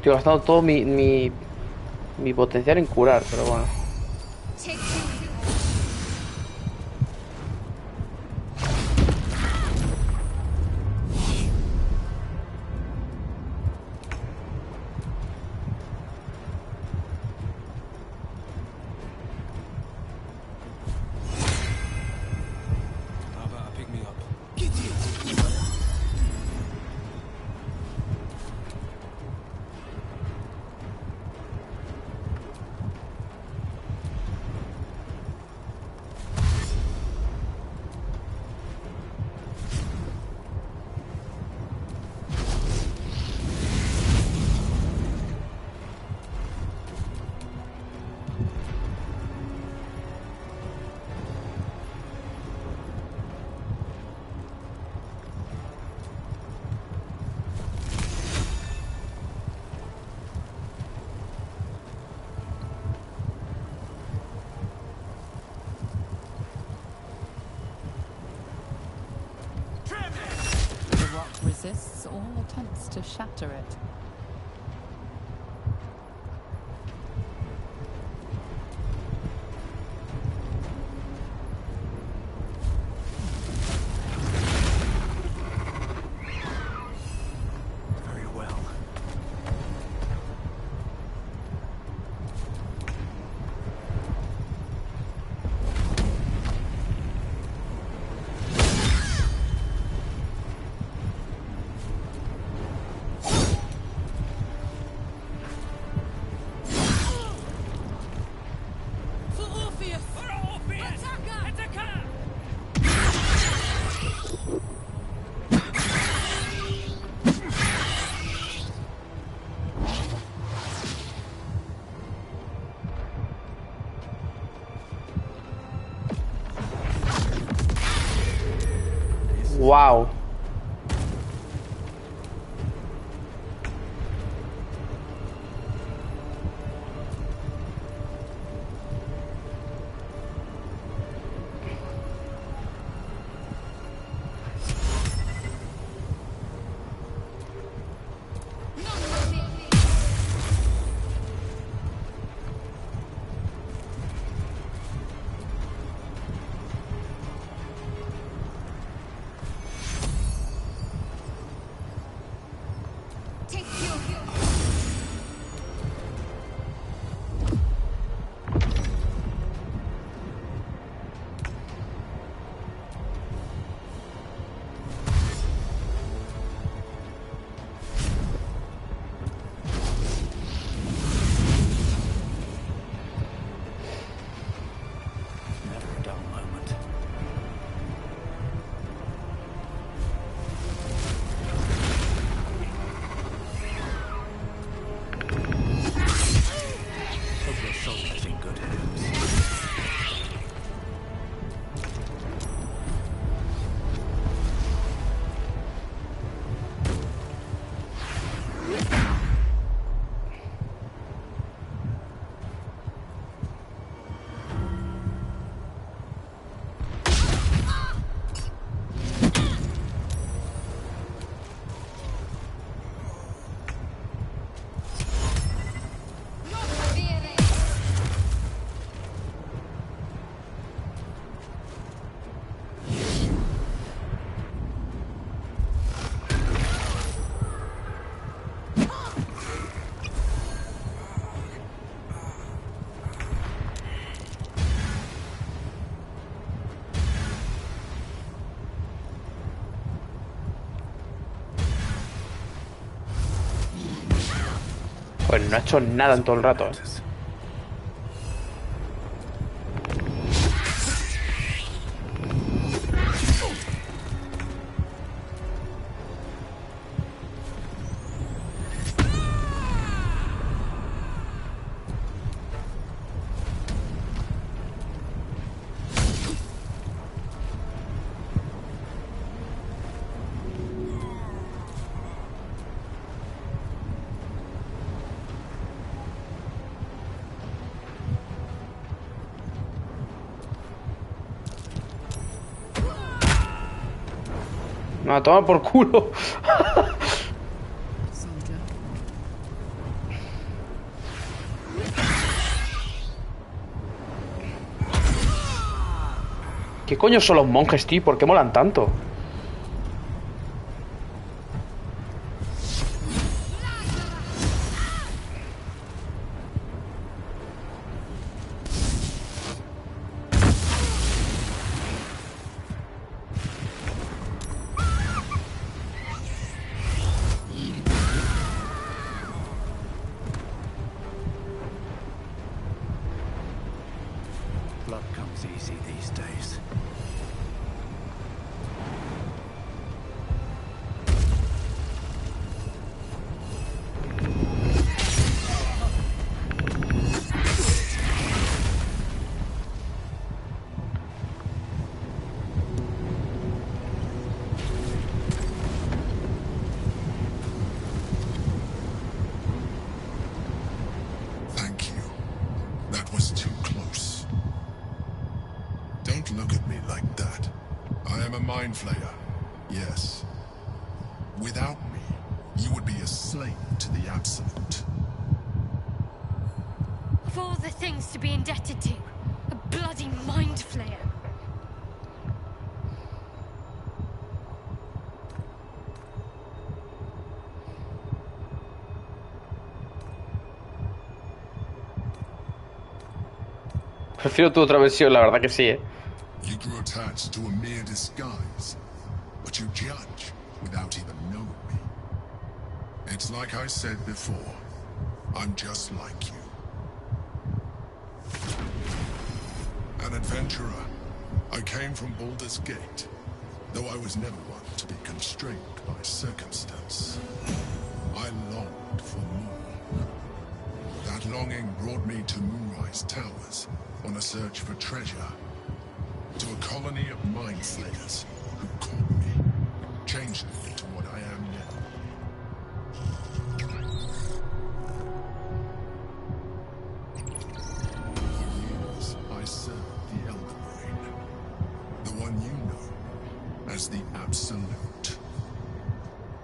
Estoy gastando todo mi potencial en curar, pero bueno. resists all attempts to shatter it. Very well. Wow. Never a dull moment. Hope your soul is in good hands. Pues no ha hecho nada en todo el rato, ¿eh? No, toma por culo. ¿Qué coño son los monjes, tío? ¿Por qué molan tanto? Blood comes easy these days. Thank you. That was too close. Don't look at me like that. I am a mind flayer. Yes. Without me, you would be a slave to the Absolute. Of all the things to be indebted to, a bloody mind flayer. Prefiero tu otra versión, la verdad que sí, ¿eh? You grew attached to a mere disguise, but you judge without even knowing me. It's like I said before, I'm just like you. An adventurer, I came from Baldur's Gate, though I was never one to be constrained by circumstance. I longed for more. That longing brought me to Moonrise Towers on a search for treasure, to a colony of mind flayers who caught me, changed me into what I am now. For years, I served the Elder Brain, the one you know as the Absolute.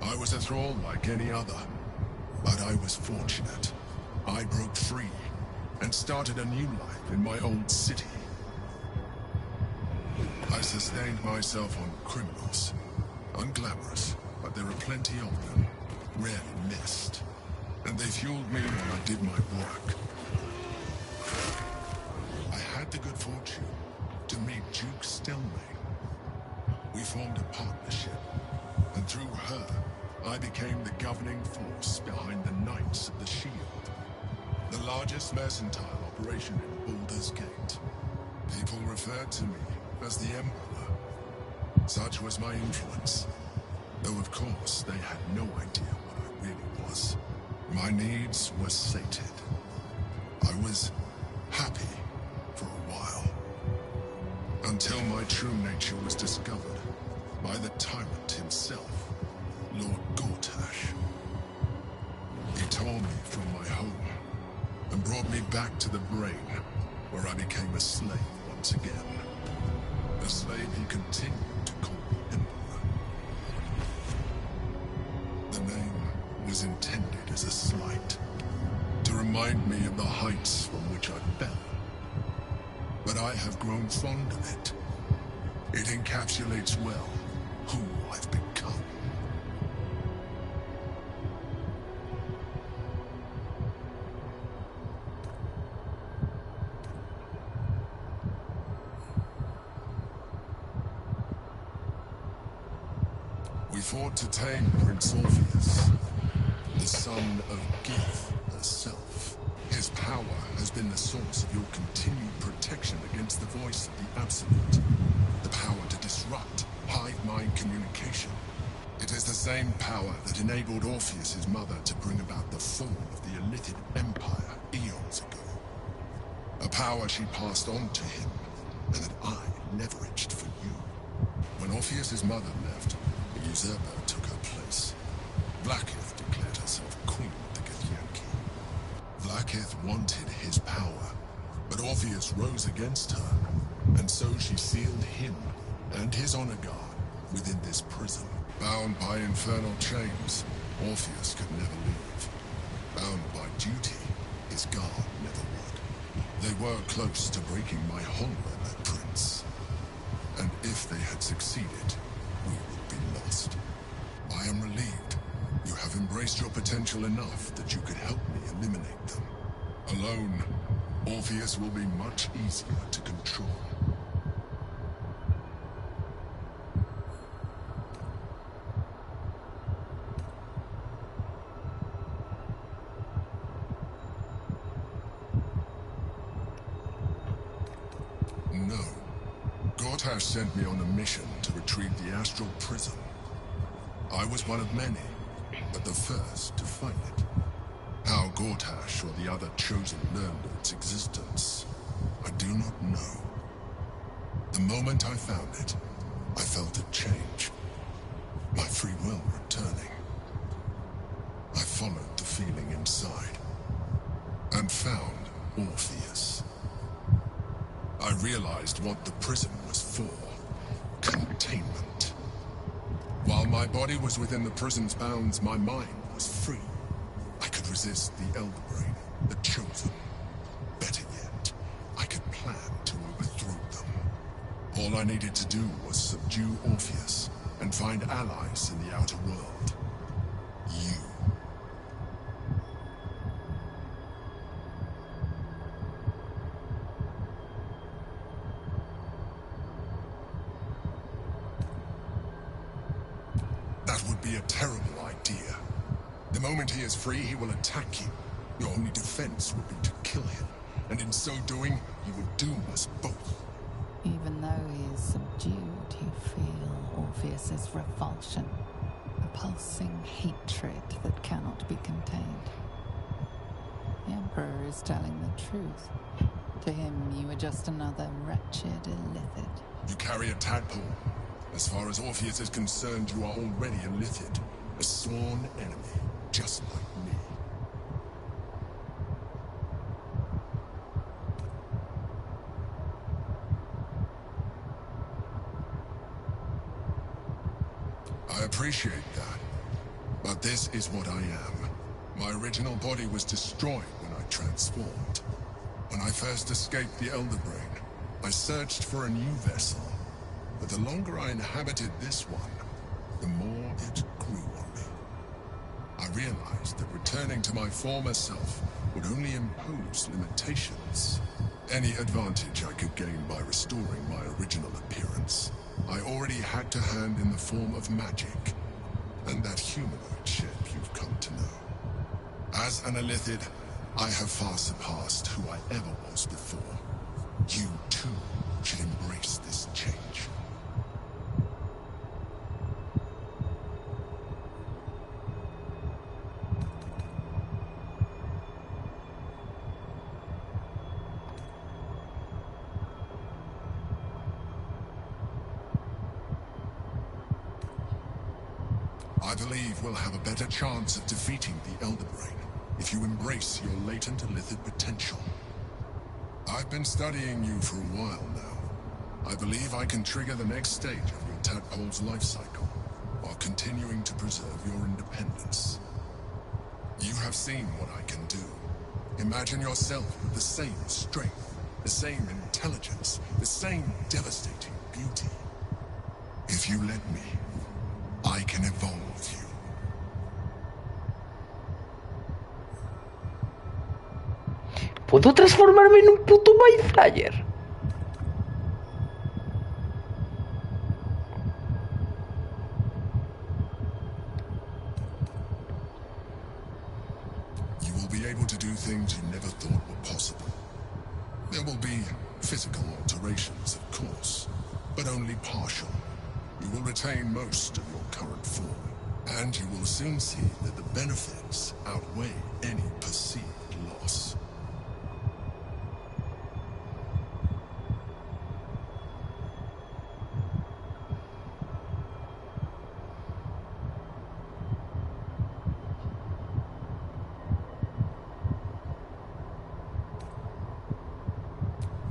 I was a thrall like any other, but I was fortunate. I broke free and started a new life in my old city. I sustained myself on criminals. Unglamorous, but there are plenty of them, rarely missed. And they fueled me while I did my work. I had the good fortune to meet Duke Stelmane. We formed a partnership, and through her, I became the governing force behind the Knights of the Shield, the largest mercantile operation in Baldur's Gate. People referred to me as the Emperor. Such was my influence. Though of course they had no idea what I really was. My needs were sated. I was happy for a while. Until my true nature was discovered by the tyrant himself, Lord Gortash. He tore me from my home and brought me back to the Brain, where I became a slave once again. A slave he continued to call the Emperor. The name was intended as a slight, to remind me of the heights from which I fell. But I have grown fond of it. It encapsulates well who I've become. We fought to tame Prince Orpheus, the son of Gith herself. His power has been the source of your continued protection against the voice of the Absolute. The power to disrupt hive-mind communication. It is the same power that enabled Orpheus's mother to bring about the fall of the Illithid Empire eons ago. A power she passed on to him, and that I leveraged for you. When Orpheus's mother left, a usurper took her place. Vlaakith declared herself queen of the Githyanki. Vlaakith wanted his power, but Orpheus rose against her, and so she sealed him and his honor guard within this prison. Bound by infernal chains, Orpheus could never leave. Bound by duty, his guard never would. They were close to breaking my honor, that prince. And if they had succeeded, we would be lost. I am relieved. You have embraced your potential enough that you could help me eliminate them. Alone, Orpheus will be much easier to control. No. Gortash sent me on a mission to retrieve the Astral Prism. I was one of many, but the first to find it. How Gortash or the other Chosen learned of its existence, I do not know. The moment I found it, I felt a change. My free will returning. I followed the feeling inside, and found Orpheus. I realized what the prism was for. Containment. While my body was within the prison's bounds, my mind was free. I could resist the Elder Brain, the Chosen. Better yet, I could plan to overthrow them. All I needed to do was subdue Orpheus and find allies in the outer world. You. That would be a terrible idea. The moment he is free, he will attack you. Your only defense would be to kill him, and in so doing, he would doom us both. Even though he is subdued, you feel Orpheus's revulsion, a pulsing hatred that cannot be contained. The Emperor is telling the truth. To him, you are just another wretched illithid. You carry a tadpole. As far as Orpheus is concerned, you are already a Lithid, a sworn enemy, just like me. I appreciate that, but this is what I am. My original body was destroyed when I transformed. When I first escaped the Elder Brain, I searched for a new vessel. But the longer I inhabited this one, the more it grew on me. I realized that returning to my former self would only impose limitations. Any advantage I could gain by restoring my original appearance, I already had to hand in the form of magic, and that humanoid shape you've come to know. As an Illithid, I have far surpassed who I ever was before. You, too, should embrace this change. I believe we'll have a better chance of defeating the Elder Brain if you embrace your latent Illithid potential. I've been studying you for a while now. I believe I can trigger the next stage of your tadpole's life cycle, while continuing to preserve your independence. You have seen what I can do. Imagine yourself with the same strength, the same intelligence, the same devastating beauty. If you let me, I can evolve you. ¿Puedo transformarme en un puto Mindflayer? You will be able to do things you never thought were possible. There will be physical alterations, of course, but only partial. You will retain most of your current form, and you will soon see that the benefits outweigh any perceived loss.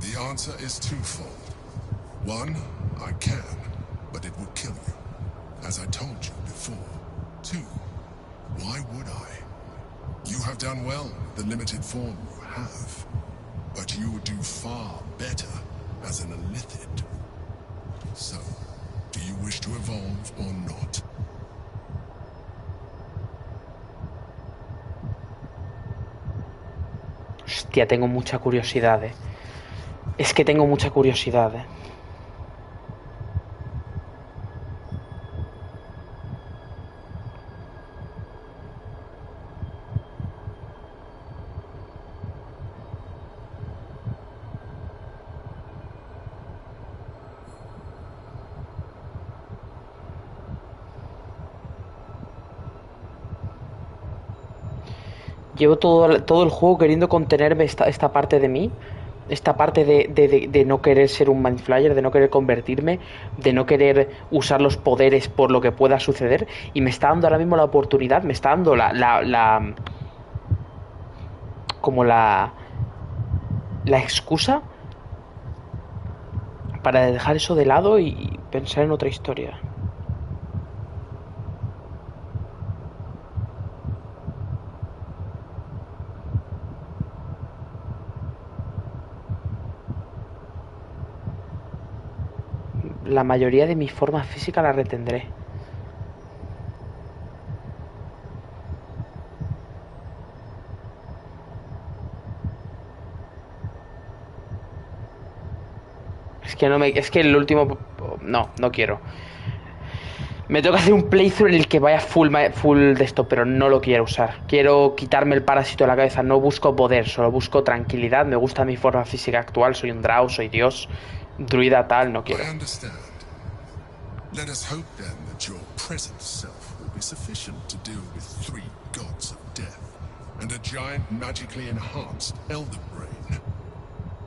The answer is twofold. One, I can, but it would kill you, as I told you before. Two, why would I? You have done well with the limited form you have, but you would do far better as an Illithid. So, do you wish to evolve or not? Hostia, tengo mucha curiosidad, eh. Es que tengo mucha curiosidad, eh. Llevo todo el juego queriendo contenerme esta parte de mí. Esta parte de no querer ser un Mindflayer, de no querer convertirme, de no querer usar los poderes por lo que pueda suceder. Y me está dando ahora mismo la oportunidad, me está dando la excusa para dejar eso de lado y pensar en otra historia. la mayoría de mi forma física la retendré. Es que el último... No quiero. Me tengo que hacer un playthrough en el que vaya full de esto, pero no lo quiero usar. Quiero quitarme el parásito de la cabeza. No busco poder, solo busco tranquilidad. Me gusta mi forma física actual. Soy un drow, soy dios, druida tal, no quiero. Let us hope then that your present self will be sufficient to deal with 3 gods of death and a giant magically enhanced elder brain.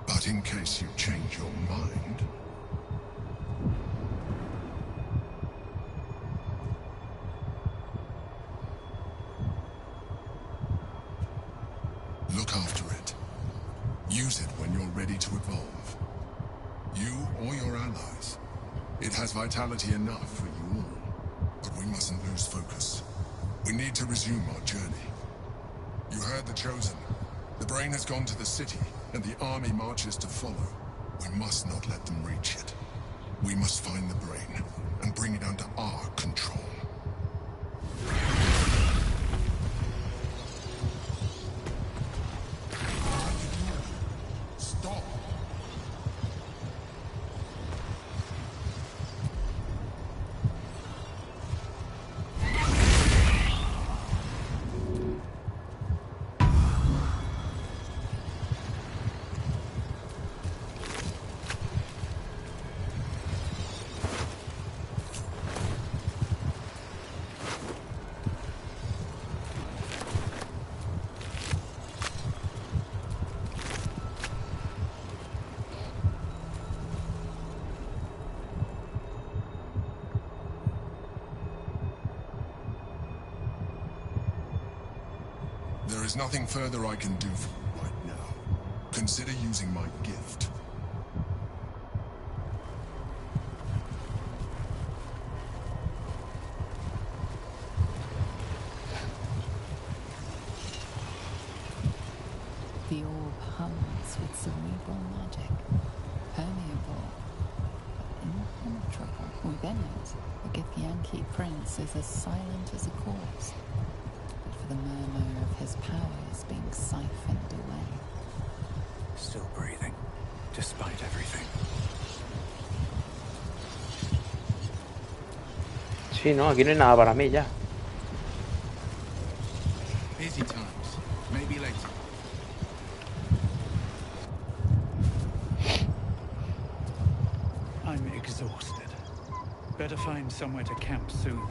But in case you change your mind... Look after it. Use it when you're ready to evolve. You or your allies. It has vitality enough for you all. But we mustn't lose focus. We need to resume our journey. You heard the Chosen. The brain has gone to the city, and the army marches to follow. We must not let them reach it. We must find the brain, and bring it under our control. Stop! There is nothing further I can do for you right now. Consider using my gift. The orb hums with cerebral magic, permeable, but impenetrable. Within it, the Githyanki prince is as silent as a corpse, but for the murmur of his powers being siphoned away. Still breathing, despite everything. Sí, no, aquí no hay nada para mí ya. Busy times. Maybe later. I'm exhausted. Better find somewhere to camp soon.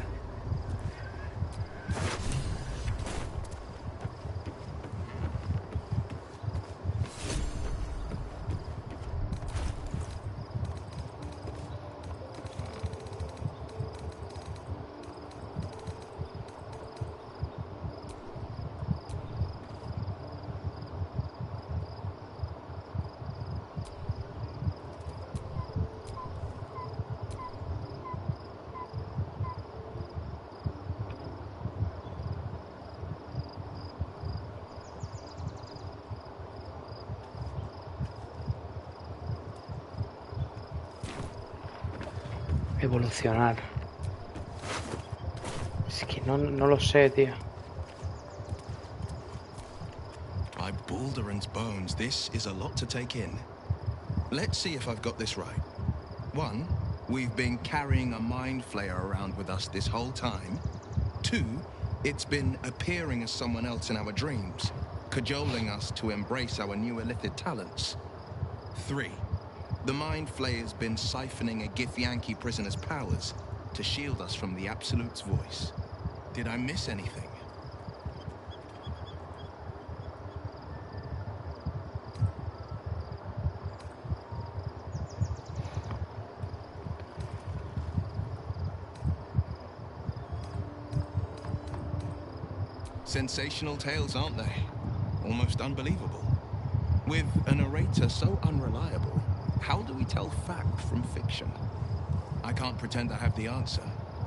Evolucionar. Es que no lo sé, tío. By Balduran's bones, this is a lot to take in. Let's see if I've got this right. 1, we've been carrying a mind flayer around with us this whole time. 2, it's been appearing as someone else in our dreams, cajoling us to embrace our new illithid talents. 3, the Mind Flayer's been siphoning a Githyanki prisoner's powers to shield us from the Absolute's voice. Did I miss anything? Sensational tales, aren't they? Almost unbelievable. With a narrator so unreliable, how do we tell fact from fiction? I can't pretend I have the answer,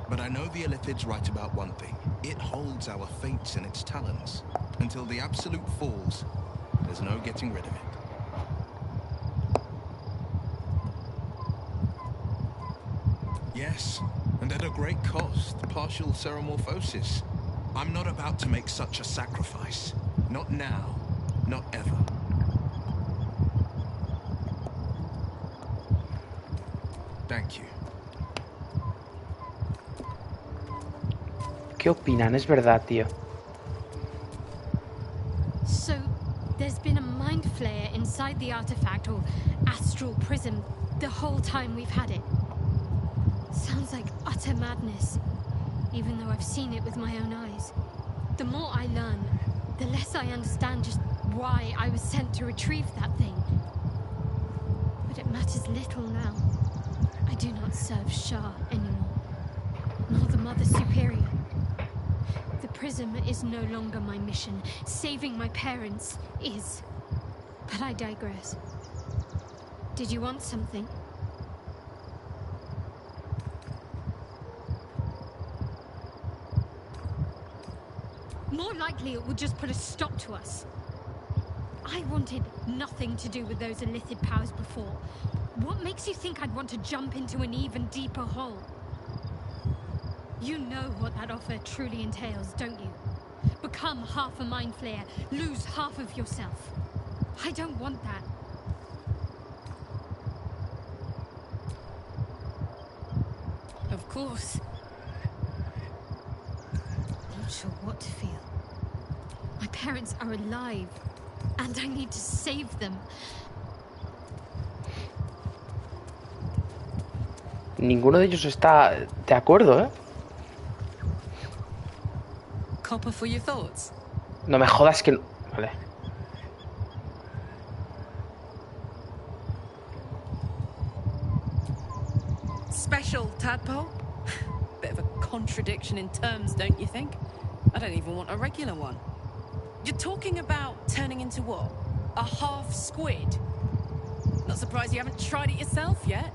but I know the Illithid's right about one thing. It holds our fates in its talons. Until the Absolute falls, there's no getting rid of it. Yes, and at a great cost, partial ceremorphosis. I'm not about to make such a sacrifice. Not now, not ever. Thank you. ¿Qué opinan? Es verdad, tío. So, there's been a mind flayer inside the artifact or astral prism the whole time we've had it. Sounds like utter madness, even though I've seen it with my own eyes. The more I learn, the less I understand just why I was sent to retrieve that thing. But it matters little now. I do not serve Shah anymore, nor the Mother Superior. The prism is no longer my mission. Saving my parents is. But I digress. Did you want something? More likely it would just put a stop to us. I wanted nothing to do with those illithid powers before. What makes you think I'd want to jump into an even deeper hole? You know what that offer truly entails, don't you? Become half a mind flayer, lose half of yourself. I don't want that. Of course. Not sure what to feel. My parents are alive, and I need to save them. Ninguno de ellos está de acuerdo, ¿eh? Copper for your thoughts. No me jodas que no... Vale. Special, tadpole? Bit of a contradiction in terms, don't you think? I don't even want a regular one. You're talking about turning into what? A half squid? Not surprised you haven't tried it yourself yet.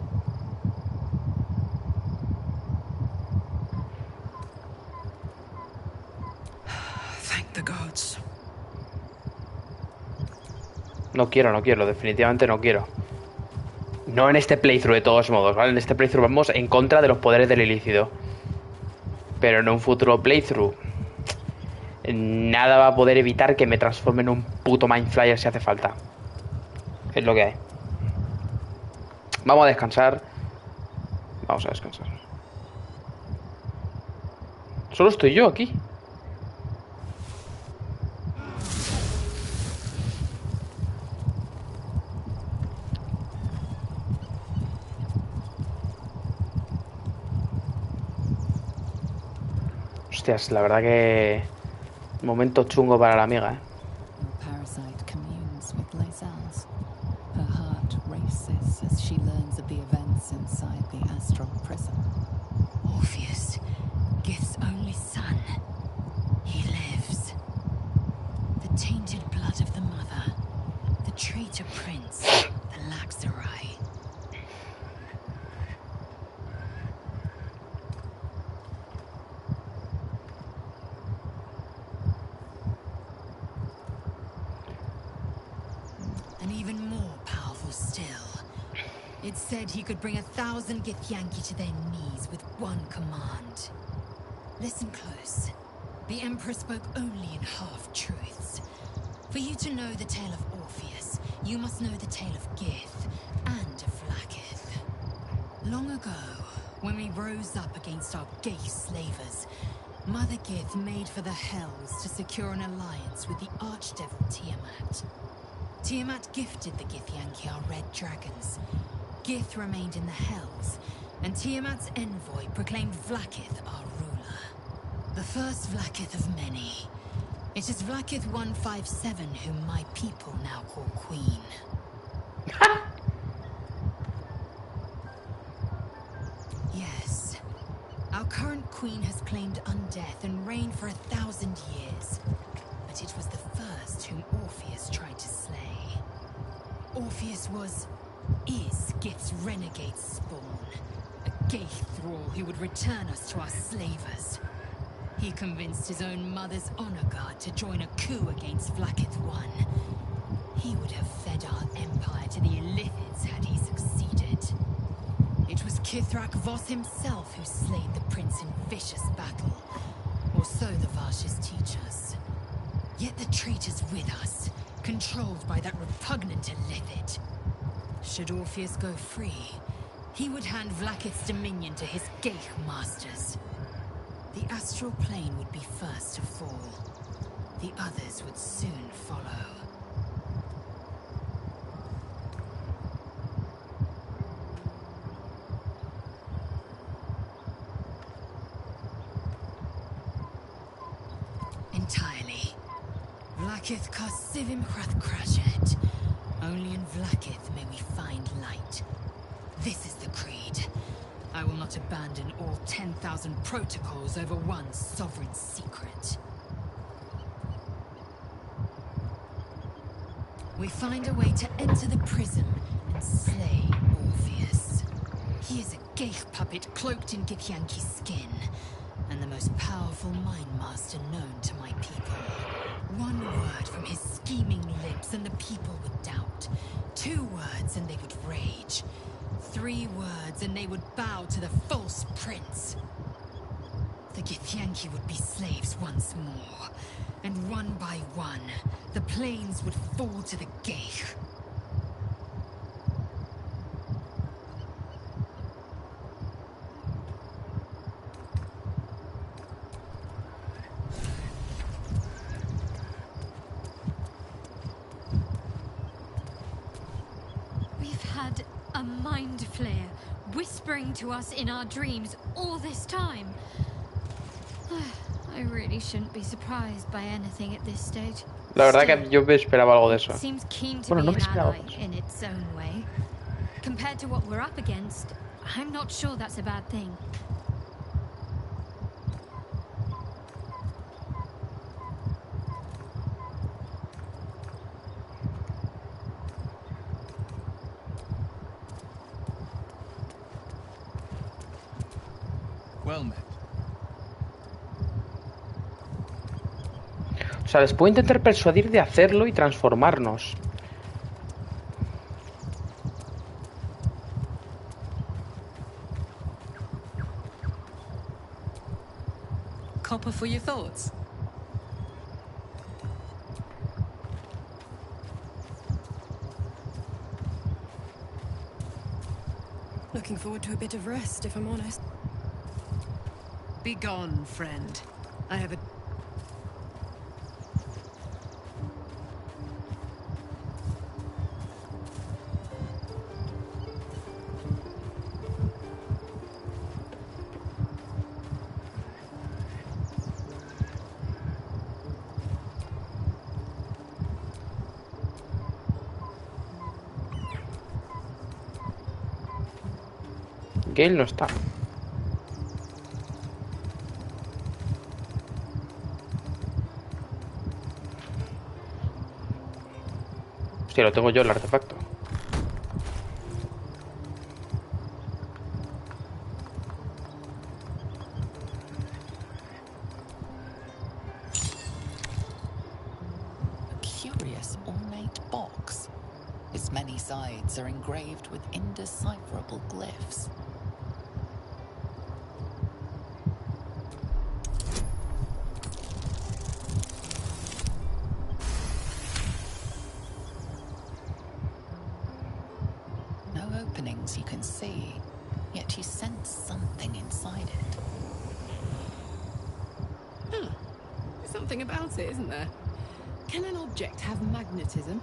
Thank the gods. No quiero, definitivamente no quiero. No en este playthrough de todos modos, ¿vale? En este playthrough vamos en contra de los poderes del ilícito. Pero en un futuro playthrough nada va a poder evitar que me transforme en un puto Mind Flayer si hace falta. Es lo que hay. Vamos a descansar. Vamos a descansar. Solo estoy yo aquí. Hostias, la verdad que... Momento chungo para la amiga, ¿eh? The parasite communes with Lae'zel's. Her heart races as she learns of the events inside the astral prism. Orpheus, Gith's only son. He lives. The tainted blood of the mother. The traitor prince. The Laxarai. And even more powerful still. It said he could bring 1,000 Githyanki to their knees with one command. Listen close. The Emperor spoke only in half-truths. For you to know the tale of Orpheus, you must know the tale of Gith and of Vlaakith. Long ago, when we rose up against our gay slavers, Mother Gith made for the Hells to secure an alliance with the Archdevil Tiamat. Tiamat gifted the Githyanki our red dragons. Gith remained in the Hells, and Tiamat's envoy proclaimed Vlaakith our ruler. The first Vlaakith of many. It is Vlaakith 157 whom my people now call Queen. Yes. Our current queen has claimed undeath and reigned for 1,000 years. But it was the first whom Orpheus tried to slay. Orpheus is Gith's renegade spawn. A gay thrall who would return us to our slavers. He convinced his own mother's honor guard to join a coup against Vlaakith I. He would have fed our empire to the Illithids had he succeeded. It was Kithrak Voss himself who slayed the prince in vicious battle. Or so the Varshes teach us. Yet the traitor's with us, controlled by that repugnant Illithid. Should Orpheus go free, he would hand Vlaakith's dominion to his Geich masters. The astral plane would be first to fall. The others would soon follow. Entirely. Vlaakith Karsivim Hrathkrashet. Only in Vlaakith may we find light. This is the creed. I will not abandon all 10,000 protocols over one sovereign secret. We find a way to enter the prism and slay Orpheus. He is a Geich puppet cloaked in Githyanki's skin, and the most powerful mind master known to my people. One word from his scheming lips and the people would doubt. 2 words and they would rage. 3 words and they would bow to the false prince. The Githyanki would be slaves once more. And one by one, the plains would fall to the Geich. We've had a mind flayer whispering to us in our dreams all this time. I really shouldn't be surprised by anything at this stage. La verdad que yo me esperaba algo de eso. It seems keen to Bueno, no be me an esperaba ally eso. in its own way. Compared to what we're up against, I'm not sure that's a bad thing. Well met. O sea, les puedo intentar persuadir de hacerlo y transformarnos. Copper for your thoughts. Looking forward to a bit of rest, if I'm honest. Be gone, friend. I have a... Gale no está. Hostia, lo tengo yo el artefacto. A curious ornate box. Its many sides are engraved with indecipherable glyphs. No openings you can see, yet you sense something inside it. Huh. There's something about it, isn't there? Can an object have magnetism?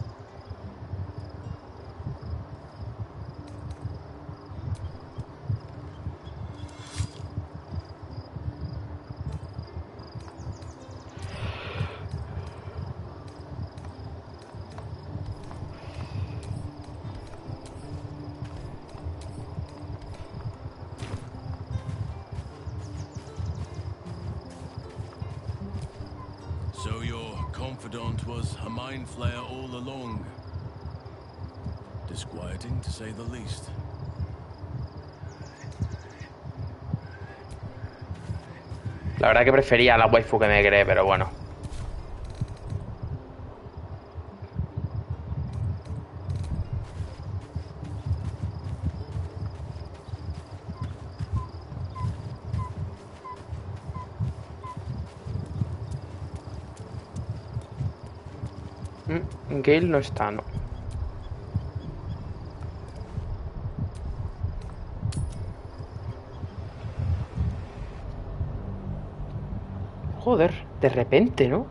So your confidant was a mind flayer all along. Disquieting, to say the least. La verdad que prefería a la waifu que me creé, pero bueno. Gale no está, no. Joder, de repente, ¿no?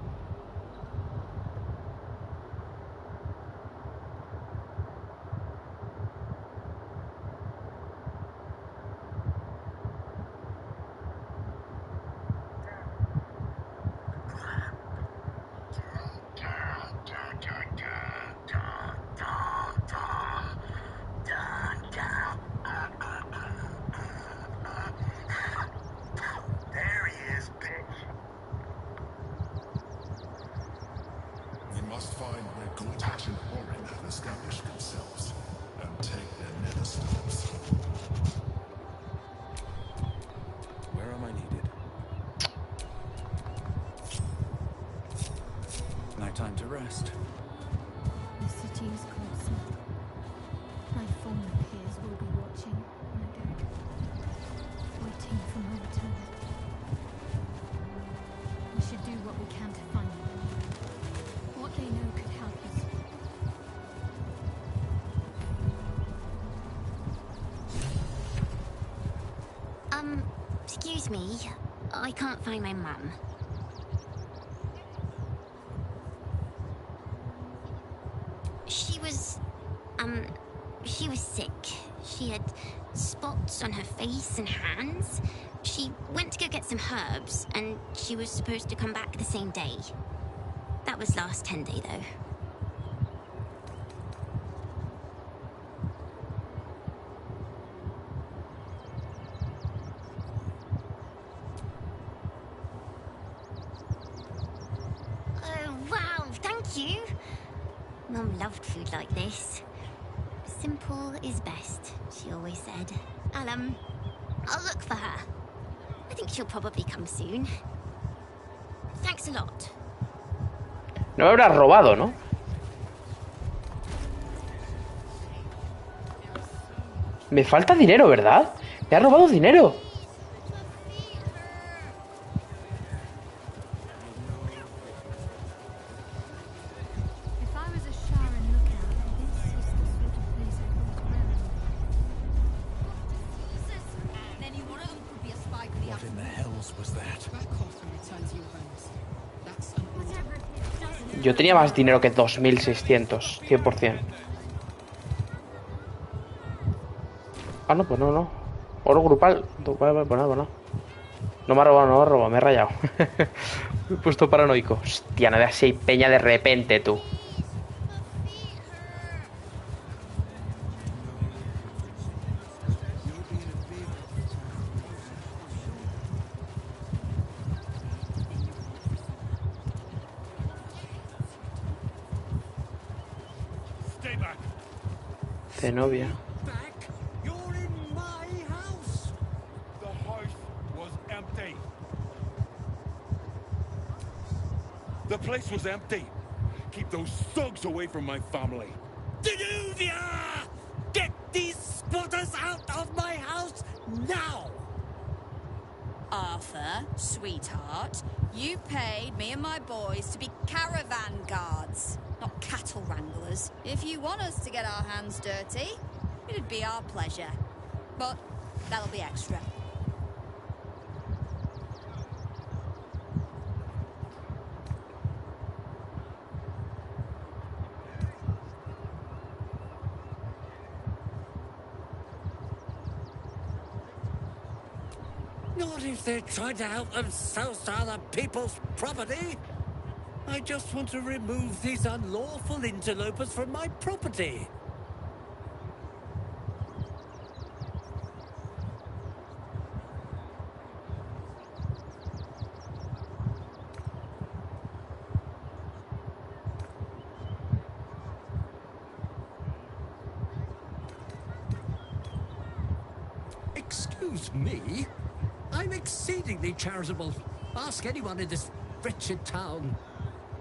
We must find where Gortash and Orin have established themselves and take their nether stones. Where am I needed? No time to rest. The city is closing. My former peers will be watching, no doubt. Waiting for my return. We should do what we can to find them. What they know could help us. Excuse me. I can't find my mum. She was sick. She had spots on her face and hands. She went to go get some herbs, and she was supposed to come back the same day. That was last Tenday, though. Oh, wow, thank you. Mum loved food like this. Simple is best, she always said. I'll look for her. I think she'll probably come soon. Thanks a lot. No me habrás robado, ¿no? Me falta dinero, ¿verdad? Me ha robado dinero. If I was a Sharon lookout, this is the sort of place I'd want to run. Any one of them could be a spy for the What in the hells was that? Back off and return to your homes. That's an order. Yo tenía más dinero que 2.600, 100%. Ah, no, pues no. Oro grupal. Vale, pues nada. No me ha robado, me he rayado. Me he puesto paranoico. Hostia, no veas si hay peña de repente, tú. Stay back. Zenobia. You're in my house. The house was empty. The place was empty. Keep those thugs away from my family. Denuvia! Get these squatters out of my house now! Arthur, sweetheart, you paid me and my boys to be caravan guards, not cattle wranglers. If you want us to get our hands dirty, it'd be our pleasure. But that'll be extra. Not if they're trying to help themselves to other people's property. I just want to remove these unlawful interlopers from my property. Excuse me? I'm exceedingly charitable. Ask anyone in this wretched town.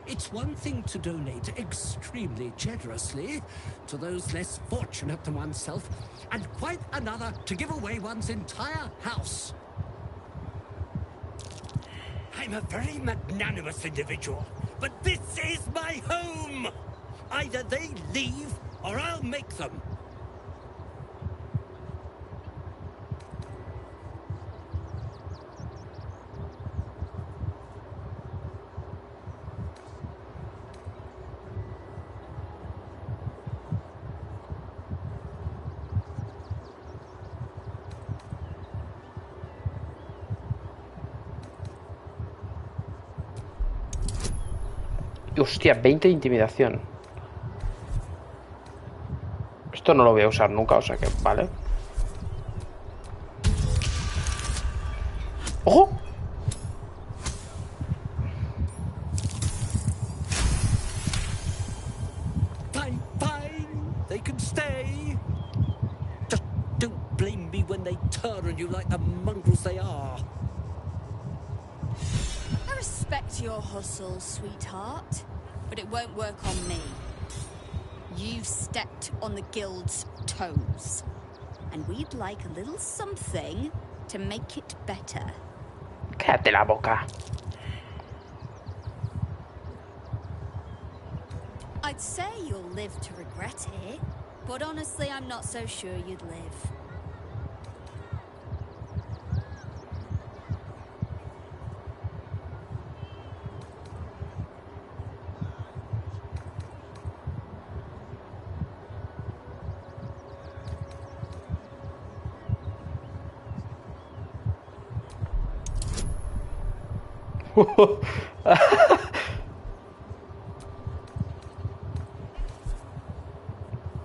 It's one thing to donate extremely generously to those less fortunate than oneself, and quite another to give away one's entire house. I I'm a very magnanimous individual, but this is my home! Either they leave, or I'll make them. Hostia, 20 de intimidación. Esto no lo voy a usar nunca, o sea que vale. ¡Ojo! Fine, fine. They can stay. Just don't blame me when they turn on you like the mongrels they are. I respect your hustle, sweetheart, but it won't work on me. You've stepped on the guild's toes, and we'd like a little something to make it better. Cállate la boca. I'd say you'll live to regret it, but honestly, I'm not so sure you'd live.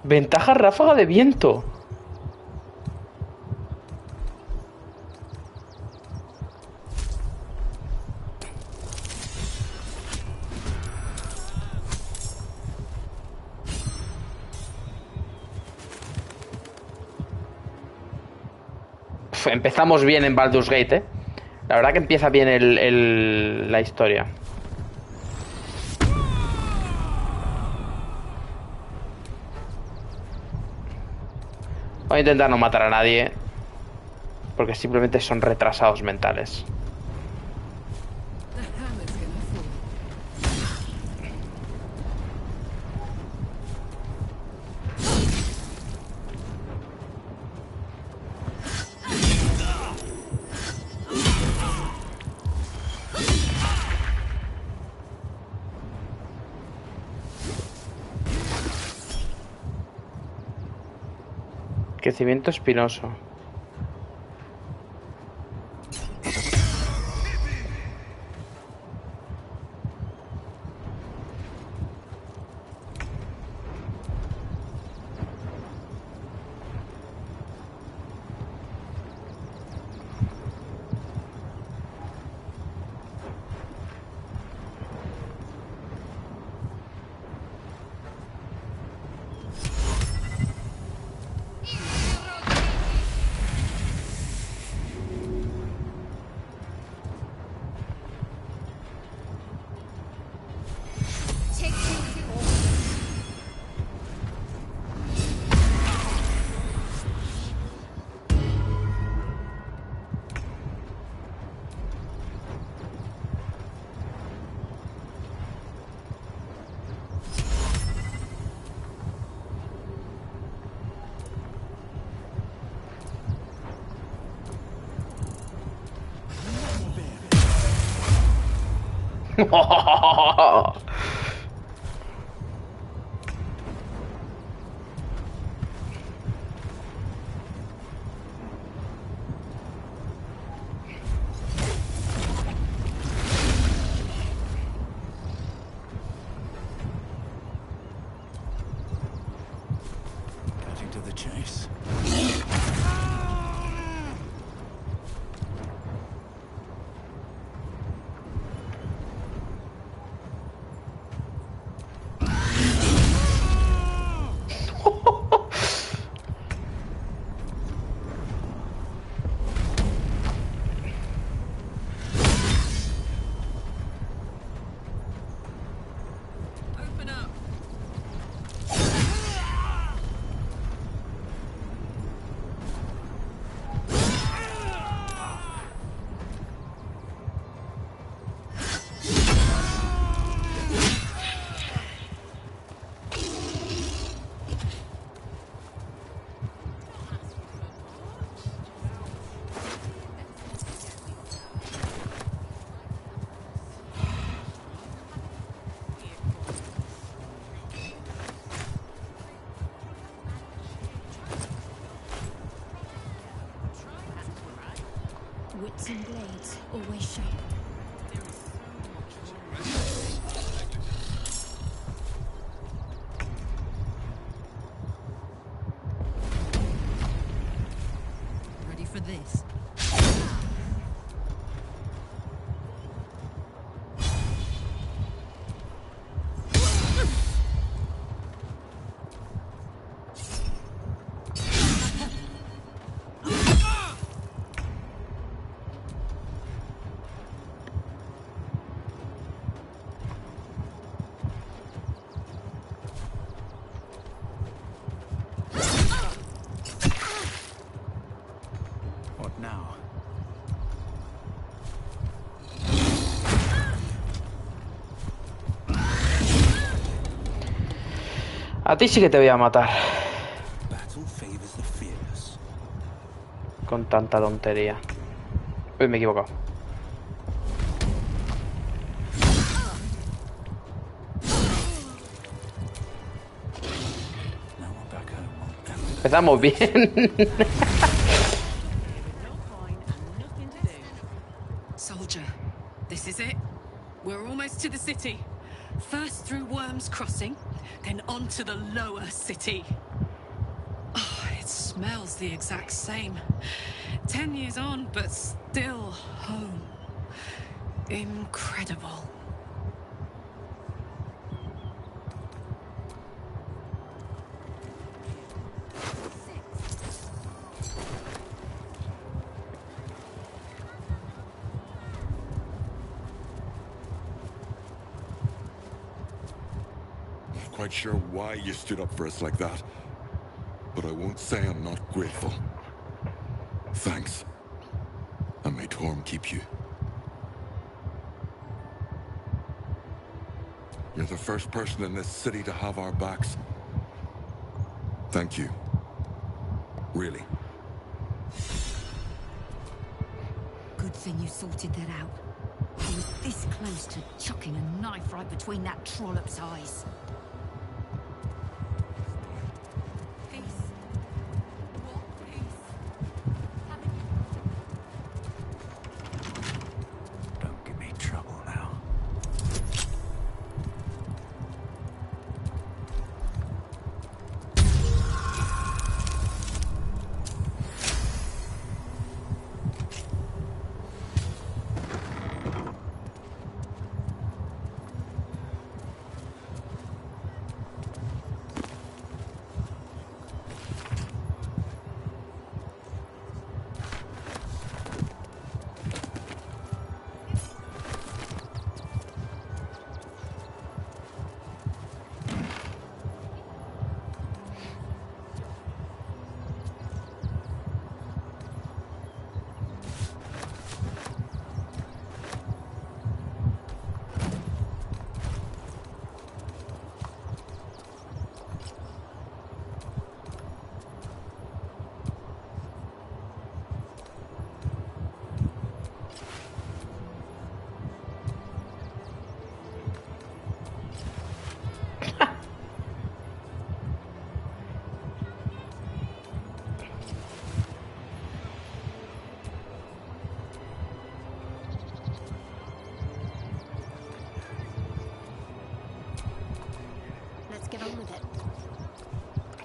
Ventaja ráfaga de viento. Empezamos bien en Baldur's Gate, ¿eh? La verdad que empieza bien la historia. Voy a intentar no matar a nadie, porque simplemente son retrasados mentales. Crecimiento espinoso. Cutting to the chase. Swords and blades, always sharp. Ready for this? What now? A ti sí que te voy a matar. Battle favors the fearless. Con tanta tontería. Uy, me he equivocado. Empezamos bien. Soldier, this is it. We're almost to the city. First through Worm's Crossing, then on to the lower city. Oh, it smells the exact same. 10 years on, but still home. Incredible. Quite sure why you stood up for us like that. But I won't say I'm not grateful. Thanks. And may Torm keep you. You're the first person in this city to have our backs. Thank you. Really. Good thing you sorted that out. I was this close to chucking a knife right between that trollop's eyes. Don't give me trouble now.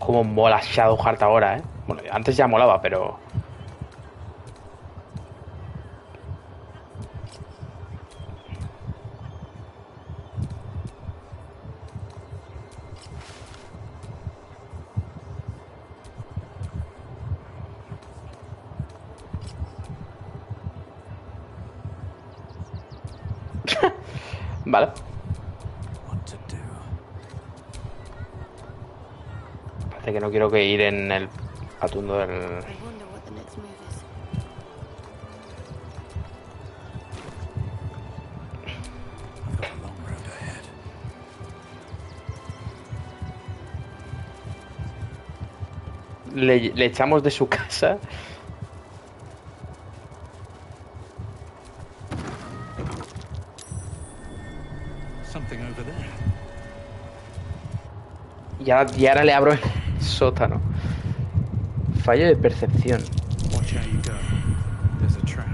Como mola Shadowheart ahora, ¿eh? Bueno, antes ya molaba, pero... Vale. Parece que no quiero que ir en el atuendo del... Le echamos de su casa. Y ahora le abro el sótano. Fallo de percepción. Watch how you go. There's a trap.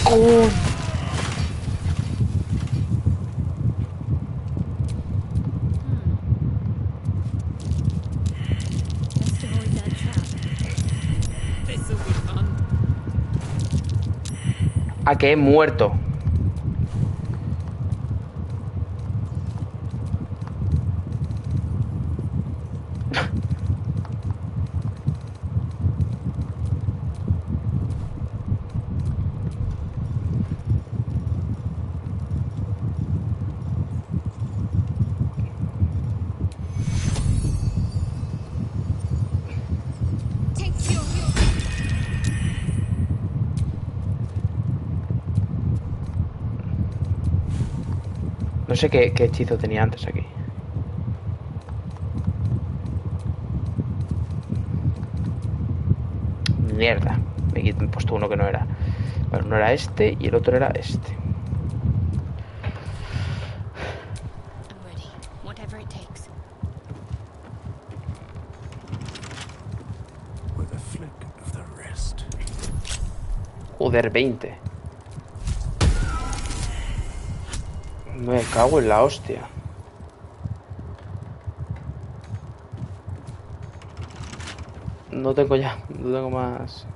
¡Oh! A que he muerto. No sé qué hechizo tenía antes aquí. Mierda. Me he puesto uno que no era. Bueno, no era este y el otro era este. Joder, 20. Me cago en la hostia. No tengo ya, no tengo más.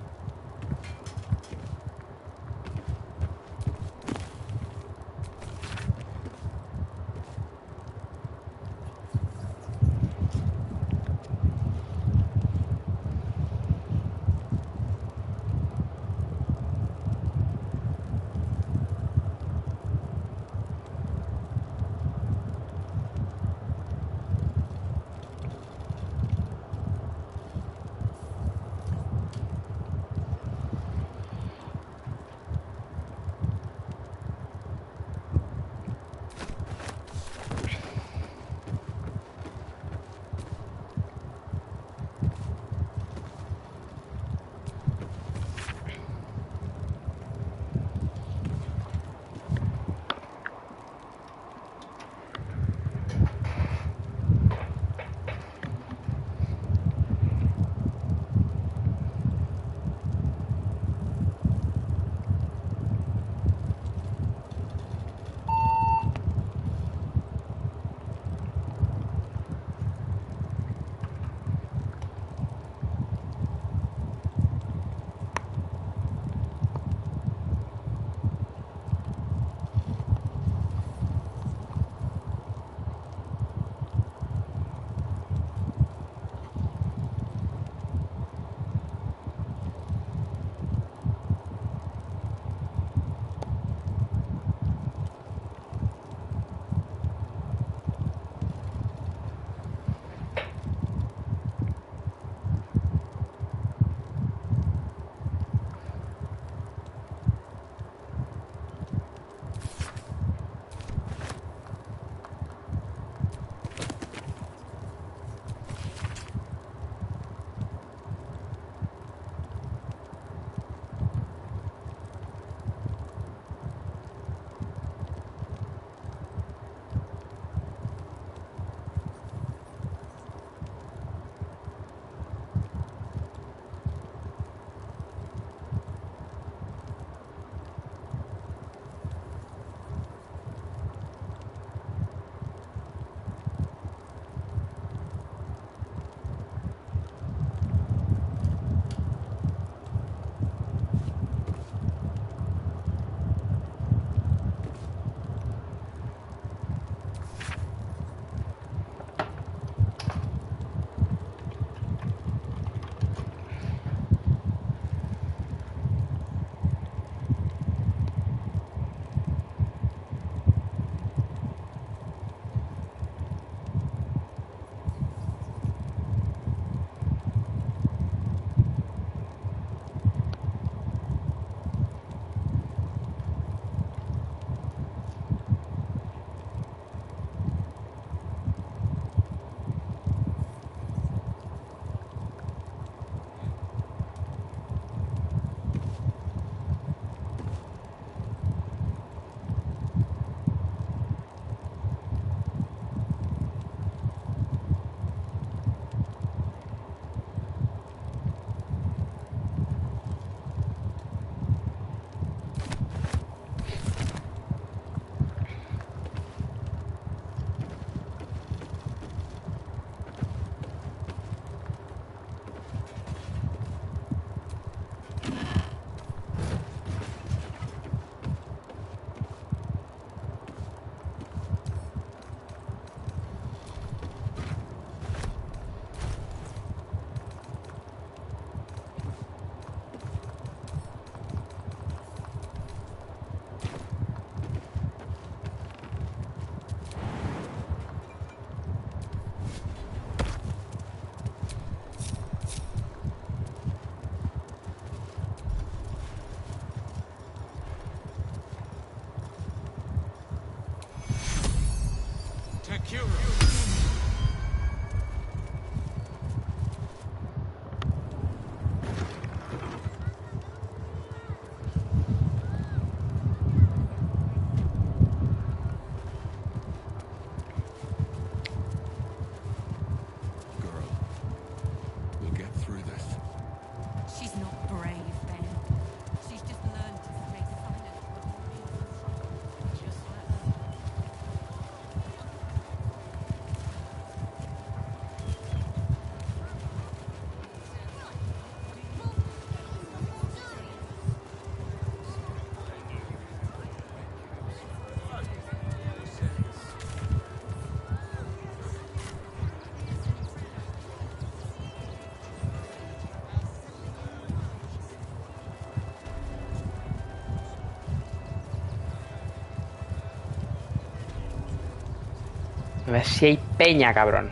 A ver si hay peña, cabrón.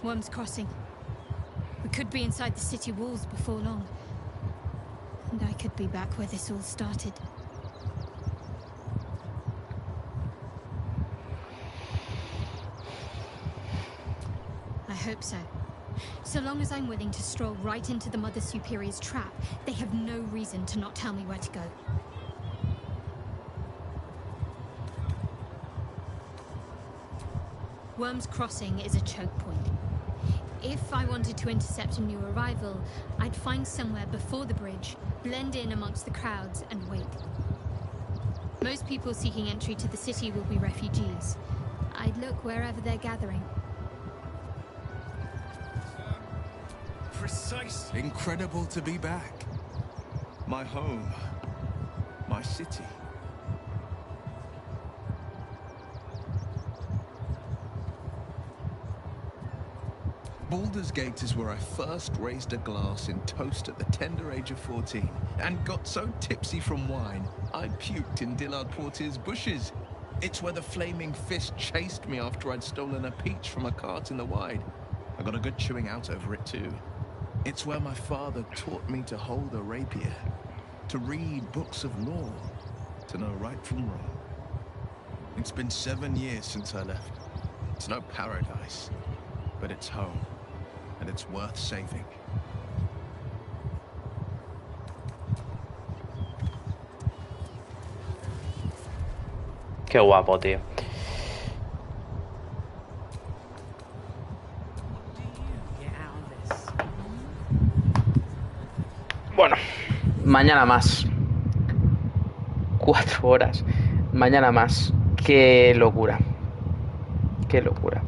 Worm's Crossing. We could be inside the city walls before long. And I could be back where this all started. I hope so. So long as I'm willing to stroll right into the Mother Superior's trap, they have no reason to not tell me where to go. Worm's Crossing is a choke point. If I wanted to intercept a new arrival, I'd find somewhere before the bridge, blend in amongst the crowds, and wait. Most people seeking entry to the city will be refugees. I'd look wherever they're gathering. Precise. Incredible to be back. My home. My city. Baldur's Gate is where I first raised a glass in toast at the tender age of 14, and got so tipsy from wine, I puked in Dillard Portier's bushes. It's where the flaming fist chased me after I'd stolen a peach from a cart in the Wide. I got a good chewing out over it too. It's where my father taught me to hold a rapier, to read books of law, to know right from wrong. It's been 7 years since I left. It's no paradise, but it's home. And it's worth saving. Qué guapo, tío. Bueno, mañana más. 4 horas. Mañana más. Qué locura. Qué locura.